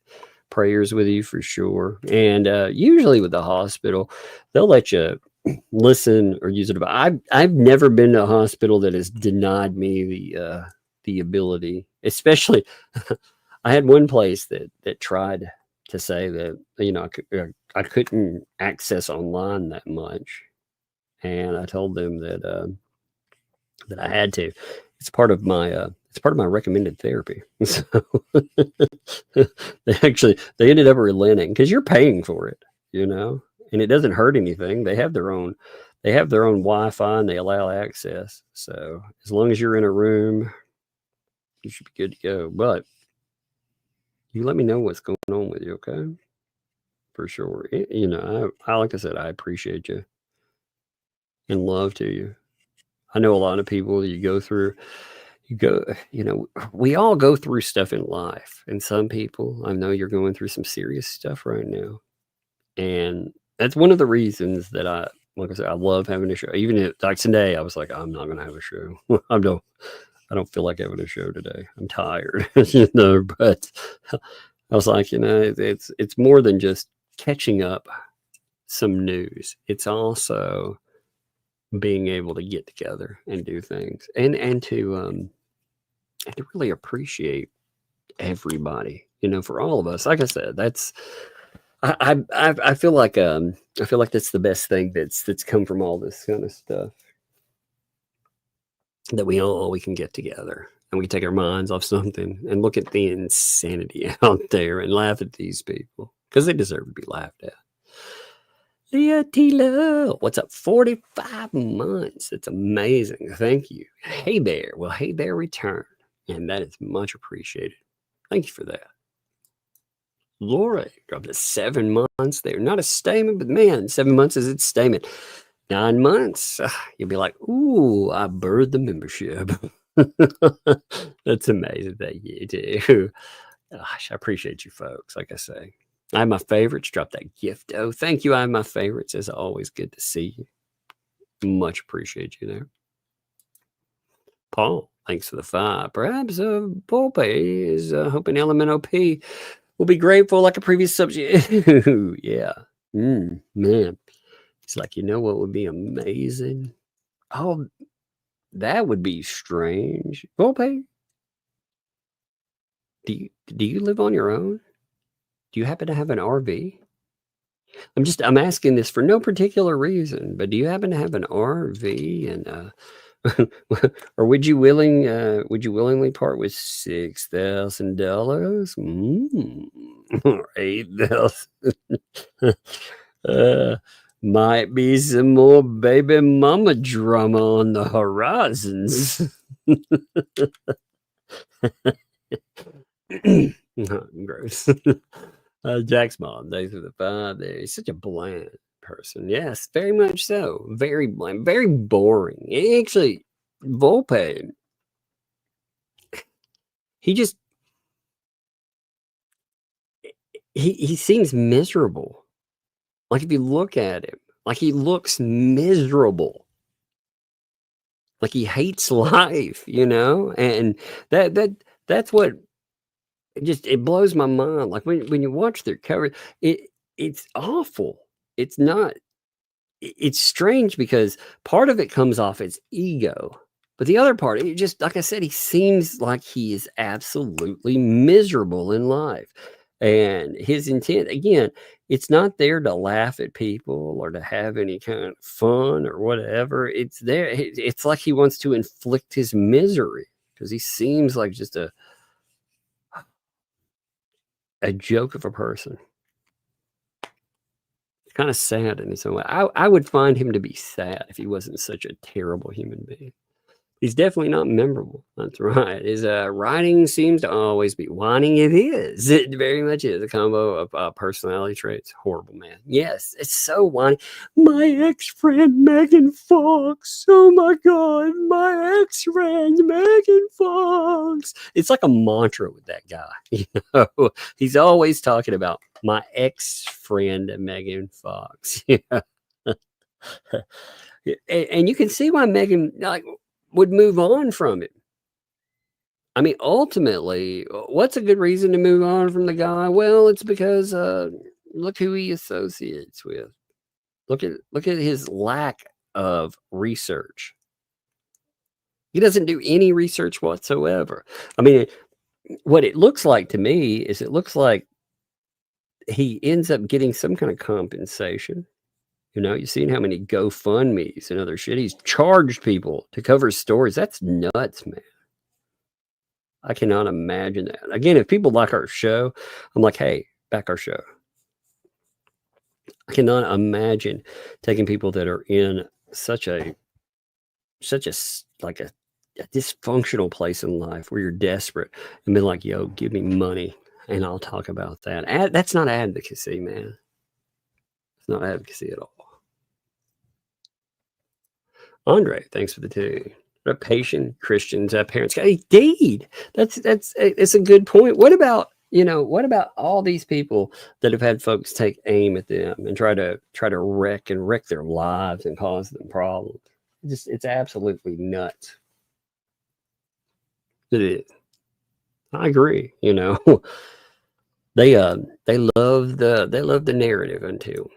Prayers with you for sure. And usually with the hospital, they'll let you listen or use it. I've never been to a hospital that has denied me the ability. Especially, I had one place that tried to say that I couldn't access online that much, and I told them that I had to. It's part of my recommended therapy. So they ended up relenting because you're paying for it, and it doesn't hurt anything. They have their own Wi-Fi and they allow access. So as long as you're in a room, you should be good to go. But you let me know what's going on with you, okay? For sure. I like I said, I appreciate you and love to you. I know a lot of people you go, we all go through stuff in life. And some people, I know you're going through some serious stuff right now. And that's one of the reasons that like I said, I love having a show. Even if, like today, I was like, I'm not going to have a show. I don't feel like having a show today. I'm tired, but I was like, it's more than just catching up some news. It's also being able to get together and do things and to really appreciate everybody, for all of us. Like I said, that's, I feel like that's the best thing that's come from all this kind of stuff, that we can get together and we take our minds off something and look at the insanity out there and laugh at these people because they deserve to be laughed at. Leah Tila, what's up? 45 months. That's amazing. Thank you. Hey Bear. Well, Hey Bear returned, and that is much appreciated. Thank you for that. Laura dropped a 7 months there. Not a statement, but man, 7 months is its statement. 9 months. You'll be like, ooh, I birthed the membership. That's amazing that you do. Gosh, I appreciate you folks. Like I say, I have my favorites. Drop that gift. Oh, thank you. I have my favorites. It's always good to see you. Much appreciate you there. Paul, thanks for the 5. Perhaps Volpe is hoping Element OP will be grateful like a previous subject. Yeah. Man. It's like, what would be amazing? Oh, that would be strange. Volpe, do you live on your own? Do you happen to have an RV? I'm asking this for no particular reason, but do you happen to have an RV? And or would you willingly part with $6,000? Or $8,000? Might be some more baby mama drama on the horizons. Gross. Jack's mom, thanks for the 5 there. He's such a bland person. Yes, very much so. Very bland, very boring. Actually, Volpe, he seems miserable. Like if you look at him, like he looks miserable. Like he hates life, and that's what it blows my mind. Like when you watch their cover, it's awful. It's not. It's strange because part of it comes off as ego, but the other part, it just, like I said, he seems like he is absolutely miserable in life. And his intent, again, it's not there to laugh at people or to have any kind of fun or whatever. It's there. It's like he wants to inflict his misery because he seems like just a joke of a person. It's kind of sad in his own way. I would find him to be sad if he wasn't such a terrible human being. He's definitely not memorable. That's right. His writing seems to always be whining. It is. It very much is a combo of personality traits. Horrible, man. Yes, it's so whiny. My ex-friend Megan Fox. Oh my God, my ex-friend Megan Fox. It's like a mantra with that guy. He's always talking about my ex-friend Megan Fox. And you can see why Megan would move on from it. I mean, ultimately, what's a good reason to move on from the guy? Well, it's because look who he associates with. Look at his lack of research. He doesn't do any research whatsoever. I mean, what it looks like to me is it looks like he ends up getting some kind of compensation. You've seen how many GoFundMes and other shit he's charged people to cover stories. That's nuts, man. I cannot imagine that. Again, if people like our show, I'm like, hey, back our show. I cannot imagine taking people that are in such a dysfunctional place in life where you're desperate and be like, yo, give me money and I'll talk about that. That's not advocacy, man. It's not advocacy at all. Andre, thanks for the 2. What patient Christians, parents. Indeed, it's a good point. What about all these people that have had folks take aim at them and try to wreck their lives and cause them problems? It's absolutely nuts. It is. I agree. They love the narrative until.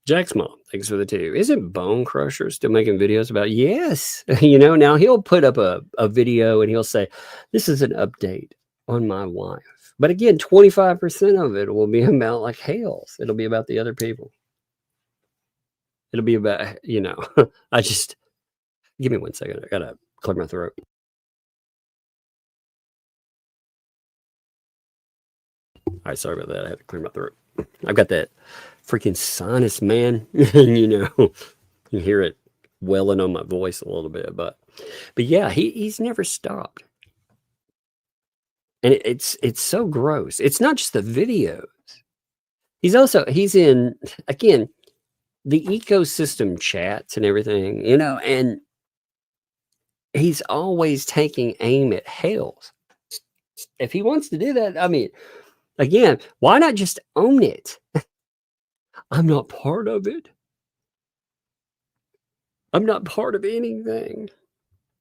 Jack's mom, thanks for the 2. Isn't Bone Crusher still making videos about? Yes. Now he'll put up a video and he'll say, this is an update on my wife. But again, 25% of it will be about like Hales. It'll be about the other people. It'll be about, give me 1 second. I gotta clear my throat. All right, sorry about that. I had to clear my throat. I've got that freaking sinus, man. You hear it welling on my voice a little bit, but yeah, he's never stopped. And it's so gross. It's not just the videos. He's in, again, the ecosystem chats and everything, and he's always taking aim at Hales. If he wants to do that, I mean, again, why not just own it? I'm not part of it. I'm not part of anything.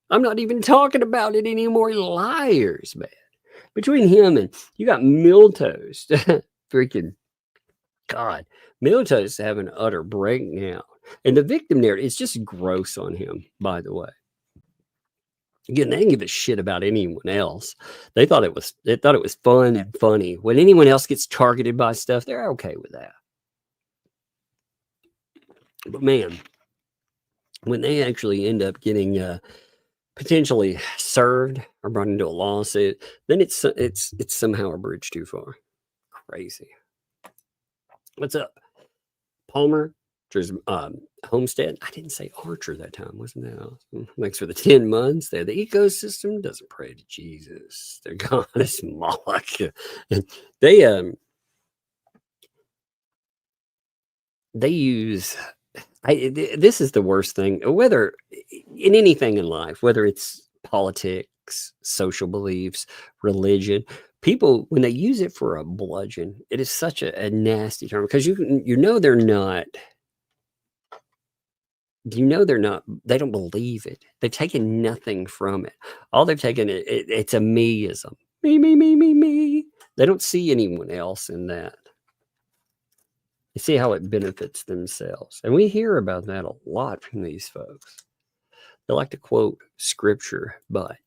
I'm not even talking about it anymore. Liars, man. Between him and you got Miltoast. Freaking God. Miltoast having an utter breakdown. And the victim narrative is just gross on him, by the way. Again, they didn't give a shit about anyone else. They thought it was fun and funny. When anyone else gets targeted by stuff, they're okay with that. But man, when they actually end up getting potentially served or brought into a lawsuit, then it's somehow a bridge too far. Crazy. What's up, Palmer? Homestead. I didn't say Archer that time, wasn't that awesome? Thanks for the 10 months. The ecosystem doesn't pray to Jesus. Their God is Moloch. And they use. This is the worst thing. Whether in anything in life, whether it's politics, social beliefs, religion, people when they use it for a bludgeon, it is such a nasty term because they're not. They don't believe it. They've taken nothing from it. All they've taken, it's a meism. Me. They don't see anyone else in that. They see how it benefits themselves. And we hear about that a lot from these folks. They like to quote scripture, but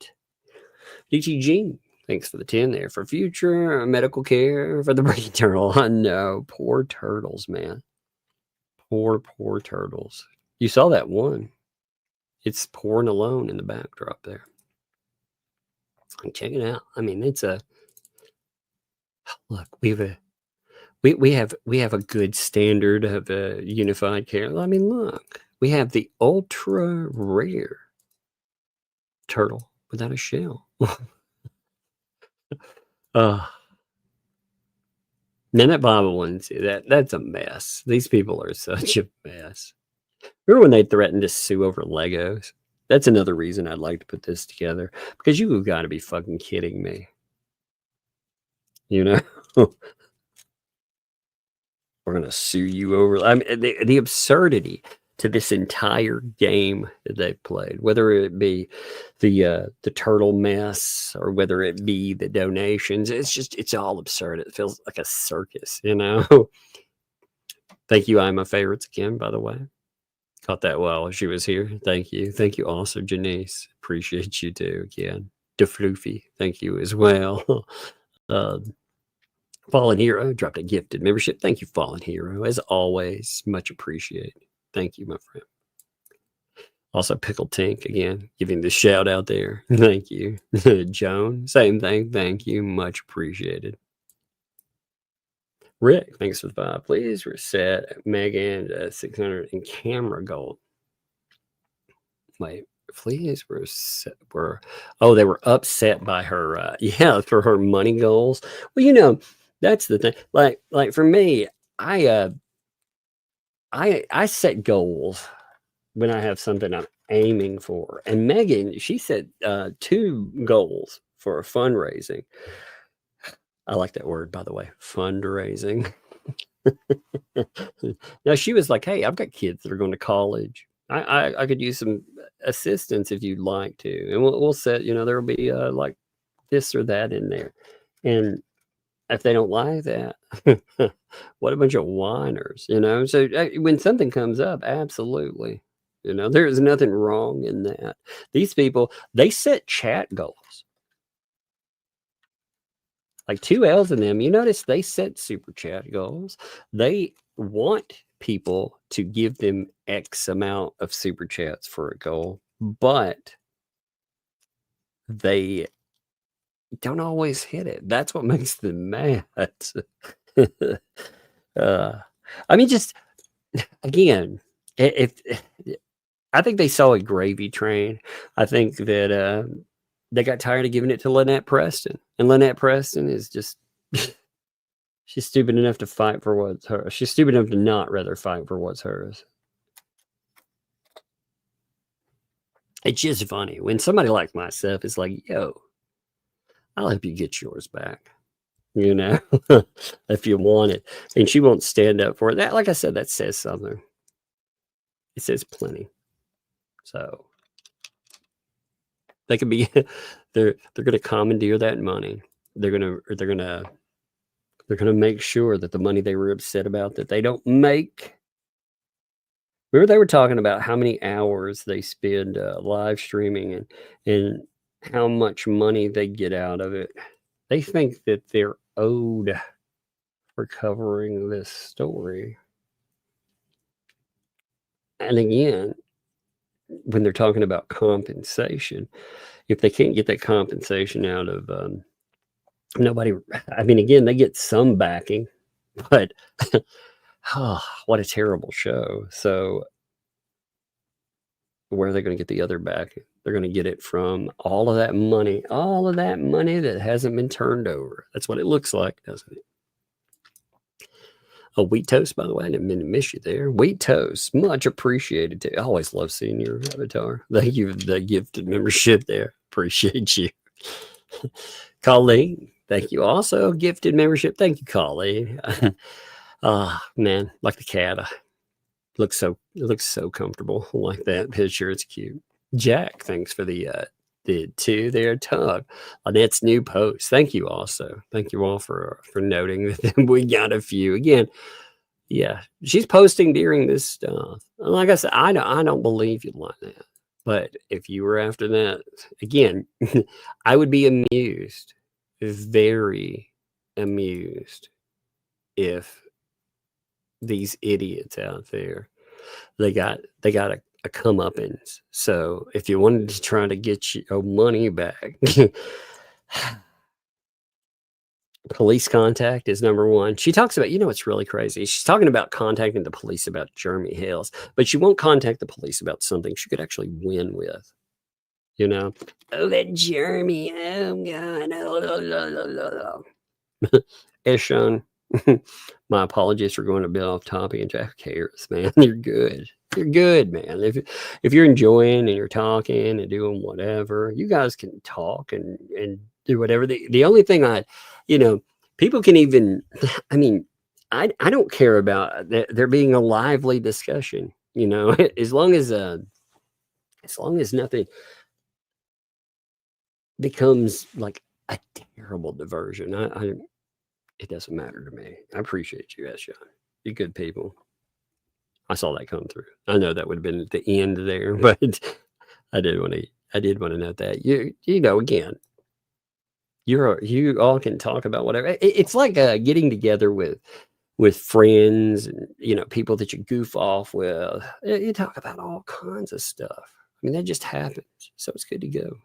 DTG, thanks for the 10 there. For future medical care for the breeding turtle. I know. Poor turtles, man. Poor turtles. You saw that one. It's pouring alone in the backdrop there. Check it out. I mean, it's a look. We have a good standard of unified care. I mean, look, we have the ultra rare turtle without a shell. Then that Bible one, that's a mess. These people are such a mess. Remember when they threatened to sue over Legos? That's another reason I'd like to put this together. Because you've got to be fucking kidding me. We're going to sue you over... I mean, the absurdity to this entire game that they've played. Whether it be the turtle mess or whether it be the donations. It's all absurd. It feels like a circus, Thank you, I'm my favorites again, by the way. Caught that while she was here. Thank you. Thank you also, Janice. Appreciate you too again. DeFloofy, thank you as well. Fallen Hero dropped a gifted membership. Thank you, Fallen Hero. As always, much appreciated. Thank you, my friend. Also, Pickle Tink, again, giving the shout out there. Thank you. Joan, same thing. Thank you. Much appreciated. Rick, thanks for the 5. Please reset Megan 600 in camera gold. Wait, please they were upset by her for her money goals. Well, that's the thing. Like for me, I set goals when I have something I'm aiming for. And Megan, she set 2 goals for fundraising. I like that word, by the way, fundraising. Now she was like, "Hey, I've got kids that are going to college. I could use some assistance if you'd like to, and we'll set, there'll be like this or that in there." And if they don't like that, what a bunch of whiners, So when something comes up, absolutely, there is nothing wrong in that. These people, they set chat goals. Like 2 L's in them. You notice they set super chat goals. They want people to give them X amount of super chats for a goal, but they don't always hit it. That's what makes them mad. I mean, just again, if I think they saw a gravy train. I think that they got tired of giving it to Lynette Preston, and Lynette Preston is just she's stupid enough to fight for what's hers. She's stupid enough to not rather fight for what's hers. It's just funny when somebody like myself is like, "Yo, I'll help you get yours back," if you want it. And she won't stand up for it. That, like I said, that says something. It says plenty. So they could be, they're going to commandeer that money. They're going to make sure that the money they were upset about that they don't make. Remember they were talking about how many hours they spend live streaming and how much money they get out of it. They think that they're owed for covering this story. And again, when they're talking about compensation, if they can't get that compensation out of nobody, I mean, again, they get some backing, but what a terrible show. So where are they going to get the other backing? They're going to get it from all of that money that hasn't been turned over. That's what it looks like, doesn't it? Oh, Wheat Toast, by the way, I didn't mean to miss you there. Wheat Toast, much appreciated too. I always love seeing your avatar. Thank you for the gifted membership there. Appreciate you. Colleen, thank you. Also, gifted membership. Thank you, Colleen. Man, like the cat. It looks so comfortable. I like that picture. It's cute. Jack, thanks for the 2 there, Tug. Lynette's new post. Thank you also. Thank you all for noting that we got a few. Again, yeah, she's posting during this stuff. Like I said, I don't believe you like that. But if you were after that, again, I would be amused, very amused, if these idiots out there, they got a comeuppance. So if you wanted to try to get your money back, police contact is number 1. She talks about, it's really crazy. She's talking about contacting the police about Jeremy Hales, but she won't contact the police about something she could actually win with. Oh, that Jeremy, oh God. Eshon, my apologies for going a bit off topic, and Jack cares, man. You're good. You're good, man. If you're enjoying and you're talking and doing whatever, you guys can talk and do whatever. The only thing people can even, I mean, I don't care about there being a lively discussion, as long as nothing becomes like a terrible diversion. It doesn't matter to me. I appreciate you, Eshon. You're good people. I saw that come through. I know that would have been at the end there, but I did want to note that. Again, you all can talk about whatever. It's like getting together with friends and people that you goof off with. You talk about all kinds of stuff. I mean, that just happens. So it's good to go.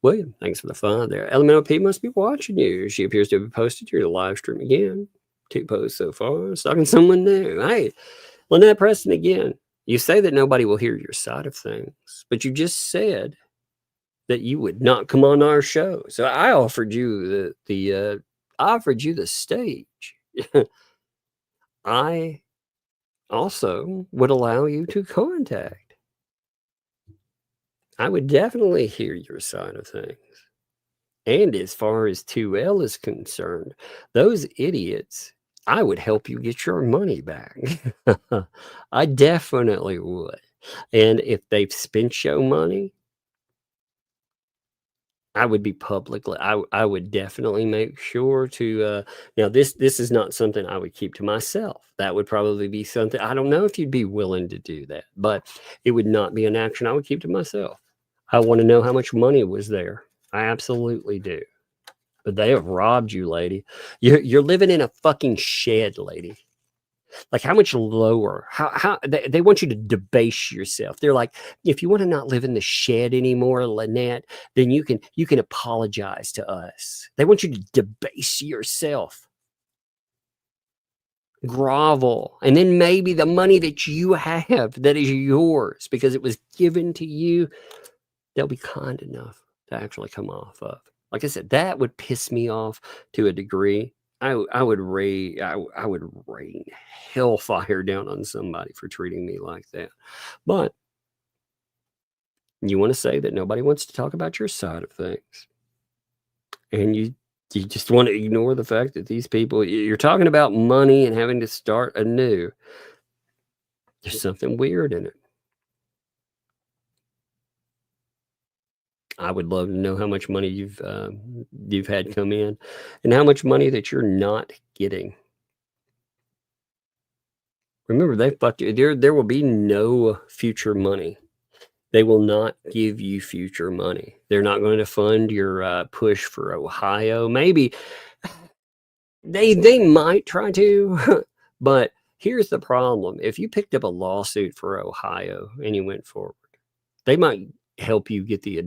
William, thanks for the fun there. Elemental P must be watching you. She appears to have posted your live stream again. 2 posts so far. Stalking someone new. Hey, Lynette Preston again. You say that nobody will hear your side of things, but you just said that you would not come on our show. So I offered you the stage. I also would allow you to contact. I would definitely hear your side of things. And as far as 2L is concerned, those idiots, I would help you get your money back. I definitely would. And if they've spent your money, I would be publicly, I would definitely make sure to, now this is not something I would keep to myself. That would probably be something, I don't know if you'd be willing to do that, but it would not be an action I would keep to myself. I want to know how much money was there. I absolutely do. But they have robbed you, lady. You're living in a fucking shed, lady. Like, how much lower? How they want you to debase yourself. They're like, if you want to not live in the shed anymore, Lynette, then you can apologize to us. They want you to debase yourself. Grovel. And then maybe the money that you have that is yours because it was given to you, they'll be kind enough to actually come off of. Like I said, that would piss me off to a degree. I would rain hellfire down on somebody for treating me like that. But you want to say that nobody wants to talk about your side of things, and you just want to ignore the fact that these people, you're talking about money and having to start anew. There's something weird in it. I would love to know how much money you've had come in and how much money that you're not getting. Remember, they fucked you. There will be no future money. They will not give you future money. They're not going to fund your push for Ohio. Maybe they might try to, but here's the problem. If you picked up a lawsuit for Ohio and you went forward, they might help you get the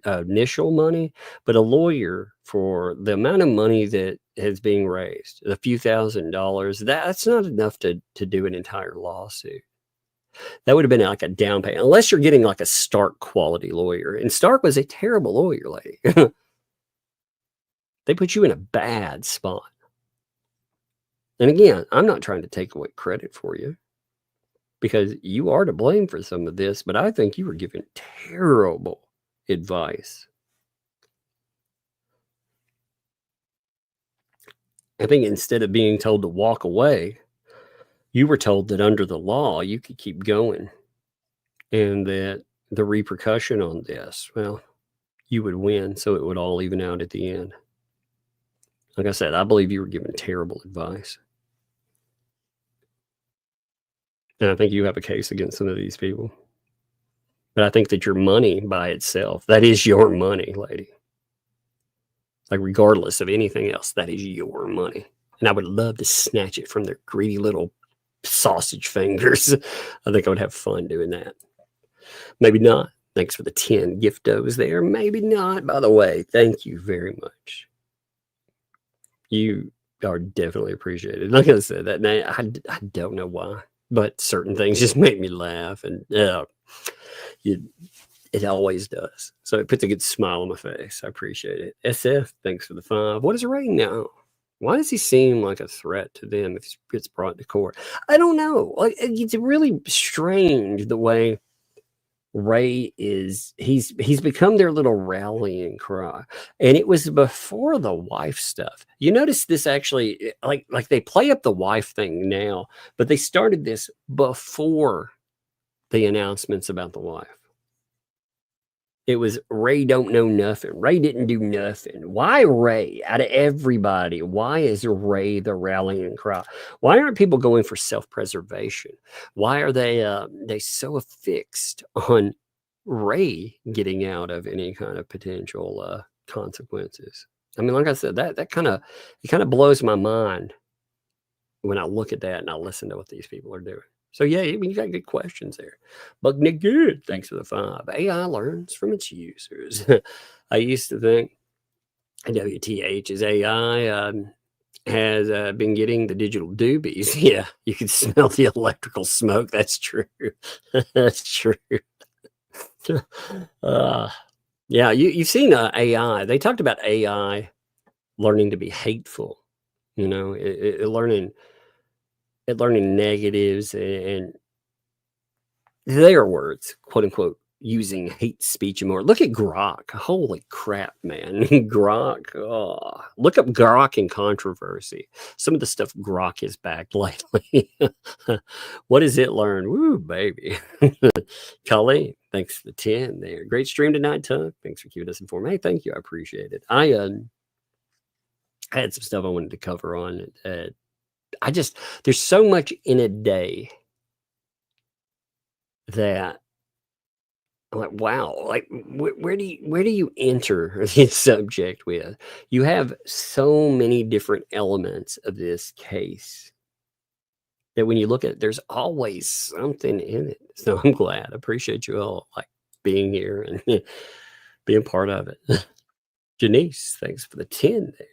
initial money, but a lawyer, for the amount of money that is being raised, a few $1,000s, that's not enough to do an entire lawsuit. That would have been like a down payment, unless you're getting like a Stark quality lawyer. And Stark was a terrible lawyer, lady. They put you in a bad spot. And again, I'm not trying to take away credit for you, because you are to blame for some of this, but I think you were given terrible advice. I think instead of being told to walk away, you were told that under the law, you could keep going, and that the repercussion on this, well, you would win, so it would all even out at the end. Like I said, I believe you were given terrible advice. And I think you have a case against some of these people. But I think that your money by itself, that is your money, lady. Like, regardless of anything else, that is your money. And I would love to snatch it from their greedy little sausage fingers. I think I would have fun doing that. Maybe not. Thanks for the 10 giftos there. Maybe not. By the way, thank you very much. You are definitely appreciated. Like I said, that name, I don't know why, but certain things just make me laugh, and it always does. So it puts a good smile on my face. I appreciate it. SF, thanks for the 5. What is Ray now? Why does he seem like a threat to them if he gets brought to court? I don't know. Like, it's really strange the way Ray is. He's become their little rallying cry, and it was before the wife stuff. You notice this actually, like they play up the wife thing now, but they started this before the announcements about the wife. It was Ray don't know nothing. Ray didn't do nothing. Why Ray? Out of everybody, why is Ray the rallying cry? Why aren't people going for self-preservation? Why are they so affixed on Ray getting out of any kind of potential consequences? I mean, like I said, that kind of blows my mind when I look at that and I listen to what these people are doing. So yeah, I mean, you got good questions there. But good, thanks for the 5. AI learns from its users. I used to think WTH is AI has been getting the digital doobies. Yeah, you can smell the electrical smoke. That's true. That's true. Yeah, you've seen AI. They talked about AI learning to be hateful. You know, it learning. at learning negatives and their words, quote unquote, using hate speech and more. Look at Grok. Holy crap, man. Grok. Oh, look up Grok and controversy. Some of the stuff Grok has backed lately. What has it learned? Woo, baby. Colleen, thanks for the 10 there. Great stream tonight, Tug. Thanks for keeping us informed. Hey, thank you. I appreciate it. I had some stuff I wanted to cover on. There's so much in a day that I'm like, wow, like where do you enter this subject with? You have so many different elements of this case that when you look at it, there's always something in it. So I'm glad. I appreciate you all like being here and being part of it. Janice, thanks for the 10 there.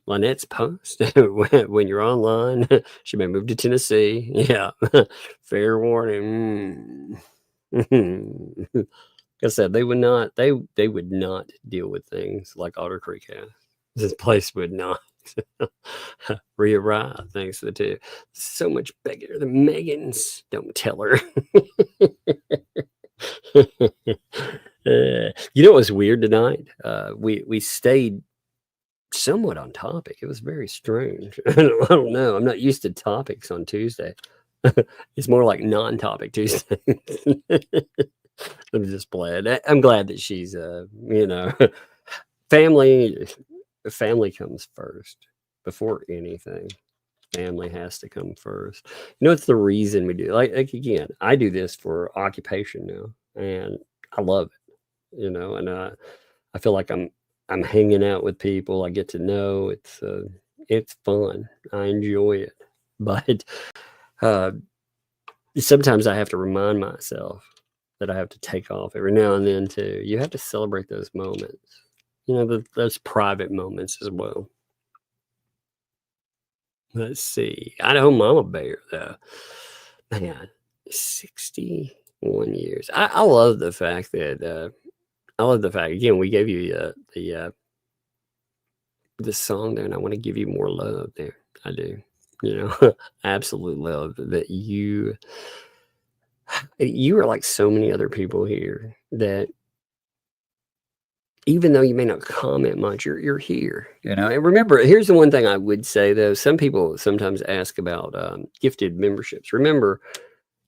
Lynette's post when you're online, she may move to Tennessee. Yeah, fair warning. Like I said, they would not deal with things like Otter Creek has. This place would not. Re-arrive, thanks for the 2. So much bigger than Megan's. Don't tell her. You know what was weird tonight? We stayed somewhat on topic. It was very strange. I don't know. I'm not used to topics on Tuesday. It's more like non-topic Tuesday. I'm just glad. I'm glad that she's family comes first before anything. Family has to come first. You know, it's the reason we do. Like again, I do this for occupation now, and I love it. And I feel like I'm hanging out with people. I get to know. It's fun. I enjoy it. But sometimes I have to remind myself that I have to take off every now and then too. You have to celebrate those moments. Those private moments as well. Let's see. Idaho Mama Bear, though. Man, 61 years. I love the fact that again, we gave you the song there, and I want to give you more love there. I do. Absolute love that you are like so many other people here that even though you may not comment much, you're here. And remember, here's the one thing I would say though. Some people sometimes ask about gifted memberships. Remember,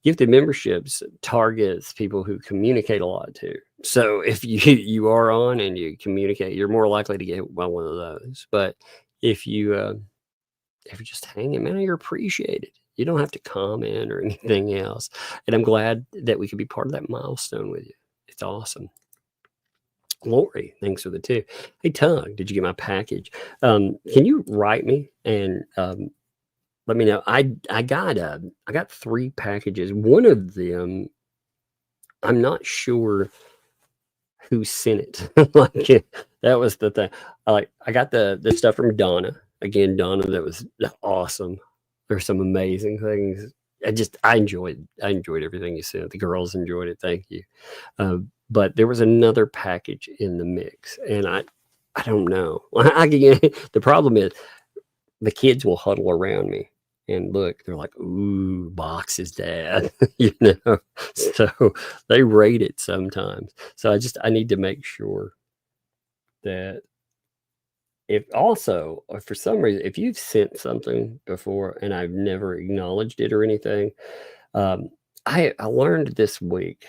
gifted memberships targets people who communicate a lot too. So if you are on and you communicate, you're more likely to get by one of those. But if you're just hanging, man, you're appreciated. You don't have to comment or anything else. And I'm glad that we could be part of that milestone with you. It's awesome. Lori, thanks for the 2. Hey, Tug, did you get my package? Can you write me and let me know? I got 3 packages. One of them, I'm not sure who sent it. That was the thing. I got the stuff from Donna. Again, Donna, that was awesome. There's some amazing things. I enjoyed everything you sent. The girls enjoyed it. Thank you. But there was another package in the mix, and I don't know. The problem is the kids will huddle around me and look. They're like, "Ooh, boxes, Dad," So they rate it sometimes. So I need to make sure that if for some reason, if you've sent something before and I've never acknowledged it or anything, I learned this week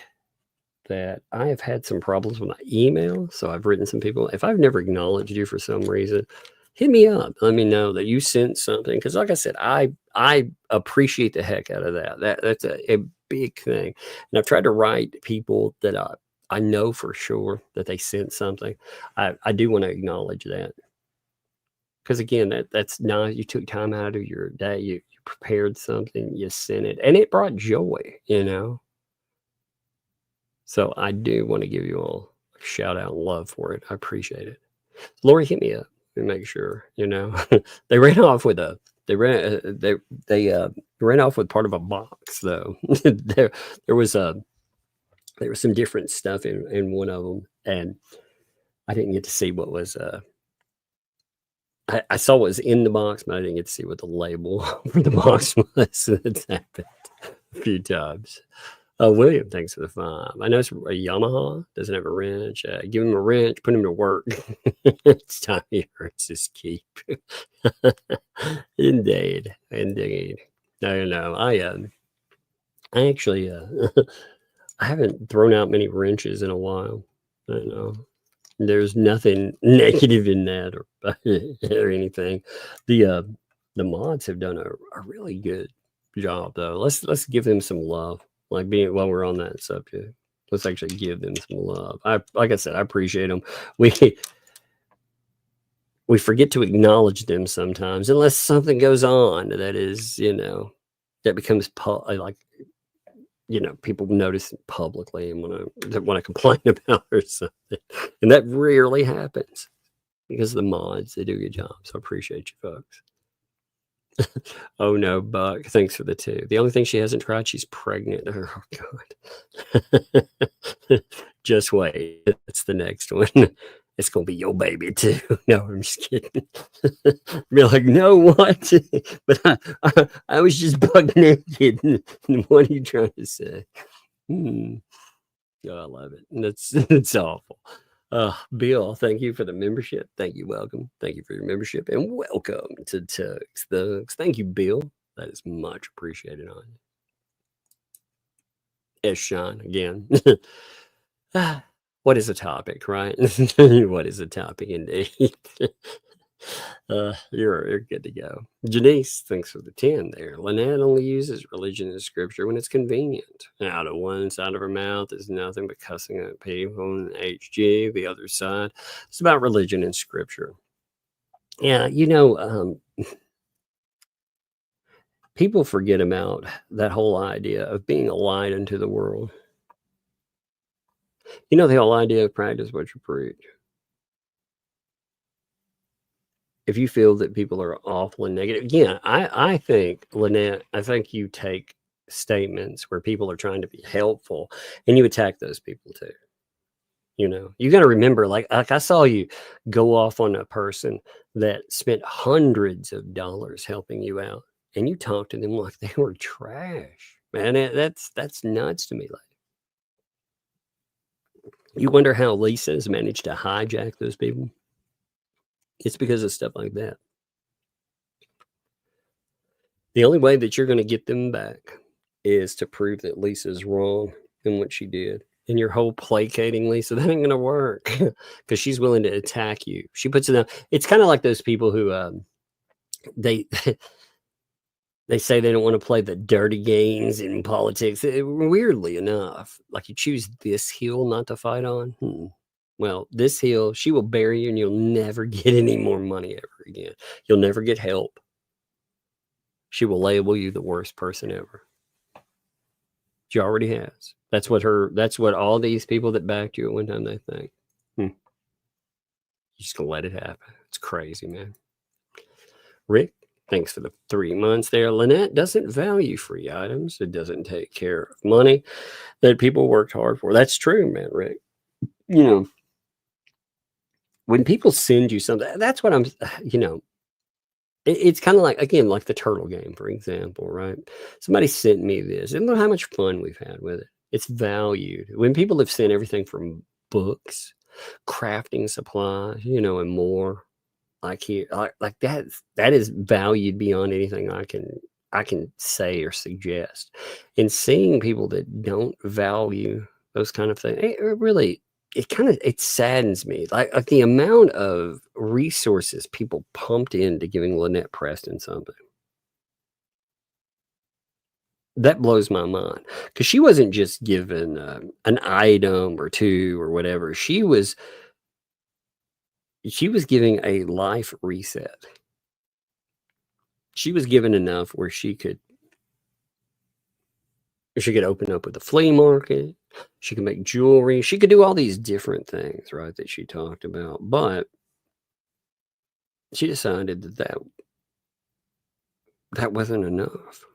that I have had some problems with my email. So I've written some people. If I've never acknowledged you for some reason, hit me up. Let me know that you sent something. Because like I said, I appreciate the heck out of that. That's a big thing. And I've tried to write people that I know for sure that they sent something. I do want to acknowledge that. Because again, that's nice. You took time out of your day. You prepared something. You sent it. And it brought joy, So I do want to give you all a shout out and love for it. I appreciate it. Lori, hit me up and make sure, they ran off with they ran off with part of a box though. there was some different stuff in one of them, and I didn't get to see what was I saw what was in the box, but I didn't get to see what the label for the box was. That's happened a few times. William, thanks for the 5. I know it's a Yamaha, doesn't have a wrench. Give him a wrench, put him to work. It's time he earns his keep. Indeed. I don't know. I actually, I haven't thrown out many wrenches in a while. I don't know. There's nothing negative in that or anything. The mods have done a really good job though. Let's give them some love. Like while we're on that subject, let's actually give them some love. Like I said, I appreciate them. We forget to acknowledge them sometimes, unless something goes on that is, that becomes like, people notice it publicly and want to complain about or something, and that rarely happens because the mods, they do a good job. So I appreciate you folks. Oh no, Buck, thanks for the 2. The only thing she hasn't tried, she's pregnant. Oh God. Just wait, it's the next one. It's gonna be your baby too. No, I'm just kidding. Be like, no, what? But I was just buck naked. What are you trying to say? Oh, I love it. It's awful. Bill, thank you for the membership. Thank you. Welcome. Thank you for your membership and welcome to Tugs Thugs. Thank you, Bill. That is much appreciated on you. S. Sean again. What is the topic, right? What is the topic indeed? You're good to go. Janice, thanks for the 10 there. Lynette only uses religion and scripture when it's convenient. Out of one side of her mouth is nothing but cussing at people and HG. The other side, it's about religion and scripture. Yeah, people forget about that whole idea of being a light unto the world. The whole idea of practice what you preach. If you feel that people are awful and negative, again, I think, Lynette, I think you take statements where people are trying to be helpful and you attack those people too. You got to remember, like I saw you go off on a person that spent hundreds of dollars helping you out, and you talked to them like they were trash. Man, that's nuts to me. Like, you wonder how Lisa has managed to hijack those people. It's because of stuff like that. The only way that you're going to get them back is to prove that Lisa's wrong in what she did. And your whole placating Lisa, that ain't going to work because she's willing to attack you. She puts it down. It's kind of like those people who they say they don't want to play the dirty games in politics. Weirdly enough, like you choose this hill not to fight on. Well, this hill, she will bury you and you'll never get any more money ever again. You'll never get help. She will label you the worst person ever. She already has. That's what all these people that backed you at one time, they think. You're just going to let it happen. It's crazy, man. Rick, thanks for the 3 months there. Lynette doesn't value free items. It doesn't take care of money that people worked hard for. That's true, man, Rick. When people send you something, that's what it's kind of like, again, like the turtle game, for example, right? Somebody sent me this, and look how much fun we've had with it. It's valued. When people have sent everything from books, crafting supplies, and more, like that is valued beyond anything I can say or suggest. And seeing people that don't value those kind of things, it saddens me. Like the amount of resources people pumped into giving Lynette Preston something. That blows my mind, because she wasn't just given an item or two or whatever. She was giving a life reset. She was given enough where she could open up with a flea market. She could make jewelry. She could do all these different things, right, that she talked about. But she decided that wasn't enough.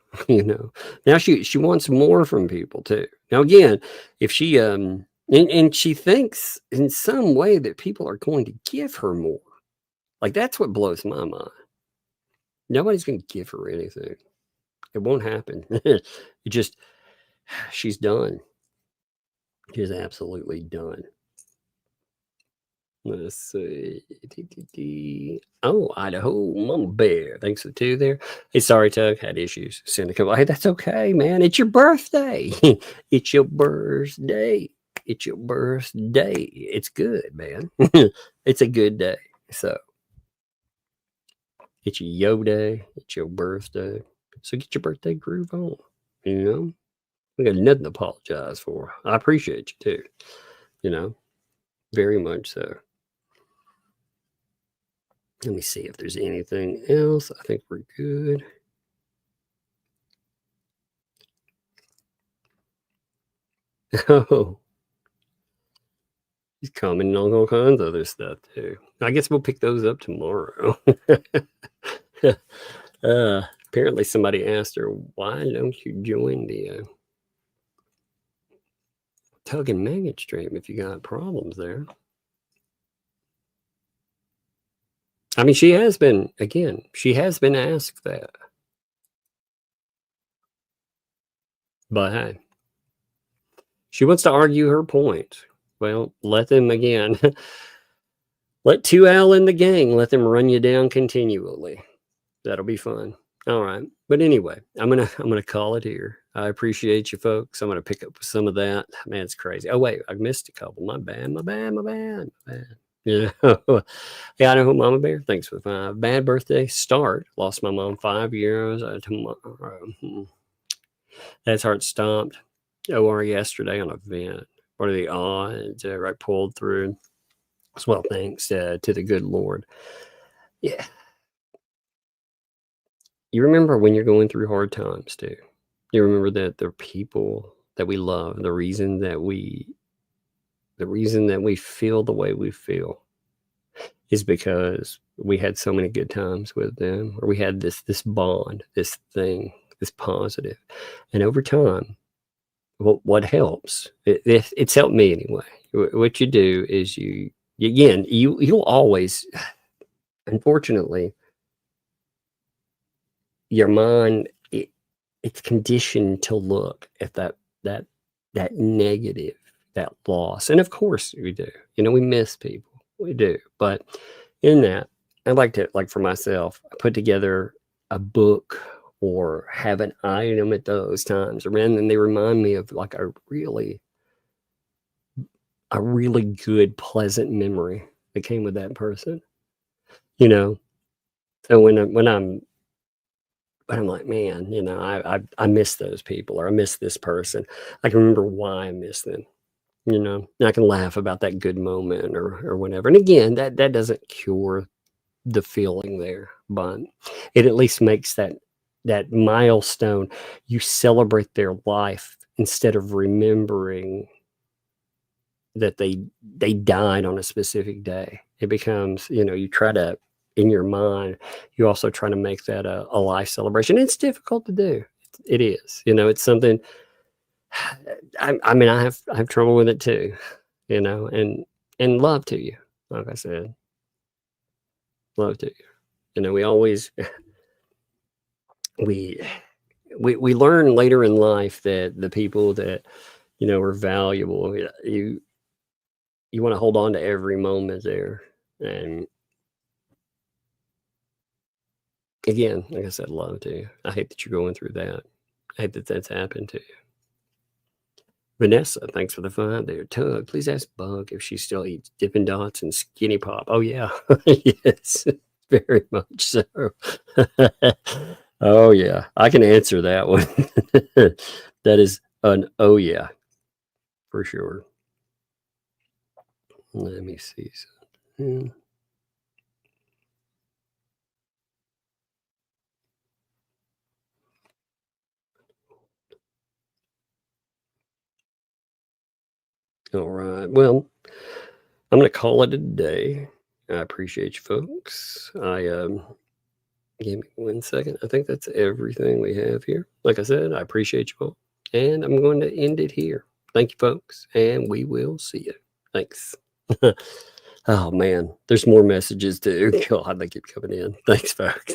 Now she wants more from people too. Now again, if she and she thinks in some way that people are going to give her more. Like, that's what blows my mind. Nobody's going to give her anything. It won't happen. It just, she's done. She's absolutely done. Let's see. Oh, Idaho Mama Bear. Thanks for the 2 there. Hey, sorry, Tug. Had issues. Send a couple. Hey, that's okay, man. It's your birthday. It's your birthday. It's your birthday. It's good, man. It's a good day. So, it's your yo day. It's your birthday. So, get your birthday groove on. You know? We got nothing to apologize for. I appreciate you, too. You know? Very much so. Let me see if there's anything else. I think we're good. Oh, he's commenting on all kinds of other stuff too. I guess we'll pick those up tomorrow. Apparently somebody asked her, why don't you join the Tug and Megan stream if you got problems there? I mean, she has been asked that. But hey, she wants to argue her point. Well, let them again. Let 2Al in the gang. Let them run you down continually. That'll be fun. All right. But anyway, I'm gonna call it here. I appreciate you folks. I'm gonna pick up some of that. Man, it's crazy. Oh wait, I missed a couple. My bad. Yeah. Yeah, I know who Mama Bear. Thanks for the 5. Bad birthday start. Lost my mom 5 years tomorrow. That's heart stomped. OR yesterday on a vent. What are the odds? Right, pulled through. Well, thanks to the good Lord. Yeah. You remember when you're going through hard times too. You remember that the people that we love, the reason that we feel the way we feel is because we had so many good times with them, or we had this bond, this thing, this positive. And over time, what helps, it's helped me anyway. What you do is you'll always, unfortunately, your mind, it's conditioned to look at that negative, that loss. And of course we do. You know, we miss people. We do. But in that, I'd like to, like for myself, put together a book or have an item at those times. And then they remind me of like a really good, pleasant memory that came with that person. You know? So when I'm like, man, you know, I miss those people, or I miss this person. I can remember why I miss them, you know, and I can laugh about that good moment or whatever. And again, that doesn't cure the feeling there, but it at least makes that milestone. You celebrate their life instead of remembering that they died on a specific day. It becomes, you know, you try to, in your mind, you also try to make that a life celebration. It's difficult to do. It is, you know, it's something. I mean, I have trouble with it too, you know, and love to you, like I said, love to you. You know, we always we learn later in life that the people that, you know, are valuable, you want to hold on to every moment there. And again, like I said, love to you. I hate that you're going through that. I hate that that's happened to you. Vanessa, thanks for the 5 there. Tug, please ask Bug if she still eats Dippin' Dots and Skinny Pop. Oh, yeah. Yes, very much so. Oh, yeah. I can answer that one. That is an oh, yeah, for sure. Let me see something. All right. Well, I'm going to call it a day. I appreciate you folks. Give me 1 second. I think that's everything we have here. Like I said, I appreciate you all. And I'm going to end it here. Thank you, folks. And we will see you. Thanks. Oh man, there's more messages too. God, they keep coming in. Thanks, folks.